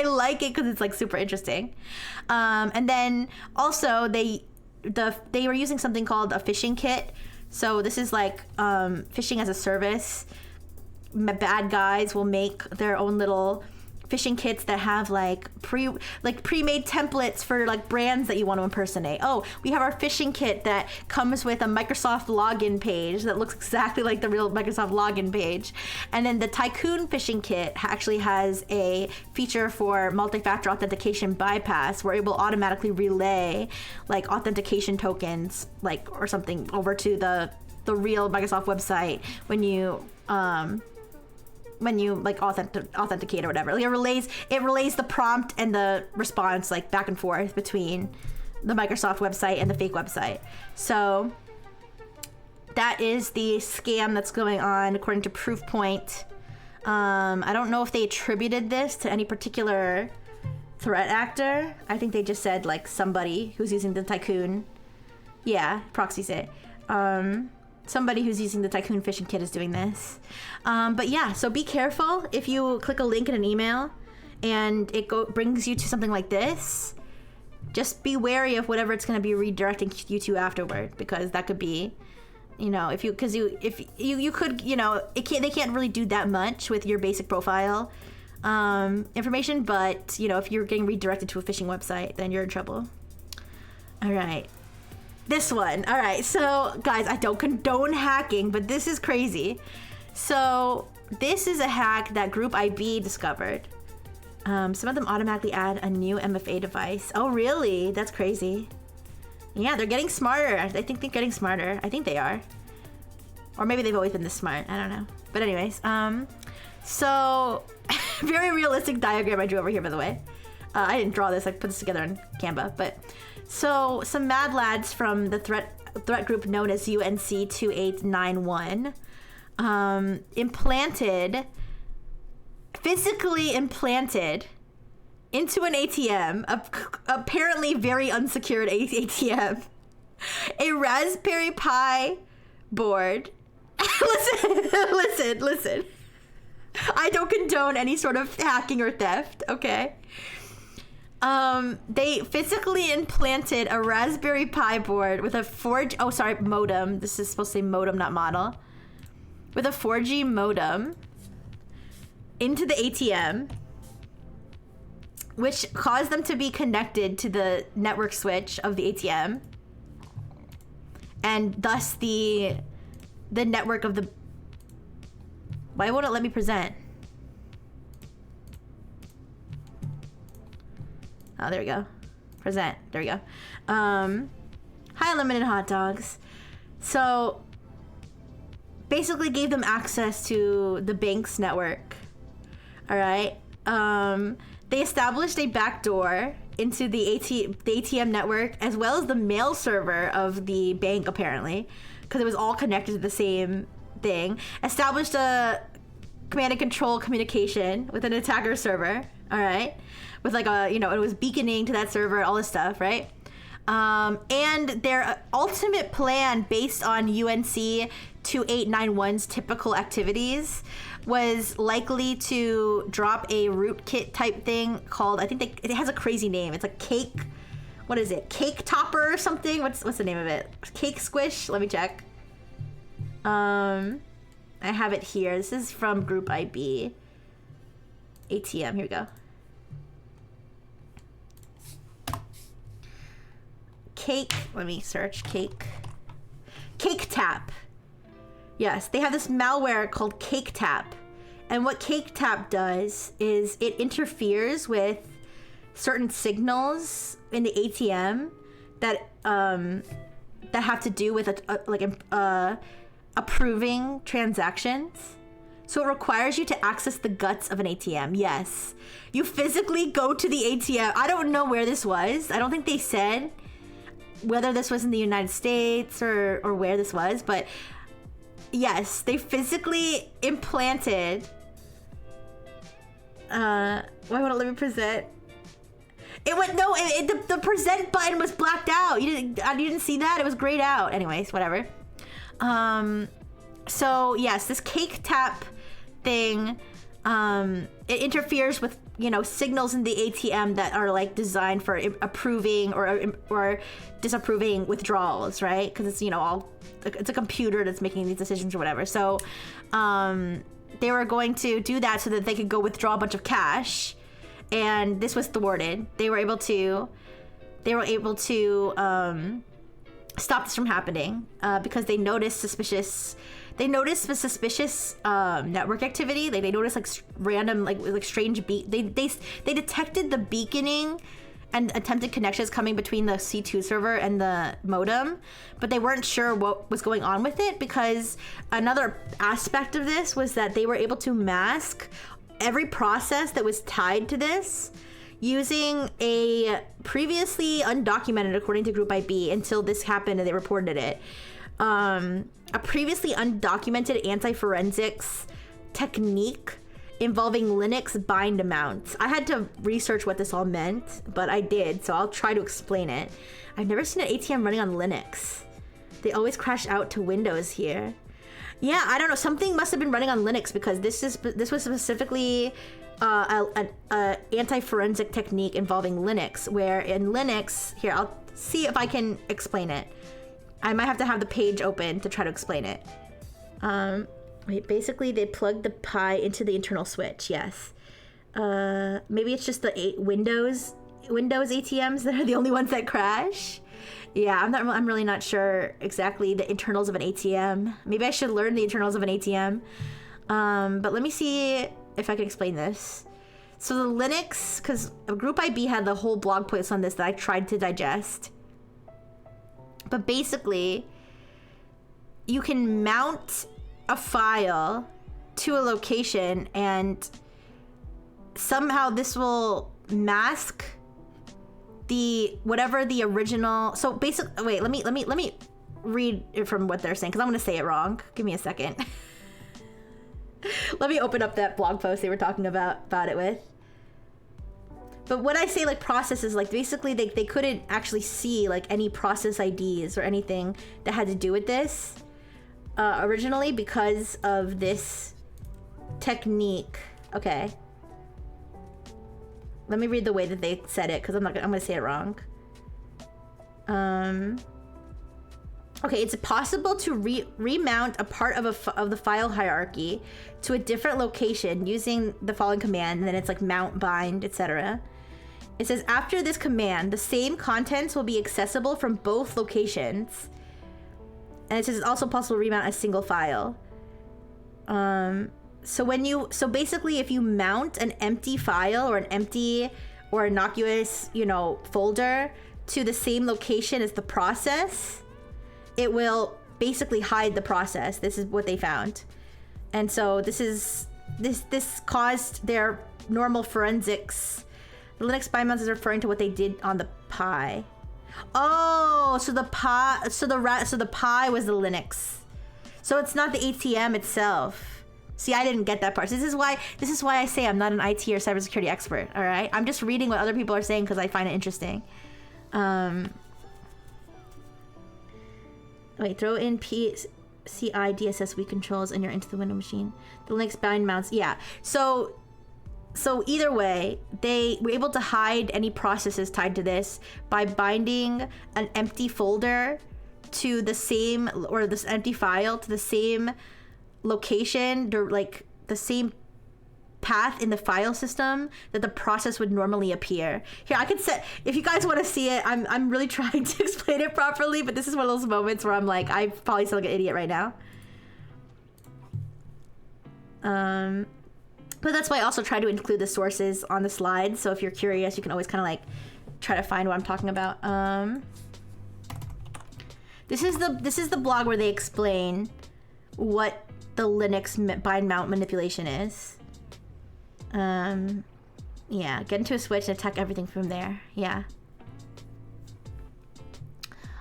like it because it's like super interesting. And then also they were using something called a phishing kit. So this is like phishing as a service. Bad guys will make their own little phishing kits that have like pre-made templates for like brands that you want to impersonate. Oh, we have our phishing kit that comes with a Microsoft login page that looks exactly like the real Microsoft login page. And then the Tycoon phishing kit actually has a feature for multi-factor authentication bypass where it will automatically relay like authentication tokens or something over to the real Microsoft website when you like authenticate or whatever. Like it relays the prompt and the response like back and forth between the Microsoft website and the fake website. So that is the scam that's going on according to Proofpoint. I don't know if they attributed this to any particular threat actor. I think they just said like somebody who's using the Tycoon. Yeah, proxies it. Somebody who's using the Tycoon phishing kit is doing this. But yeah, so be careful if you click a link in an email and it brings you to something like this. Just be wary of whatever it's going to be redirecting you to afterward, because that could be, you know, they can't really do that much with your basic profile information, but you know, if you're getting redirected to a phishing website, then you're in trouble. All right. This one. All right. So, guys, I don't condone hacking, but this is crazy. So, this is a hack that Group IB discovered. Some of them automatically add a new MFA device. Oh, really? That's crazy. Yeah, they're getting smarter. I think they're getting smarter. I think they are. Or maybe they've always been this smart. I don't know. But anyways, so very realistic diagram I drew over here, by the way. I didn't draw this. I put this together on Canva, but... So, some mad lads from the threat group known as UNC2891 physically implanted into an ATM, apparently very unsecured ATM, a Raspberry Pi board. Listen. I don't condone any sort of hacking or theft, okay? They physically implanted a Raspberry Pi board with a modem. This is supposed to say modem, not model. With a 4G modem into the ATM, which caused them to be connected to the network switch of the ATM, and thus the network of the... Why won't it let me present? Oh, there we go. Present. There we go. Hi, unlimited hot dogs. So basically gave them access to the bank's network. All right. They established a backdoor into the ATM network as well as the mail server of the bank, apparently, because it was all connected to the same thing. Established a command and control communication with an attacker server. All right. With like a, it was beaconing to that server, all this stuff, right? And their ultimate plan based on UNC 2891's typical activities was likely to drop a rootkit type thing called, I think it has a crazy name. It's a cake, what is it? Cake topper or something? What's the name of it? Cake squish? Let me check. I have it here. This is from Group IB. ATM, here we go. Cake, let me search cake tap. Yes, they have this malware called Cake Tap. And what Cake Tap does is it interferes with certain signals in the ATM that have to do with approving transactions. So it requires you to access the guts of an ATM. Yes. You physically go to the ATM. I don't know where this was. I don't think they said whether this was in the United States or where this was, but yes, they physically implanted. Why won't it let me present? It went no. The present button was blacked out. You didn't see that? It was grayed out. Anyways, whatever. So yes, this Cake Tap thing. It interferes with signals in the ATM that are like designed for approving or disapproving withdrawals, right? Because it's it's a computer that's making these decisions or whatever. So they were going to do that so that they could go withdraw a bunch of cash, and this was thwarted. They were able to stop this from happening because they noticed suspicious. They noticed the suspicious network activity. They noticed like random like strange They detected the beaconing and attempted connections coming between the C2 server and the modem, but they weren't sure what was going on with it because another aspect of this was that they were able to mask every process that was tied to this using a previously undocumented, according to Group IB, until this happened and they reported it. A previously undocumented anti-forensics technique involving Linux bind amounts. I had to research what this all meant, but I did, so I'll try to explain it. I've never seen an ATM running on Linux. They always crash out to Windows here. Yeah, I don't know. Something must have been running on Linux because this was specifically an anti-forensic technique involving Linux, where in Linux, here, I'll see if I can explain it. I might have to have the page open to try to explain it. Wait, basically they plug the Pi into the internal switch, yes. Maybe it's just the Windows ATMs that are the only ones that crash. Yeah, I'm really not sure exactly the internals of an ATM. Maybe I should learn the internals of an ATM. But let me see if I can explain this. So the Linux, because Group IB had the whole blog post on this that I tried to digest. But basically, you can mount a file to a location and somehow this will mask whatever the original. So basically, wait, let me read it from what they're saying because I'm going to say it wrong. Give me a second. Let me open up that blog post they were talking about it with. But when I say like processes, like basically they couldn't actually see like any process IDs or anything that had to do with this originally because of this technique. Okay. Let me read the way that they said it because I'm gonna say it wrong. Okay, it's possible to remount a part of the file hierarchy to a different location using the following command, and then it's like mount, bind, etc. It says after this command, the same contents will be accessible from both locations. And it says it's also possible to remount a single file. So basically if you mount an empty file or or innocuous, you know, folder to the same location as the process, it will basically hide the process. This is what they found. And so this caused their normal forensics. The Linux bind mounts is referring to what they did on the Pi. Oh, so the Pi was the Linux. So it's not the ATM itself. See, I didn't get that part. So this is why I say I'm not an IT or cybersecurity expert. All right, I'm just reading what other people are saying because I find it interesting. Wait, throw in PCI DSS weak controls and you're into the Windows machine. The Linux bind mounts, yeah. So either way, they were able to hide any processes tied to this by binding an empty folder to the same, or this empty file to the same location, like the same path in the file system that the process would normally appear. Here, I could set, if you guys want to see it, I'm really trying to explain it properly, but this is one of those moments where I'm like, I probably sound like an idiot right now. But that's why I also try to include the sources on the slides, so if you're curious, you can always kind of like try to find what I'm talking about. This is the blog where they explain what the Linux bind mount manipulation is. Yeah, get into a switch and attack everything from there. Yeah.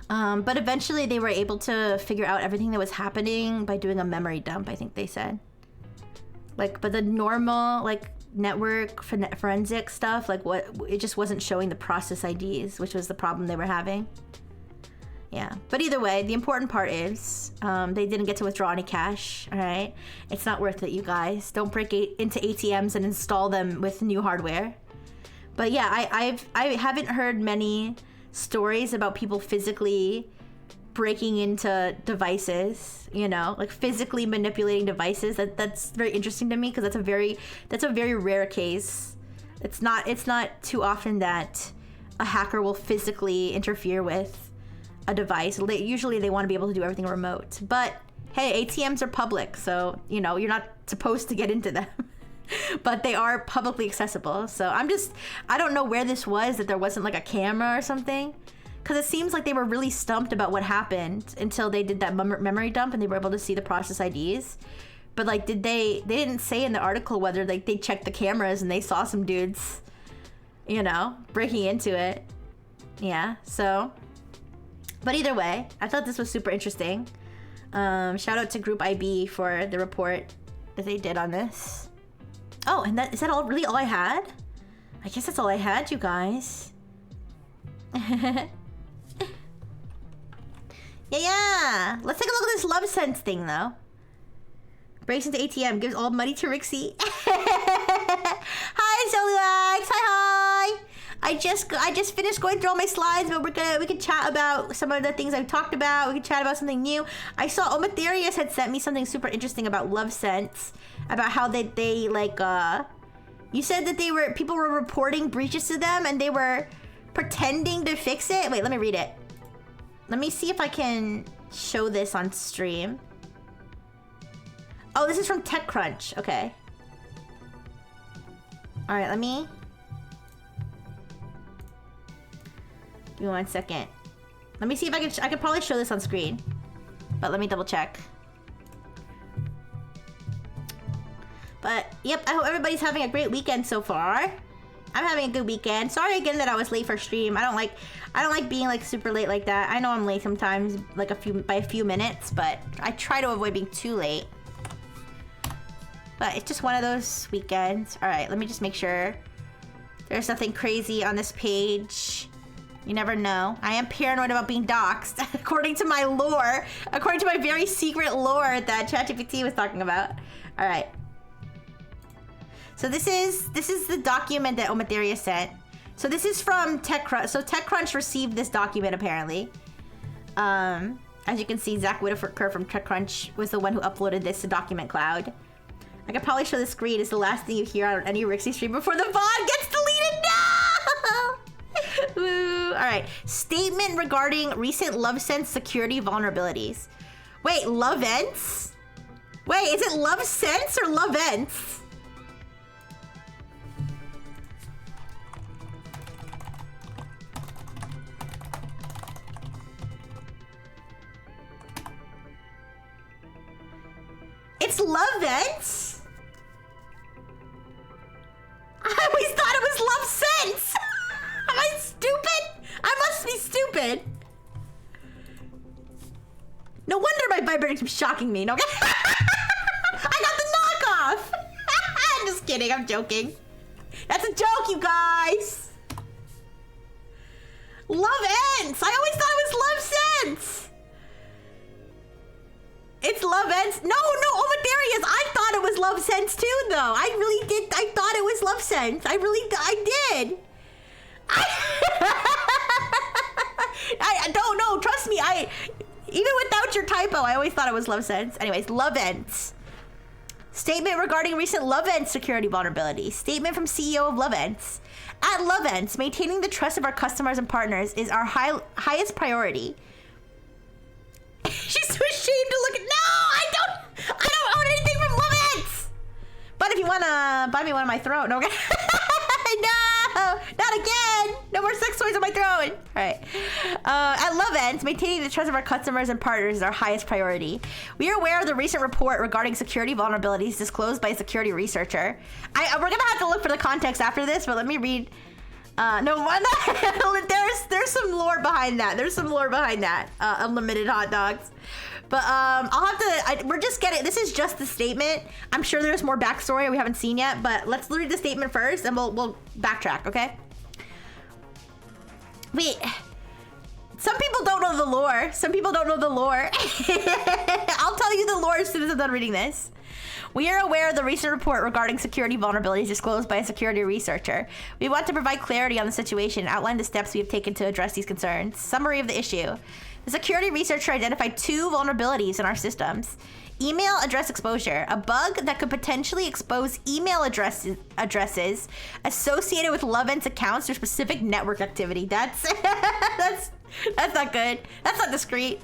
But eventually they were able to figure out everything that was happening by doing a memory dump, I think they said. Like, but the normal, like, network forensic stuff, like, it just wasn't showing the process IDs, which was the problem they were having. Yeah, but either way, the important part is they didn't get to withdraw any cash, all right? It's not worth it, you guys. Don't break into ATMs and install them with new hardware. But yeah, I haven't heard many stories about people physically breaking into devices, you know, like physically manipulating devices. That's very interesting to me because that's a very rare case. It's not too often that a hacker will physically interfere with a device. Usually they want to be able to do everything remote. But hey, ATMs are public, so you know you're not supposed to get into them. But they are publicly accessible. So I don't know where this was, that there wasn't like a camera or something. Because it seems like they were really stumped about what happened until they did that memory dump and they were able to see the process IDs. But like, they didn't say in the article whether like they checked the cameras and they saw some dudes, you know, breaking into it. Yeah, so. But either way, I thought this was super interesting. Shout out to Group IB for the report that they did on this. Oh, and is that really all I had? I guess that's all I had, you guys. Yeah. Let's take a look at this love sense thing, though. Breaks into ATM, gives all money to Rixie. Hi, Zoluax. Hi. I just finished going through all my slides, but we can chat about some of the things I've talked about. We can chat about something new. I saw Omatherius had sent me something super interesting about love sense, about how they like you said that people were reporting breaches to them and they were pretending to fix it. Wait, let me read it. Let me see if I can show this on stream. Oh, this is from TechCrunch. Okay. All right, let me. Give me 1 second. Let me see if I can probably show this on screen. But let me double check. But yep, I hope everybody's having a great weekend so far. I'm having a good weekend. Sorry again that I was late for stream. I don't like being like super late like that. I know I'm late sometimes, like by a few minutes, but I try to avoid being too late. But it's just one of those weekends. All right, let me just make sure there's nothing crazy on this page. You never know. I am paranoid about being doxxed, according to my lore, according to my very secret lore that ChatGPT was talking about. All right. So this is the document that Omatherius sent. So this is from TechCrunch. So TechCrunch received this document apparently. As you can see, Zach Whitaker from TechCrunch was the one who uploaded this to Document Cloud. I could probably show the screen. It's the last thing you hear on any Rixie stream before the VOD gets deleted. No! Woo. All right. Statement regarding recent LoveSense security vulnerabilities. Wait, LoveSense? Wait, is it LoveSense or LoveSense? It's love vents? I always thought it was love sense. Am I stupid? I must be stupid. No wonder my vibrator keeps shocking me. No, I got the knockoff. I'm just kidding. I'm joking. That's a joke, you guys. Love ends. I always thought it was love sense. It's love ends. No, oh, but there he is. I thought it was love sense too, though. I really did. I thought it was love sense. I did. I don't know. Trust me. Even without your typo, I always thought it was love sense. Anyways, love ends. Statement regarding recent Love Ends security vulnerability. Statement from CEO of Love Ends. At Love Ends, maintaining the trust of our customers and partners is our highest priority. She's too ashamed to look at. No, I don't own anything from Love Ends. But if you wanna buy me one of my throat, no, no, not again. No more sex toys on my throne. All right. At Love Ends, maintaining the trust of our customers and partners is our highest priority. We are aware of the recent report regarding security vulnerabilities disclosed by a security researcher. We're gonna have to look for the context after this, but let me read. There's some lore behind that. Unlimited hot dogs. But I'll have to. We're just getting. This is just the statement. I'm sure there's more backstory we haven't seen yet. But let's read the statement first, and we'll backtrack. Okay. Wait. Some people don't know the lore. I'll tell you the lore as soon as I'm done reading this. We are aware of the recent report regarding security vulnerabilities disclosed by a security researcher. We want to provide clarity on the situation and outline the steps we have taken to address these concerns. Summary of the issue. The security researcher identified 2 vulnerabilities in our systems. Email address exposure, a bug that could potentially expose email addresses associated with Love Ends accounts or specific network activity. That's not good. That's not discreet.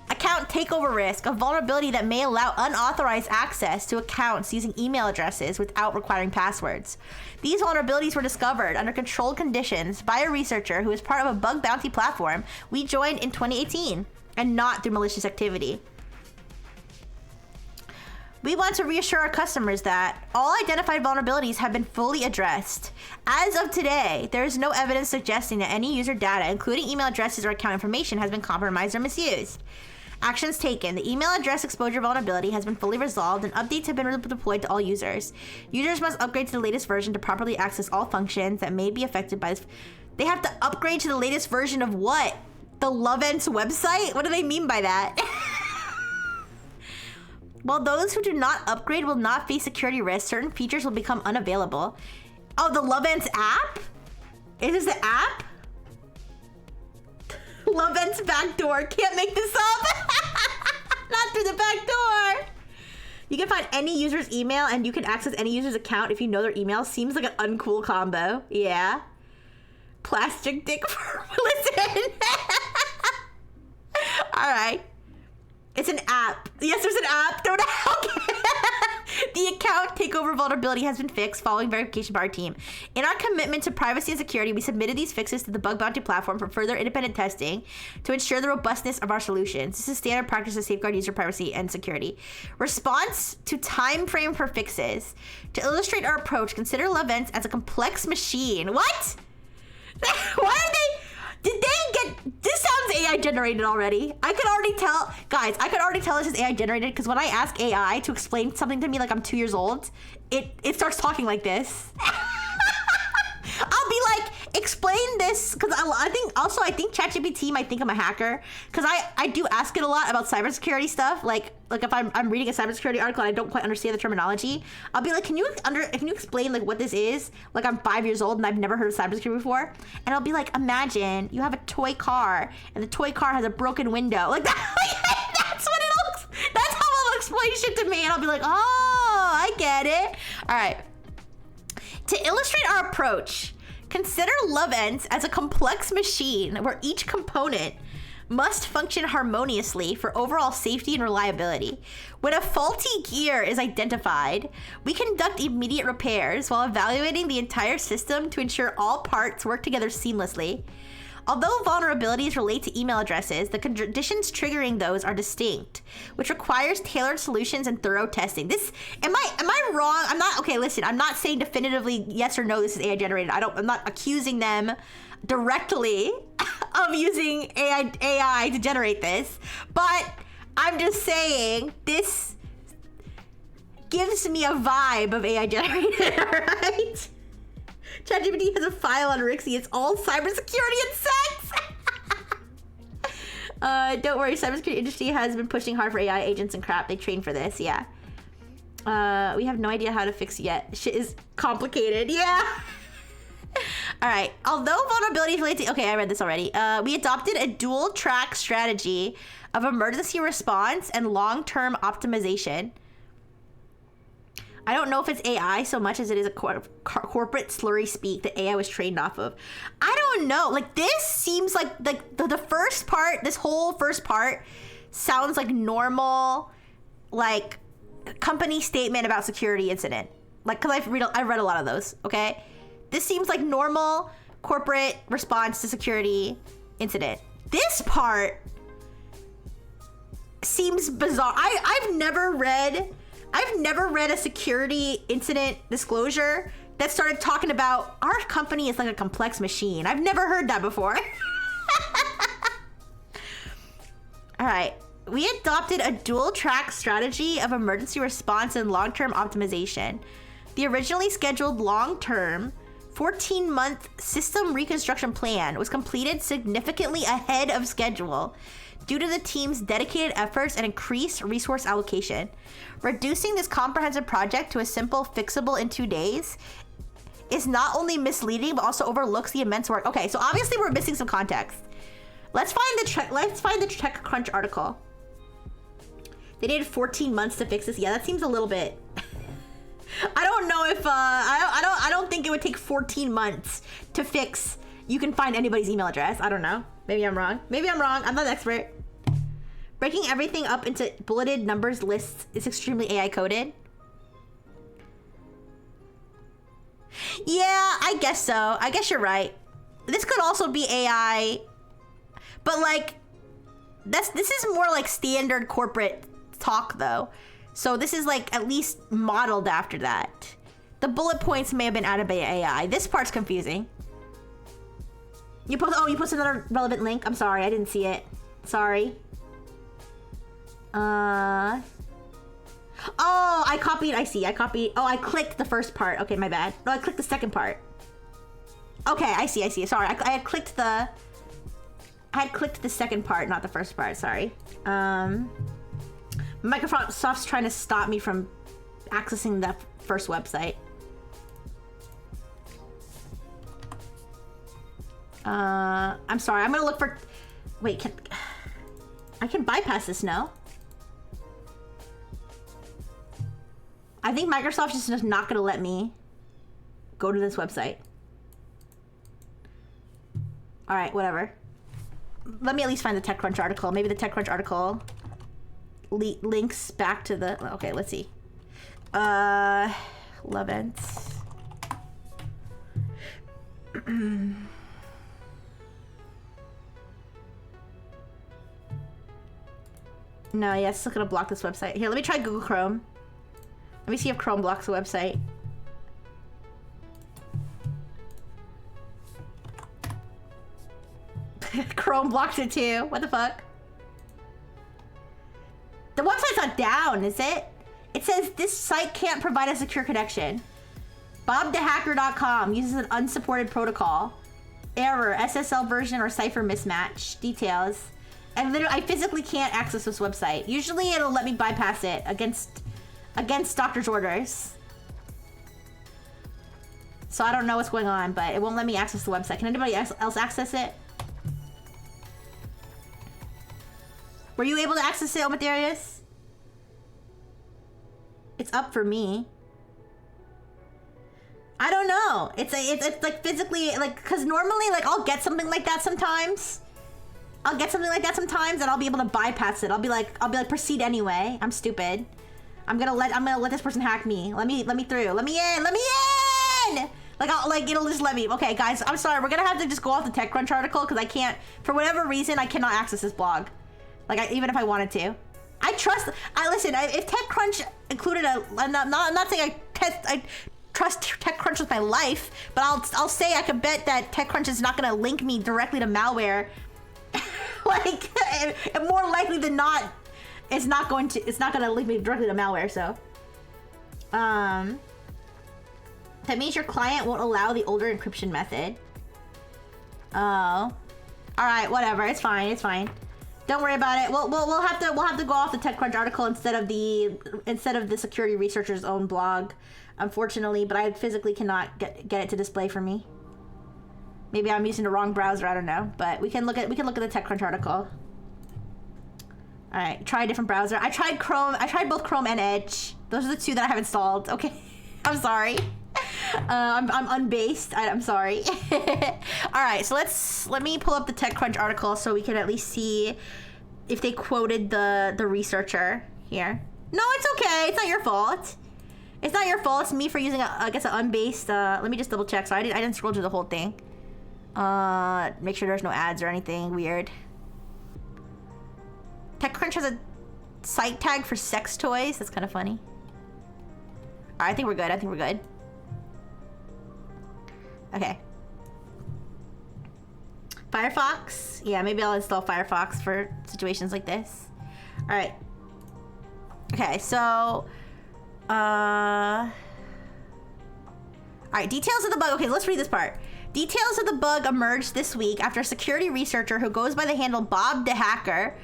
Account takeover risk, a vulnerability that may allow unauthorized access to accounts using email addresses without requiring passwords. These vulnerabilities were discovered under controlled conditions by a researcher who is part of a bug bounty platform we joined in 2018, and not through malicious activity. We want to reassure our customers that all identified vulnerabilities have been fully addressed. As of today, there is no evidence suggesting that any user data, including email addresses or account information, has been compromised or misused. Actions taken. The email address exposure vulnerability has been fully resolved and updates have been deployed to all users. Users must upgrade to the latest version to properly access all functions that may be affected by this. They have to upgrade to the latest version of what? The Love Ends website? What do they mean by that? While those who do not upgrade will not face security risks, certain features will become unavailable. Oh, the Love Ends app? Is this the app? Love Ends backdoor. Can't make this up. Not through the back door. You can find any user's email and you can access any user's account if you know their email. Seems like an uncool combo. Yeah. Plastic dick for listen. All right. It's an app. Yes, there's an app. Don't The account takeover vulnerability has been fixed following verification by our team. In our commitment to privacy and security, we submitted these fixes to the bug bounty platform for further independent testing to ensure the robustness of our solutions. This is standard practice to safeguard user privacy and security. Response to time frame for fixes. To illustrate our approach, consider Love Ends as a complex machine. What? Why are they... Did they get... This sounds AI generated already. I could already tell... Guys, I could already tell this is AI generated because when I ask AI to explain something to me like I'm 2 years old, it starts talking like this. I'll be like, explain this, because I think ChatGPT might think I'm a hacker, because I do ask it a lot about cybersecurity stuff. Like if I'm reading a cybersecurity article and I don't quite understand the terminology, I'll be like, can you explain like what this is? Like I'm 5 years old and I've never heard of cybersecurity before, and I'll be like, imagine you have a toy car and the toy car has a broken window, like that. That's what it looks. That's how it'll explain shit to me, and I'll be like, oh, I get it. All right. To illustrate our approach, consider Love Ends as a complex machine where each component must function harmoniously for overall safety and reliability. When a faulty gear is identified, we conduct immediate repairs while evaluating the entire system to ensure all parts work together seamlessly. Although vulnerabilities relate to email addresses, the conditions triggering those are distinct, which requires tailored solutions and thorough testing. Am I wrong? I'm not, okay, listen, I'm not saying definitively yes or no this is AI generated. I'm not accusing them directly of using AI to generate this, but I'm just saying this gives me a vibe of AI generated, alright? ChatGPT has a file on Rixie. It's all cybersecurity and sex. Don't worry, cybersecurity industry has been pushing hard for AI agents and crap. They train for this, yeah. We have no idea how to fix it yet. Shit is complicated, yeah. All right. Although vulnerabilities relate to... Okay, I read this already. We adopted a dual-track strategy of emergency response and long-term optimization. I don't know if it's AI so much as it is a corporate slurry speak that AI was trained off of. I don't know. Like, this seems like the first part, this whole first part sounds like normal, like, company statement about security incident. Like, because I've read a lot of those, okay? This seems like normal corporate response to security incident. This part seems bizarre. I've never read a security incident disclosure that started talking about our company is like a complex machine. I've never heard that before. All right. We adopted a dual-track strategy of emergency response and long-term optimization. The originally scheduled long-term 14-month system reconstruction plan was completed significantly ahead of schedule due to the team's dedicated efforts and increased resource allocation. Reducing this comprehensive project to a simple fixable in 2 days is not only misleading but also overlooks the immense work. Okay, so obviously we're missing some context. Let's find the TechCrunch article. They needed 14 months to fix this. Yeah, that seems a little bit. I don't know if I don't think it would take 14 months to fix. You can find anybody's email address. I don't know. Maybe I'm wrong. I'm not an expert. Breaking everything up into bulleted numbers lists is extremely AI coded. Yeah, I guess so. I guess you're right. This could also be AI, but like this is more like standard corporate talk though. So this is like at least modeled after that. The bullet points may have been added by AI. This part's confusing. You post another relevant link. I'm sorry, I didn't see it. Sorry. Oh, I copied. I see. I copied. Oh, I clicked the first part. Okay, my bad. No, I clicked the second part. Okay, I see. Sorry, I had clicked the second part, not the first part. Sorry. Microsoft's trying to stop me from accessing the first website. I'm sorry. I'm gonna look for. Wait, I can bypass this? No. I think Microsoft is just not gonna let me go to this website. All right, whatever. Let me at least find the TechCrunch article. Maybe the TechCrunch article links back to the. Okay, let's see. Levent. No, yeah, it's still gonna block this website. Here, let me try Google Chrome. Let me see if Chrome blocks the website. Chrome blocks it too. What the fuck? The website's not down, is it? It says this site can't provide a secure connection. BobTheHacker.com uses an unsupported protocol. Error, SSL version or cipher mismatch. Details. And literally, I physically can't access this website. Usually it'll let me bypass it against doctor's orders. So I don't know what's going on, but it won't let me access the website. Can anybody else access it? Were you able to access it, Omatherius? It's up for me. I don't know. It's like physically, like, cause normally like I'll get something like that sometimes. And I'll be able to bypass it. I'll be like proceed anyway. I'm stupid. I'm gonna let this person hack me. Let me through. Let me in. Like it'll just let me. Okay, guys, I'm sorry. We're gonna have to just go off the TechCrunch article because I can't, for whatever reason, I cannot access this blog. Like even if I wanted to. I trust. Listen. If TechCrunch included I'm not saying I trust TechCrunch with my life, but I'll say I could bet that TechCrunch is not gonna link me directly to malware. Like, and more likely than not, it's not gonna link me directly to malware. So, that means your client won't allow the older encryption method. Oh, all right, whatever. It's fine. It's fine. Don't worry about it. We'll have to go off the TechCrunch article instead of the security researcher's own blog, unfortunately. But I physically cannot get it to display for me. Maybe I'm using the wrong browser. I don't know. But we can look at the TechCrunch article. All right, try a different browser. I tried Chrome. I tried both Chrome and Edge. Those are the two that I have installed. Okay, I'm sorry. I'm unbased. I'm sorry. All right, so let me pull up the TechCrunch article so we can at least see if they quoted the researcher here. No, it's okay. It's not your fault. It's not your fault. It's me for using I guess an unbased. Let me just double check. So I didn't scroll through the whole thing. Make sure there's no ads or anything weird. TechCrunch has a site tag for sex toys. That's kind of funny. All right, I think we're good. Okay. Firefox? Yeah, maybe I'll install Firefox for situations like this. All right. Okay, so... All right, details of the bug. Okay, let's read this part. Details of the bug emerged this week after a security researcher who goes by the handle Bob the Hacker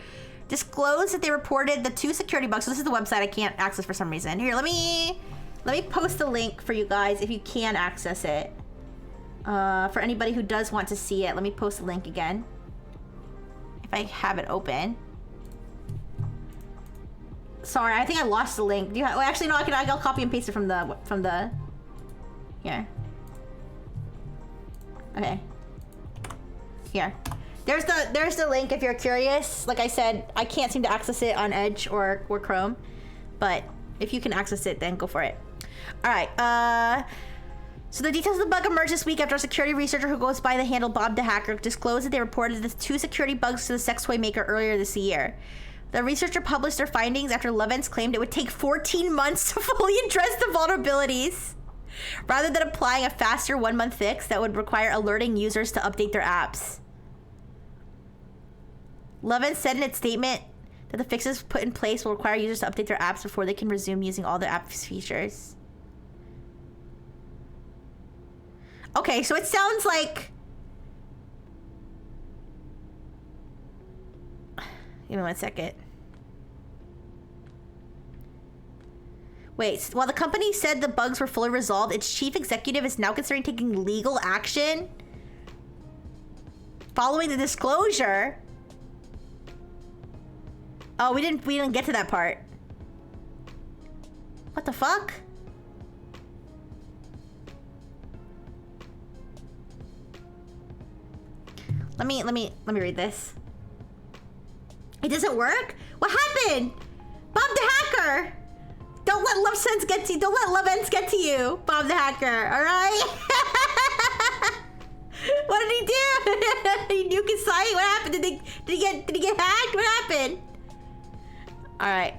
disclosed that they reported the 2 security bugs. So this is the website I can't access for some reason. Here, let me post a link for you guys if you can access it. For anybody who does want to see it, let me post a link again. If I have it open. Sorry, I think I lost the link. Do you actually no? I'll copy and paste it from the. Here. Okay. Here. There's the link if you're curious. Like I said, I can't seem to access it on Edge or Chrome, but if you can access it, then go for it. All right. So the details of the bug emerged this week after a security researcher who goes by the handle Bob the Hacker disclosed that they reported the 2 security bugs to the sex toy maker earlier this year. The researcher published their findings after Lovens claimed it would take 14 months to fully address the vulnerabilities, rather than applying a faster 1-month fix that would require alerting users to update their apps. Lovens said in its statement that the fixes put in place will require users to update their apps before they can resume using all the app's features. Okay, so it sounds like... Give me 1 second. Wait, while the company said the bugs were fully resolved, its chief executive is now considering taking legal action following the disclosure. Oh, we didn't get to that part. What the fuck? Let me read this. It doesn't work? What happened? Bob the Hacker! Don't let love sense get to you. Don't let love ends get to you, Bob the Hacker, alright? What did he do? He nuke his site? What happened? Did he get hacked? What happened? Alright.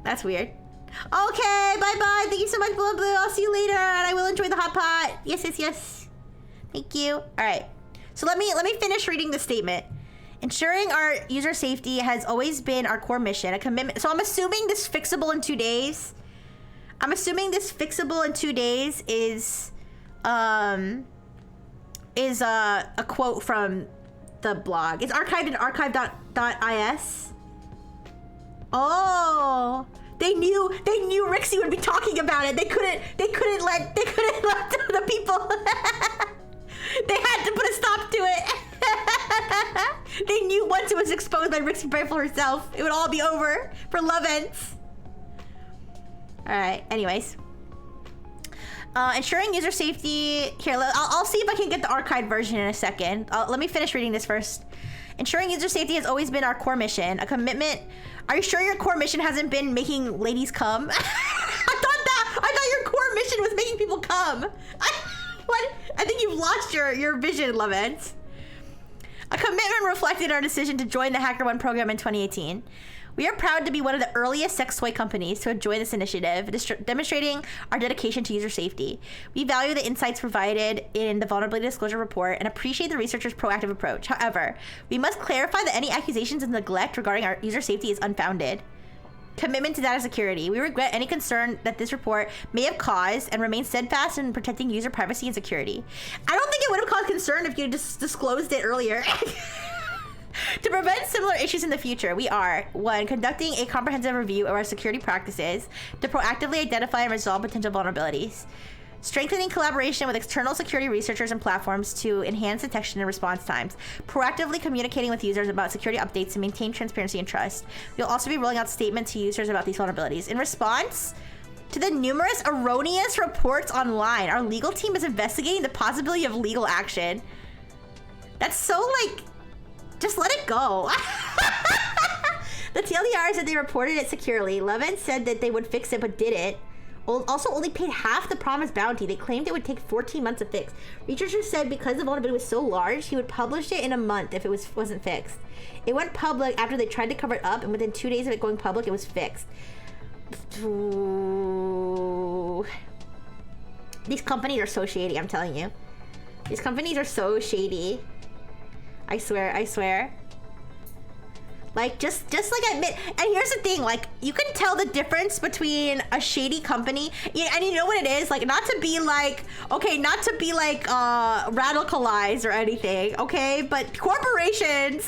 That's weird. Okay, bye-bye. Thank you so much, Blue Blue. I'll see you later, and I will enjoy the hot pot. Yes. Thank you. Alright. So let me finish reading the statement. Ensuring our user safety has always been our core mission, a commitment. So I'm assuming this fixable in 2 days. I'm assuming this fixable in 2 days is a quote from the blog. It's archived in archive.is. Oh, they knew Rixie would be talking about it. They couldn't let the people. They had to put a stop to it. They knew once it was exposed by Rixie Brightful herself, it would all be over for Lovens. Alright, anyways. Ensuring user safety... Here, I'll see if I can get the archived version in a second. Let me finish reading this first. Ensuring user safety has always been our core mission, a commitment... Are you sure your core mission hasn't been making ladies come? I thought your core mission was making people come. What? lost your vision, Levent. A commitment reflected our decision to join the HackerOne program in 2018. We are proud to be one of the earliest sex toy companies to join this initiative, demonstrating our dedication to user safety. We value the insights provided in the Vulnerability Disclosure Report and appreciate the researchers' proactive approach. However, we must clarify that any accusations of neglect regarding our user safety is unfounded. Commitment to data security. We regret any concern that this report may have caused and remain steadfast in protecting user privacy and security. I don't think it would have caused concern if you just disclosed it earlier. To prevent similar issues in the future, we are, 1, conducting a comprehensive review of our security practices to proactively identify and resolve potential vulnerabilities. Strengthening collaboration with external security researchers and platforms to enhance detection and response times. Proactively communicating with users about security updates to maintain transparency and trust. We'll also be rolling out statements to users about these vulnerabilities. In response to the numerous erroneous reports online, our legal team is investigating the possibility of legal action. That's so, like, just let it go. The TLDR is that they reported it securely. Levin said that they would fix it but didn't. Also only paid half the promised bounty. They claimed it would take 14 months to fix. Researchers said because the vulnerability was so large, he would publish it in a month if it wasn't fixed. It went public after they tried to cover it up, and within 2 days of it going public, it was fixed. Ooh. These companies are so shady, I'm telling you. These companies are so shady. I swear. Like, just like admit. And here's the thing, like, you can tell the difference between a shady company, and you know what it is? Like, not to be like, radicalized or anything, okay? But corporations,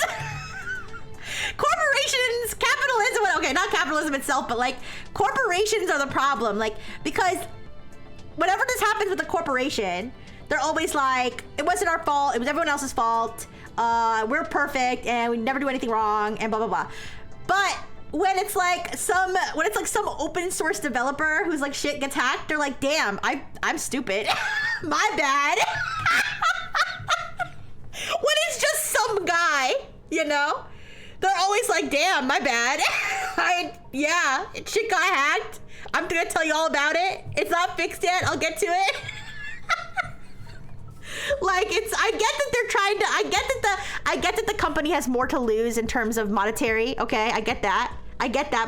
capitalism, okay, not capitalism itself, but like, corporations are the problem. Like, because whenever this happens with a corporation, they're always like, it wasn't our fault, it was everyone else's fault. We're perfect and we never do anything wrong and blah blah blah. But when it's like some open source developer who's like shit gets hacked, they're like, damn, I'm stupid. My bad. When it's just some guy, you know, they're always like, damn, my bad. Shit got hacked. I'm gonna tell you all about it. It's not fixed yet. I'll get to it. Like, I get that the company has more to lose in terms of monetary, okay? I get that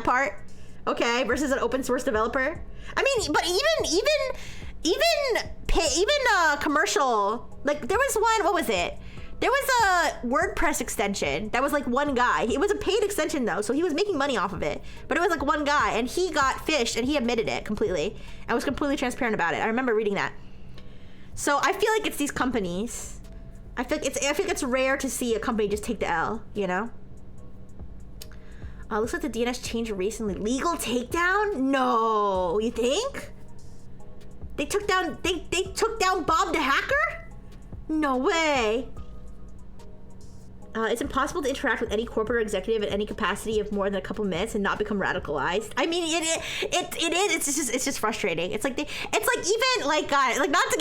part, okay, versus an open source developer. I mean, but even commercial, like, there was one, what was it? There was a WordPress extension that was like one guy. It was a paid extension though, so he was making money off of it. But it was like one guy, and he got phished, and he admitted it completely and was completely transparent about it. I remember reading that. So I feel like it's these companies. I feel like it's rare to see a company just take the L, you know? Looks like the DNS changed recently. Legal takedown? No, you think? They took down Bob the hacker? No way. It's impossible to interact with any corporate executive in any capacity of more than a couple minutes and not become radicalized. I mean, it is. It's just frustrating. It's like even like, guys, like, not to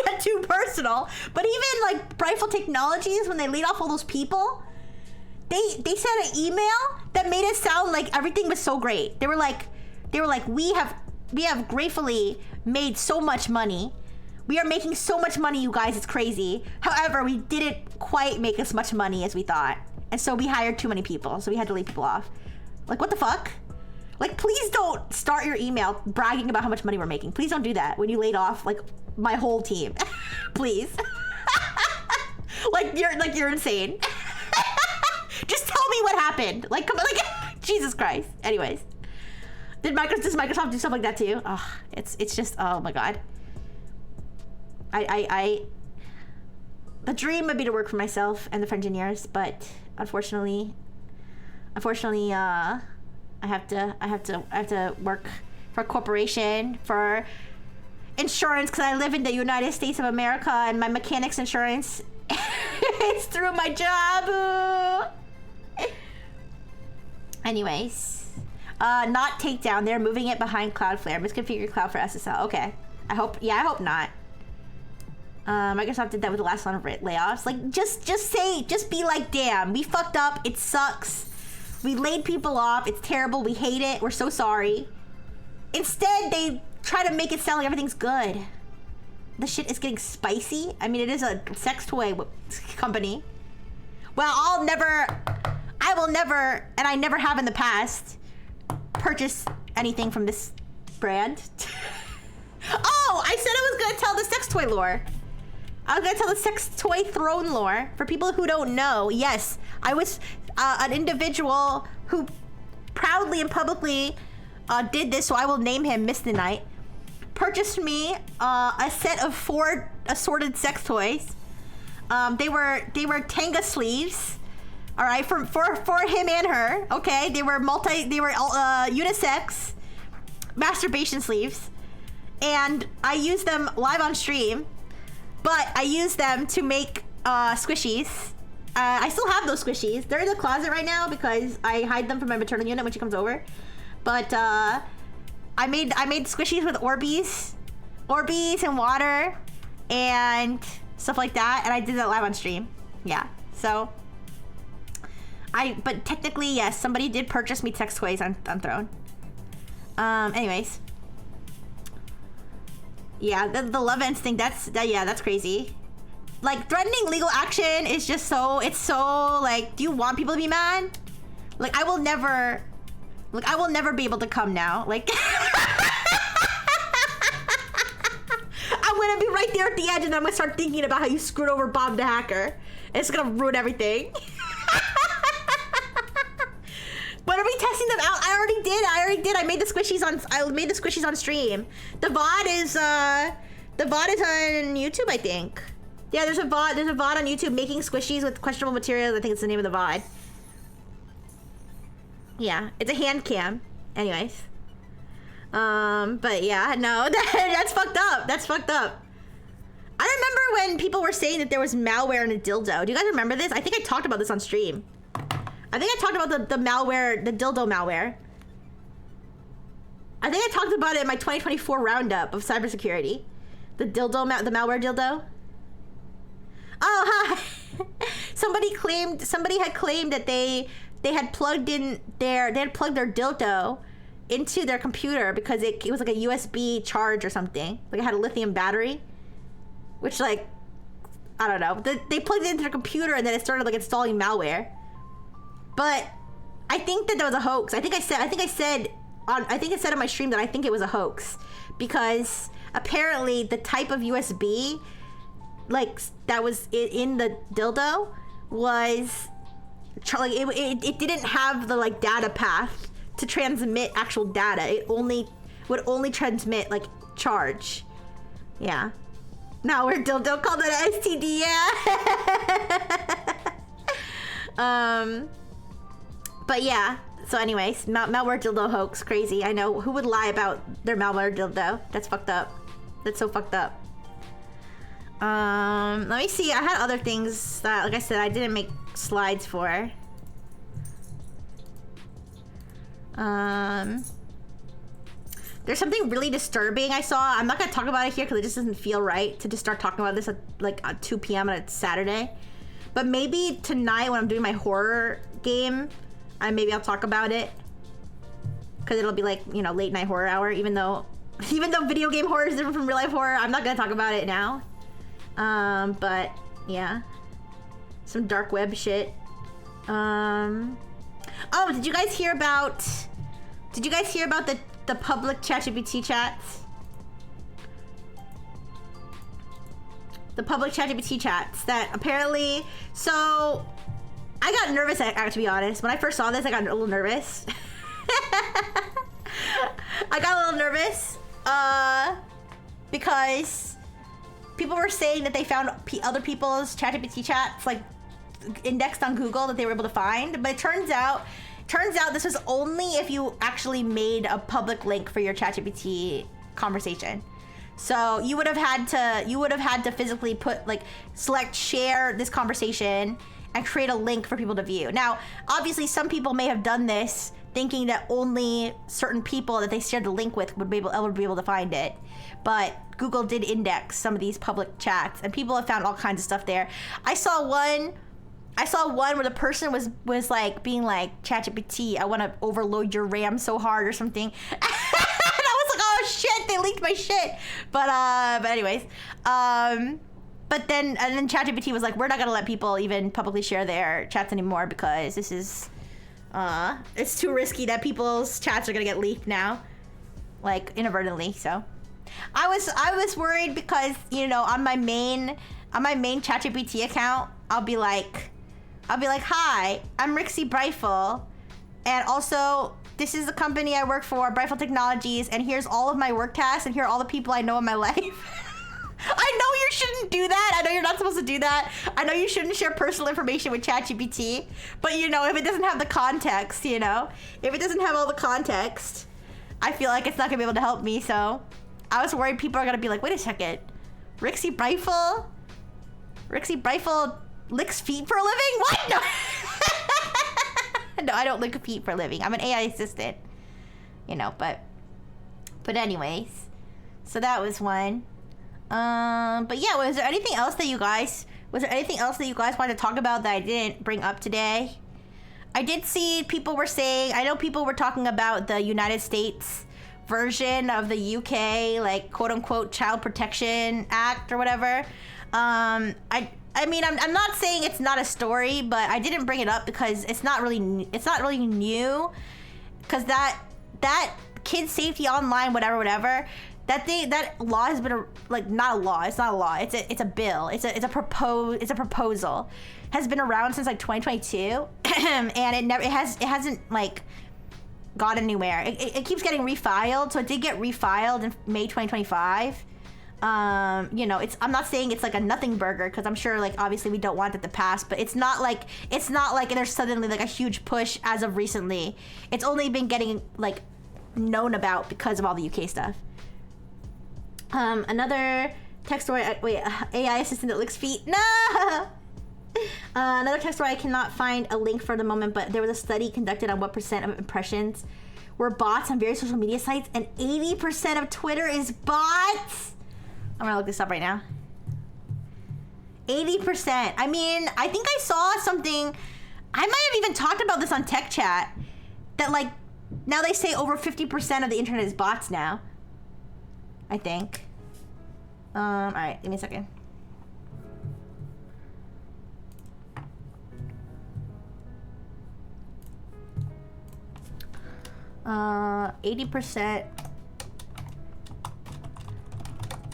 get too personal, but even like Brightful Technologies, when they laid off all those people, they sent an email that made it sound like everything was so great. They were like, we have gratefully made so much money. We are making so much money, you guys, it's crazy. However, we didn't quite make as much money as we thought. And so we hired too many people, so we had to lay people off. Like, what the fuck? Like, please don't start your email bragging about how much money we're making. Please don't do that when you laid off, like, my whole team. Please. You're insane. Just tell me what happened. Like, come on, like, Jesus Christ. Anyways. Does Microsoft do stuff like that too? Oh, it's just, oh my God. The dream would be to work for myself and the Frengineers, but unfortunately, I have to work for a corporation for insurance because I live in the United States of America and my mechanic's insurance is through my job. Anyways, not takedown. They're moving it behind Cloudflare. Misconfigure Cloudflare SSL. Okay, I hope not. Microsoft did that with the last round of layoffs. Like, just be like, damn, we fucked up. It sucks. We laid people off. It's terrible. We hate it. We're so sorry. Instead, they try to make it sound like everything's good. the shit is getting spicy. I mean, it is a sex toy company. Well, I will never, and I never have in the past, purchase anything from this brand. Oh, I said I was gonna tell the sex toy lore. I was gonna tell the sex toy throne lore. For people who don't know, yes, I was an individual who proudly and publicly did this, so I will name him Miss the Night. Purchased me a set of 4 assorted sex toys. They were Tenga sleeves. All right, for him and her. Okay, they were unisex masturbation sleeves, and I used them live on stream. But I used them to make squishies. I still have those squishies. They're in the closet right now because I hide them from my maternal unit when she comes over. But I made squishies with Orbeez and water and stuff like that, and I did that live on stream. Yeah, so but technically, yes, somebody did purchase me sex toys on Throne. Anyways, yeah, the love ends thing. That's crazy. Like, threatening legal action is just it's so like, do you want people to be mad? Like, I will never be able to come now. Like, I'm gonna be right there at the edge, and I'm gonna start thinking about how you screwed over Bob the hacker. It's gonna ruin everything. When are we testing them out? I already did. I made the squishies on stream. The VOD is on YouTube, I think. Yeah, there's a VOD on YouTube making squishies with questionable materials. I think it's the name of the VOD. Yeah, it's a hand cam. Anyways. But yeah, no, that's fucked up. That's fucked up. I remember when people were saying that there was malware in a dildo. Do you guys remember this? I think I talked about this on stream. I think I talked about the malware, the dildo malware. I think I talked about it in my 2024 roundup of cybersecurity. The malware dildo. Oh, hi. Somebody had claimed that they had plugged their dildo into their computer because it was like a USB charge or something. Like, it had a lithium battery, which, like, I don't know. They plugged it into their computer and then it started like installing malware. But I think that was a hoax. I think I said on my stream that I think it was a hoax because apparently the type of USB like that was in the dildo was like it didn't have the like data path to transmit actual data. It would only transmit like charge. Yeah. Malware dildo, called it an STD. Yeah. But yeah, so anyways, malware dildo hoax, crazy. I know, who would lie about their malware dildo? That's fucked up. That's so fucked up. Let me see, I had other things that, like I said, I didn't make slides for. There's something really disturbing I saw. I'm not gonna talk about it here because it just doesn't feel right to just start talking about this at like 2 p.m. on a Saturday. But maybe tonight when I'm doing my horror game, maybe I'll talk about it. Because it'll be like, you know, late night horror hour, even though video game horror is different from real life horror, I'm not gonna talk about it now. But yeah. Some dark web shit. Oh, did you guys hear about the public ChatGPT chats? The public ChatGPT chats that apparently, so I got nervous, to be honest. When I first saw this, I got a little nervous. I got a little nervous because people were saying that they found other people's ChatGPT chats like indexed on Google that they were able to find, but it turns out this was only if you actually made a public link for your ChatGPT conversation. So you would have had to physically put like select share this conversation and create a link for people to view. Now, obviously some people may have done this thinking that only certain people that they shared the link with would be able to find it. But Google did index some of these public chats and people have found all kinds of stuff there. I saw one where the person was like being like, ChatGPT, I want to overload your RAM so hard or something. And I was like, oh shit, they leaked my shit. But anyways, but then ChatGPT was like, we're not gonna let people even publicly share their chats anymore because this is it's too risky that people's chats are gonna get leaked now, like inadvertently. So I was worried because, you know, on my main ChatGPT account, I'll be like, hi, I'm Rixie Breifel, and also this is the company I work for, Breifel Technologies, and here's all of my work tasks, and here are all the people I know in my life. I know you shouldn't do that. I know you're not supposed to do that. I know you shouldn't share personal information with ChatGPT. But, you know, if it doesn't have the context, you know, if it doesn't have all the context, I feel like it's not going to be able to help me. So I was worried people are going to be like, wait a second. Rixie Breifel licks feet for a living? What? No. No, I don't lick feet for a living. I'm an AI assistant. You know, but anyways. So that was one. But yeah, was there anything else that you guys wanted to talk about that I didn't bring up today? I did see people were saying, I know people were talking about the United States version of the UK, like, quote unquote, Child Protection Act or whatever. I mean, I'm not saying it's not a story, but I didn't bring it up because it's not really new, because that kid safety online, whatever, that law has been not a law. It's not a law. It's a bill. It's a proposal. Has been around since like 2022, and it hasn't like got anywhere. It keeps getting refiled. So it did get refiled in May 2025. You know, I'm not saying it's like a nothing burger, because I'm sure, like, obviously we don't want it to pass, but it's not like there's suddenly like a huge push as of recently. It's only been getting like known about because of all the UK stuff. Another tech story. AI assistant that licks feet. No. Another tech story. I cannot find a link for the moment, but there was a study conducted on what percent of impressions were bots on various social media sites, and 80% of Twitter is bots. I'm gonna look this up right now. 80%. I mean, I think I saw something. I might have even talked about this on Tech Chat. That, like, now they say over 50% of the internet is bots now. I think. All right, give me a second. Uh, 80%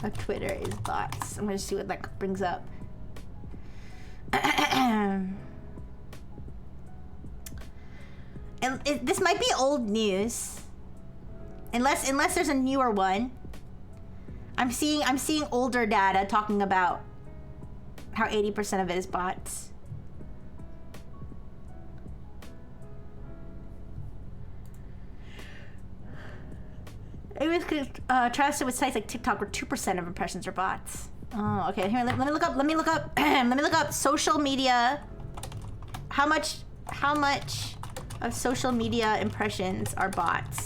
of Twitter is bots. I'm gonna see what that brings up. And this might be old news, unless there's a newer one. I'm seeing older data talking about how 80% of it is bots. It was trusted with sites like TikTok where 2% of impressions are bots. Oh, okay. Here, let me look up. Let me look up social media. How much of social media impressions are bots?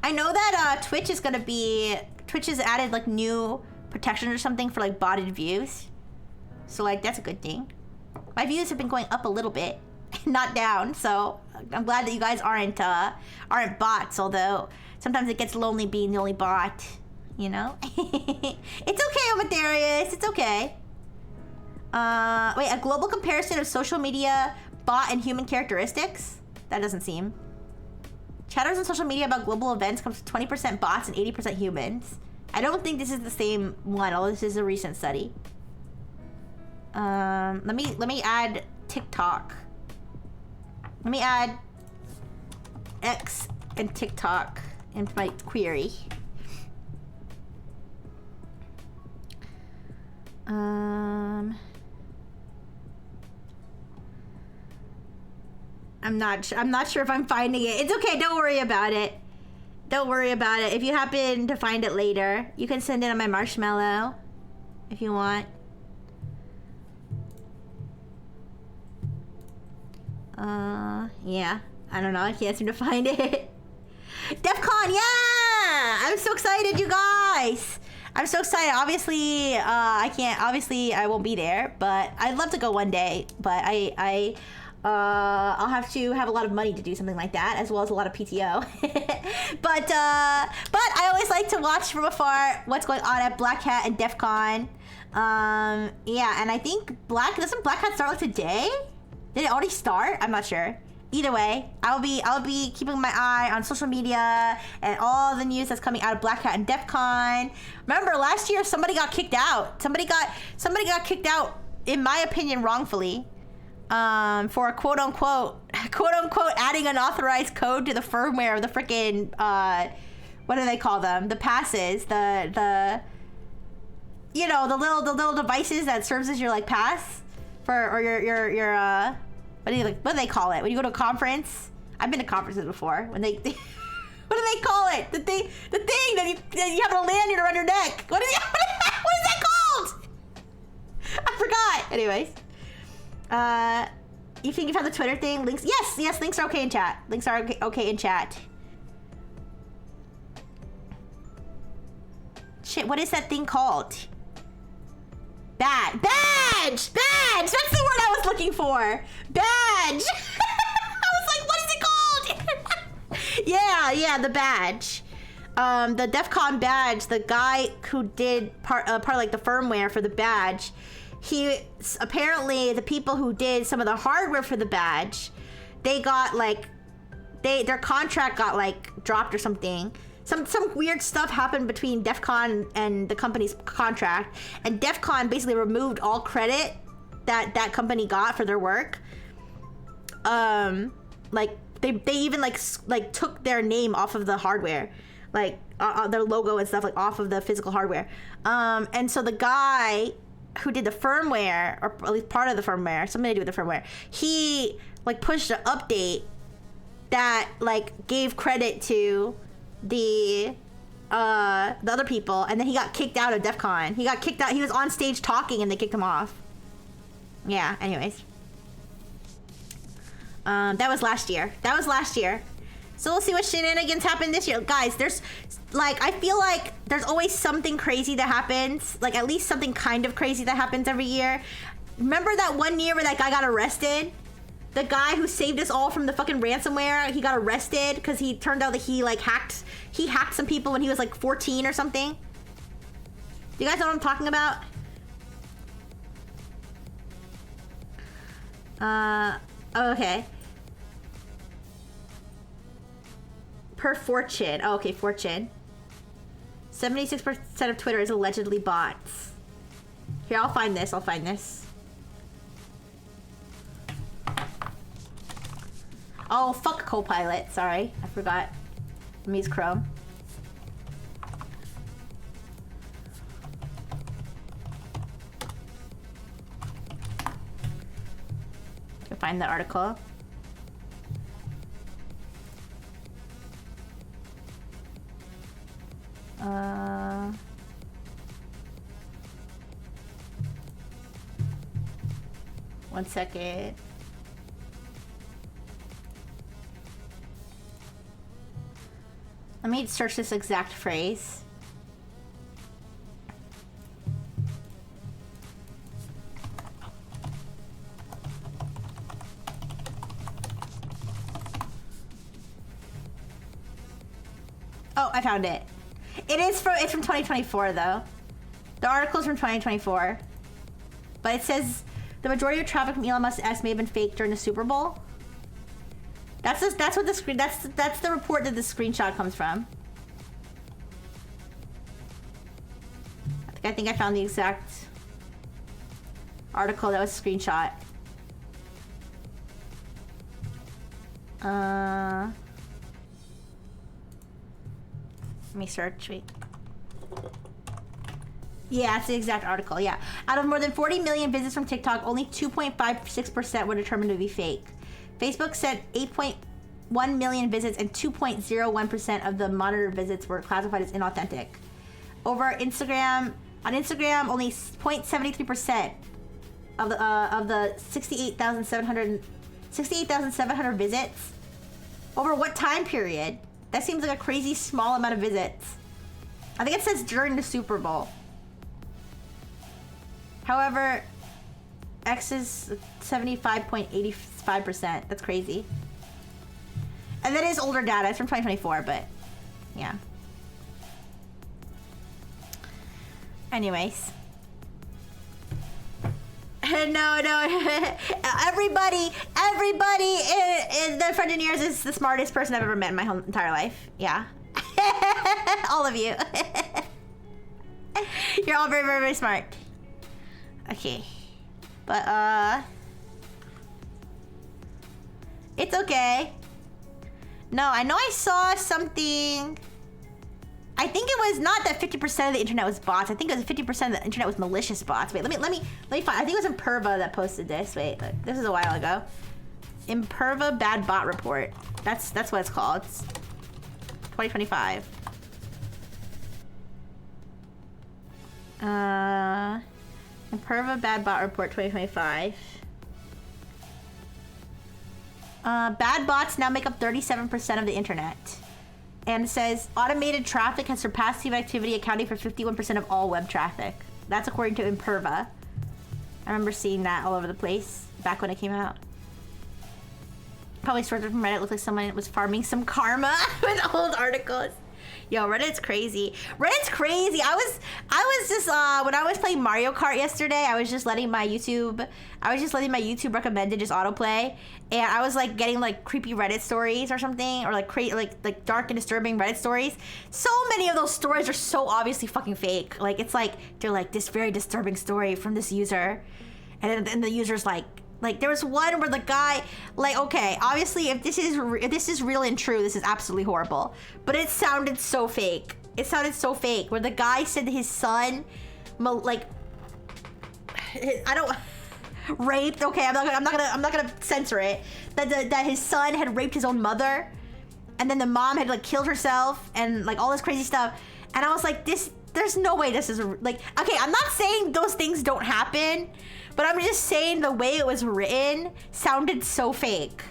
I know that Twitch has added like new protection or something for like botted views. So like that's a good thing. My views have been going up a little bit, not down. So I'm glad that you guys aren't bots. Although sometimes it gets lonely being the only bot. You know, it's okay, Amadeus. It's okay. Wait, a global comparison of social media bot and human characteristics? That doesn't seem. Chatters on social media about global events comes to 20% bots and 80% humans. I don't think this is the same one, although this is a recent study. Let me add TikTok. Let me add X and TikTok into my query. I'm not sure if I'm finding it. It's okay, don't worry about it. Don't worry about it. If you happen to find it later, you can send it on my marshmallow if you want. Yeah. I don't know. I can't seem to find it. DEF CON, yeah! I'm so excited, you guys! I'm so excited. Obviously, I won't be there, but I'd love to go one day. But I'll have to have a lot of money to do something like that, as well as a lot of PTO. but I always like to watch from afar what's going on at Black Hat and DEF CON. Yeah, and I think doesn't Black Hat start like today? Did it already start? I'm not sure. Either way, I'll be keeping my eye on social media and all the news that's coming out of Black Hat and DEF CON. Remember last year somebody got kicked out. Somebody got kicked out, in my opinion, wrongfully. For a quote unquote adding unauthorized code to the firmware of the freaking what do they call them? The passes, the you know, the little devices that serves as your like pass or your what do they call it when you go to a conference? I've been to conferences before when they what do they call it? The thing that you have a lanyard around your neck. What is that called? I forgot. Anyways. You think you found the Twitter thing? Links? Yes, links are okay in chat. Links are okay in chat. Shit, what is that thing called? Badge! That's the word I was looking for! Badge! I was like, what is it called? yeah, the badge. The DEF CON badge, the guy who did part of like the firmware for the badge, apparently the people who did some of the hardware for the badge, they got like their contract got like dropped or something. Some weird stuff happened between DEF CON and the company's contract, and DEF CON basically removed all credit that company got for their work. Like they even like took their name off of the hardware, like their logo and stuff, like off of the physical hardware. And so the guy who did the firmware, or at least part of the firmware, something to do with the firmware, he like pushed an update that like gave credit to the other people, and then he got kicked out of DEF CON. He got kicked out. He was on stage talking and they kicked him off. Yeah, anyways. That was last year. So we'll see what shenanigans happen this year. Guys, there's like, I feel like there's always something crazy that happens. Like at least something kind of crazy that happens every year. Remember that one year where that guy got arrested? The guy who saved us all from the fucking ransomware, he got arrested because he turned out that he hacked some people when he was like 14 or something. You guys know what I'm talking about? Oh, okay. Per Fortune. Oh, okay, Fortune. 76% of Twitter is allegedly bots. Here, I'll find this. Oh, fuck Copilot. Sorry, I forgot. Let me use Chrome. Go find the article. One second. Let me search this exact phrase. Oh, I found it. It's from 2024 though. The article's from 2024. But it says the majority of traffic from Elon Musk's may have been faked during the Super Bowl. That's what the screen. That's the report that the screenshot comes from. I think I found the exact article that was a screenshot. Let me search. Wait. Yeah, it's the exact article. Yeah, out of more than 40 million visits from TikTok, only 2.56% were determined to be fake. Facebook said 8.1 million visits and 2.01% of the monitored visits were classified as inauthentic. On Instagram, only 0.73% of the 68,700 visits. Over what time period? That seems like a crazy small amount of visits. I think it says during the Super Bowl. However, 0.73% of the 68,700 visits. Over what time period? That seems like a crazy small amount of visits. I think it says during the Super Bowl. However, 0.73% of the 68,700 visits. Over what time period? That seems like a crazy small amount of visits. I think it says during the Super Bowl. X is 75.85%. That's crazy. And that is older data. It's from 2024, but yeah. Anyways. No. everybody in the Frengineers is the smartest person I've ever met in my whole entire life. Yeah. All of you. You're all very, very, very smart. Okay. But, it's okay. No, I know I saw something. I think it was not that 50% of the internet was bots. I think it was 50% of the internet was malicious bots. Wait, let me find. I think it was Imperva that posted this. Wait, look, this is a while ago. Imperva bad bot report. That's what it's called. It's 2025. Imperva bad bot report 2025. Bad bots now make up 37% of the internet. And it says, automated traffic has surpassed human activity, accounting for 51% of all web traffic. That's according to Imperva. I remember seeing that all over the place back when it came out. Probably sorted from Reddit. Looks like someone was farming some karma with old articles. Yo, Reddit's crazy. Reddit's crazy. I was just when I was playing Mario Kart yesterday, I was just letting my YouTube recommended just autoplay, and I was like getting like creepy Reddit stories or something, or like like dark and disturbing Reddit stories. So many of those stories are so obviously fucking fake. Like it's like they're like this very disturbing story from this user, and then the user's like there was one where the guy, like, okay, obviously if this is real and true, this is absolutely horrible. But it sounded so fake. It sounded so fake. Where the guy said his son, like, raped. Okay, I'm not gonna censor it. That his son had raped his own mother, and then the mom had like killed herself, and like all this crazy stuff. And I was like, there's no way this is like. Okay, I'm not saying those things don't happen. But I'm just saying the way it was written sounded so fake.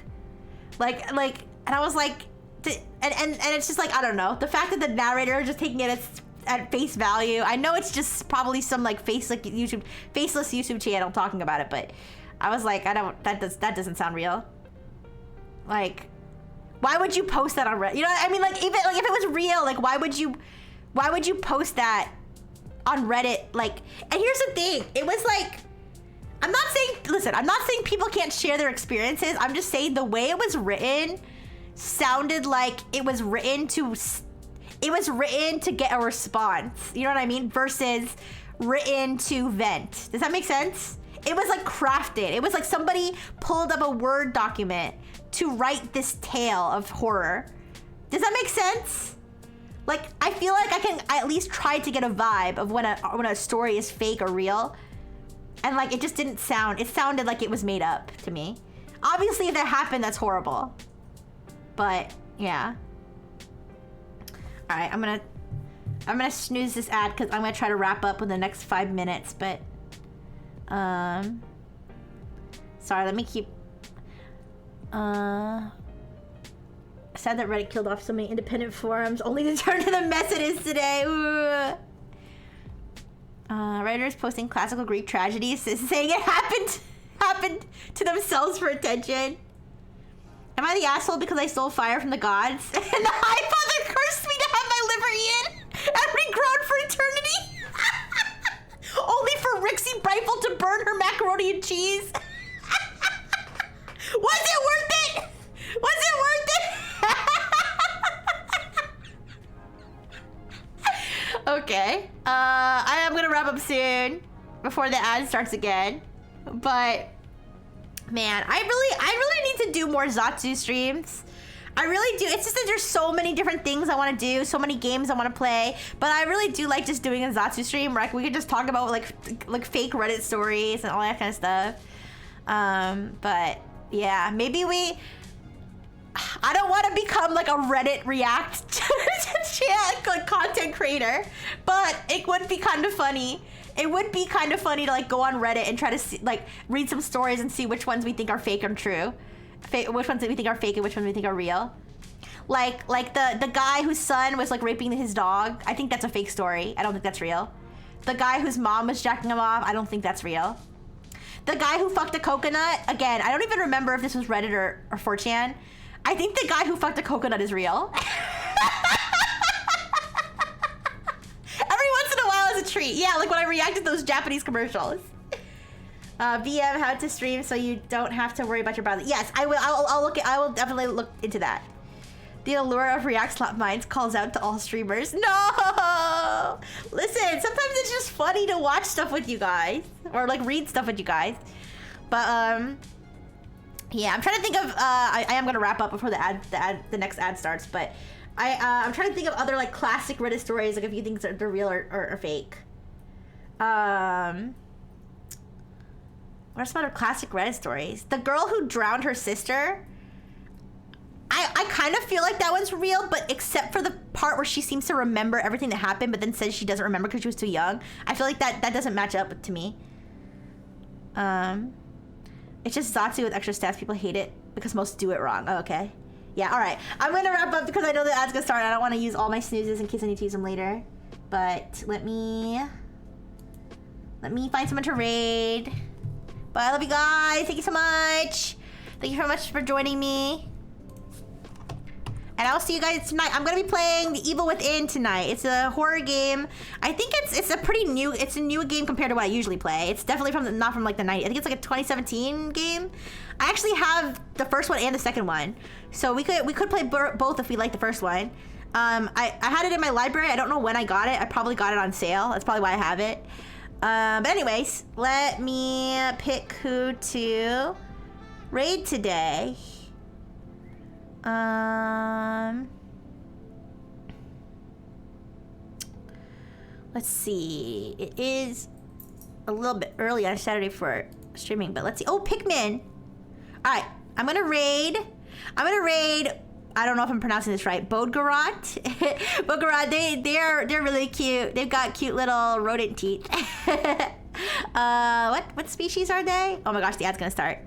Like, and I was like, and it's just like, I don't know. The fact that the narrator is just taking it at face value. I know it's just probably some like faceless YouTube channel talking about it, but I was like, that doesn't sound real. Like, why would you post that on Reddit? You know what I mean? Like, even like if it was real, like why would you post that on Reddit? Like, and here's the thing, it was like, I'm not saying people can't share their experiences. I'm just saying the way it was written sounded like it was written to get a response. You know what I mean? Versus written to vent. Does that make sense? It was like crafted. It was like somebody pulled up a Word document to write this tale of horror. Does that make sense? Like, I feel like I can at least try to get a vibe of when a story is fake or real. And like, it just didn't sound, it sounded like it was made up to me. Obviously, if that happened, that's horrible. But, yeah. All right, I'm gonna snooze this ad because I'm gonna try to wrap up in the next 5 minutes, but, sorry, let me keep, sad that Reddit killed off so many independent forums, only to turn to the mess it is today. Ooh. Writers posting classical Greek tragedies, saying it happened to themselves for attention. Am I the asshole because I stole fire from the gods? And the High Father cursed me to have my liver eaten and regrown for eternity? Only for Rixie Brightful to burn her macaroni and cheese? Was it worth it? Was it worth it? Okay. I am gonna wrap up soon before the ad starts again. But man, I really need to do more Zatsu streams. I really do. It's just that there's so many different things I want to do, so many games I want to play. But I really do like just doing a Zatsu stream where we could just talk about like fake Reddit stories and all that kind of stuff. But yeah, maybe I don't want to become like a Reddit React like content creator, but it would be kind of funny. It would be kind of funny to like go on Reddit and try to see, like read some stories and see which ones we think are fake and true. Which ones we think are fake and which ones we think are real. Like the guy whose son was like raping his dog. I think that's a fake story. I don't think that's real. The guy whose mom was jacking him off. I don't think that's real. The guy who fucked a coconut, again, I don't even remember if this was Reddit or 4chan. I think the guy who fucked a coconut is real. Every once in a while is a treat. Yeah, like when I reacted to those Japanese commercials. VM, how to stream so you don't have to worry about your browser. Yes, I will. I will definitely look into that. The allure of React Slap Minds calls out to all streamers. No! Listen, sometimes it's just funny to watch stuff with you guys. Or like read stuff with you guys. But yeah, I'm trying to think of I am gonna wrap up before the next ad starts, but I'm trying to think of other like classic Reddit stories, like if you think they're real or fake. What are some other classic Reddit stories? The girl who drowned her sister. I kind of feel like that one's real, but except for the part where she seems to remember everything that happened, but then says she doesn't remember because she was too young. I feel like that doesn't match up to me. It's just Zatsu with extra stats. People hate it because most do it wrong. Oh, okay. Yeah, all right. I'm going to wrap up because I know the ad's going to start. I don't want to use all my snoozes in case I need to use them later. But let me find someone to raid. But I love you guys. Thank you so much. Thank you so much for joining me. And I'll see you guys tonight. I'm gonna be playing The Evil Within tonight. It's a horror game. I think it's a pretty new, it's a new game compared to what I usually play. It's definitely not from like the 90s. I think it's like a 2017 game. I actually have the first one and the second one. So we could play both if we like the first one. I had it in my library. I don't know when I got it. I probably got it on sale. That's probably why I have it. But anyways, let me pick who to raid today. Let's see. It is a little bit early on Saturday for streaming, but let's see. Oh, Pikmin. All right, I'm gonna raid. I don't know if I'm pronouncing this right. Bodgarat. Bodgarat. They're really cute. They've got cute little rodent teeth. What species are they? Oh my gosh, the ad's gonna start.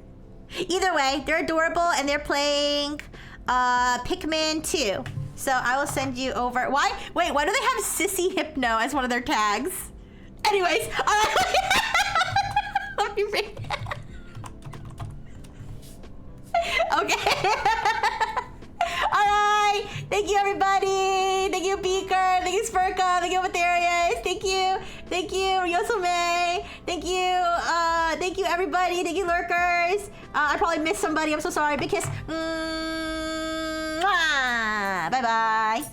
Either way, they're adorable and they're playing Pikmin 2. So I will send you over. Why? Wait, why do they have Sissy Hypno as one of their tags? Anyways, let me read. Okay. Alright. Thank you, everybody. Thank you, Beaker. Thank you, Spurka. Thank you, Matherius. Thank you. Thank you, Yosome. Thank you, everybody. Thank you, lurkers. I probably missed somebody. I'm so sorry. Big kiss. Bye-bye.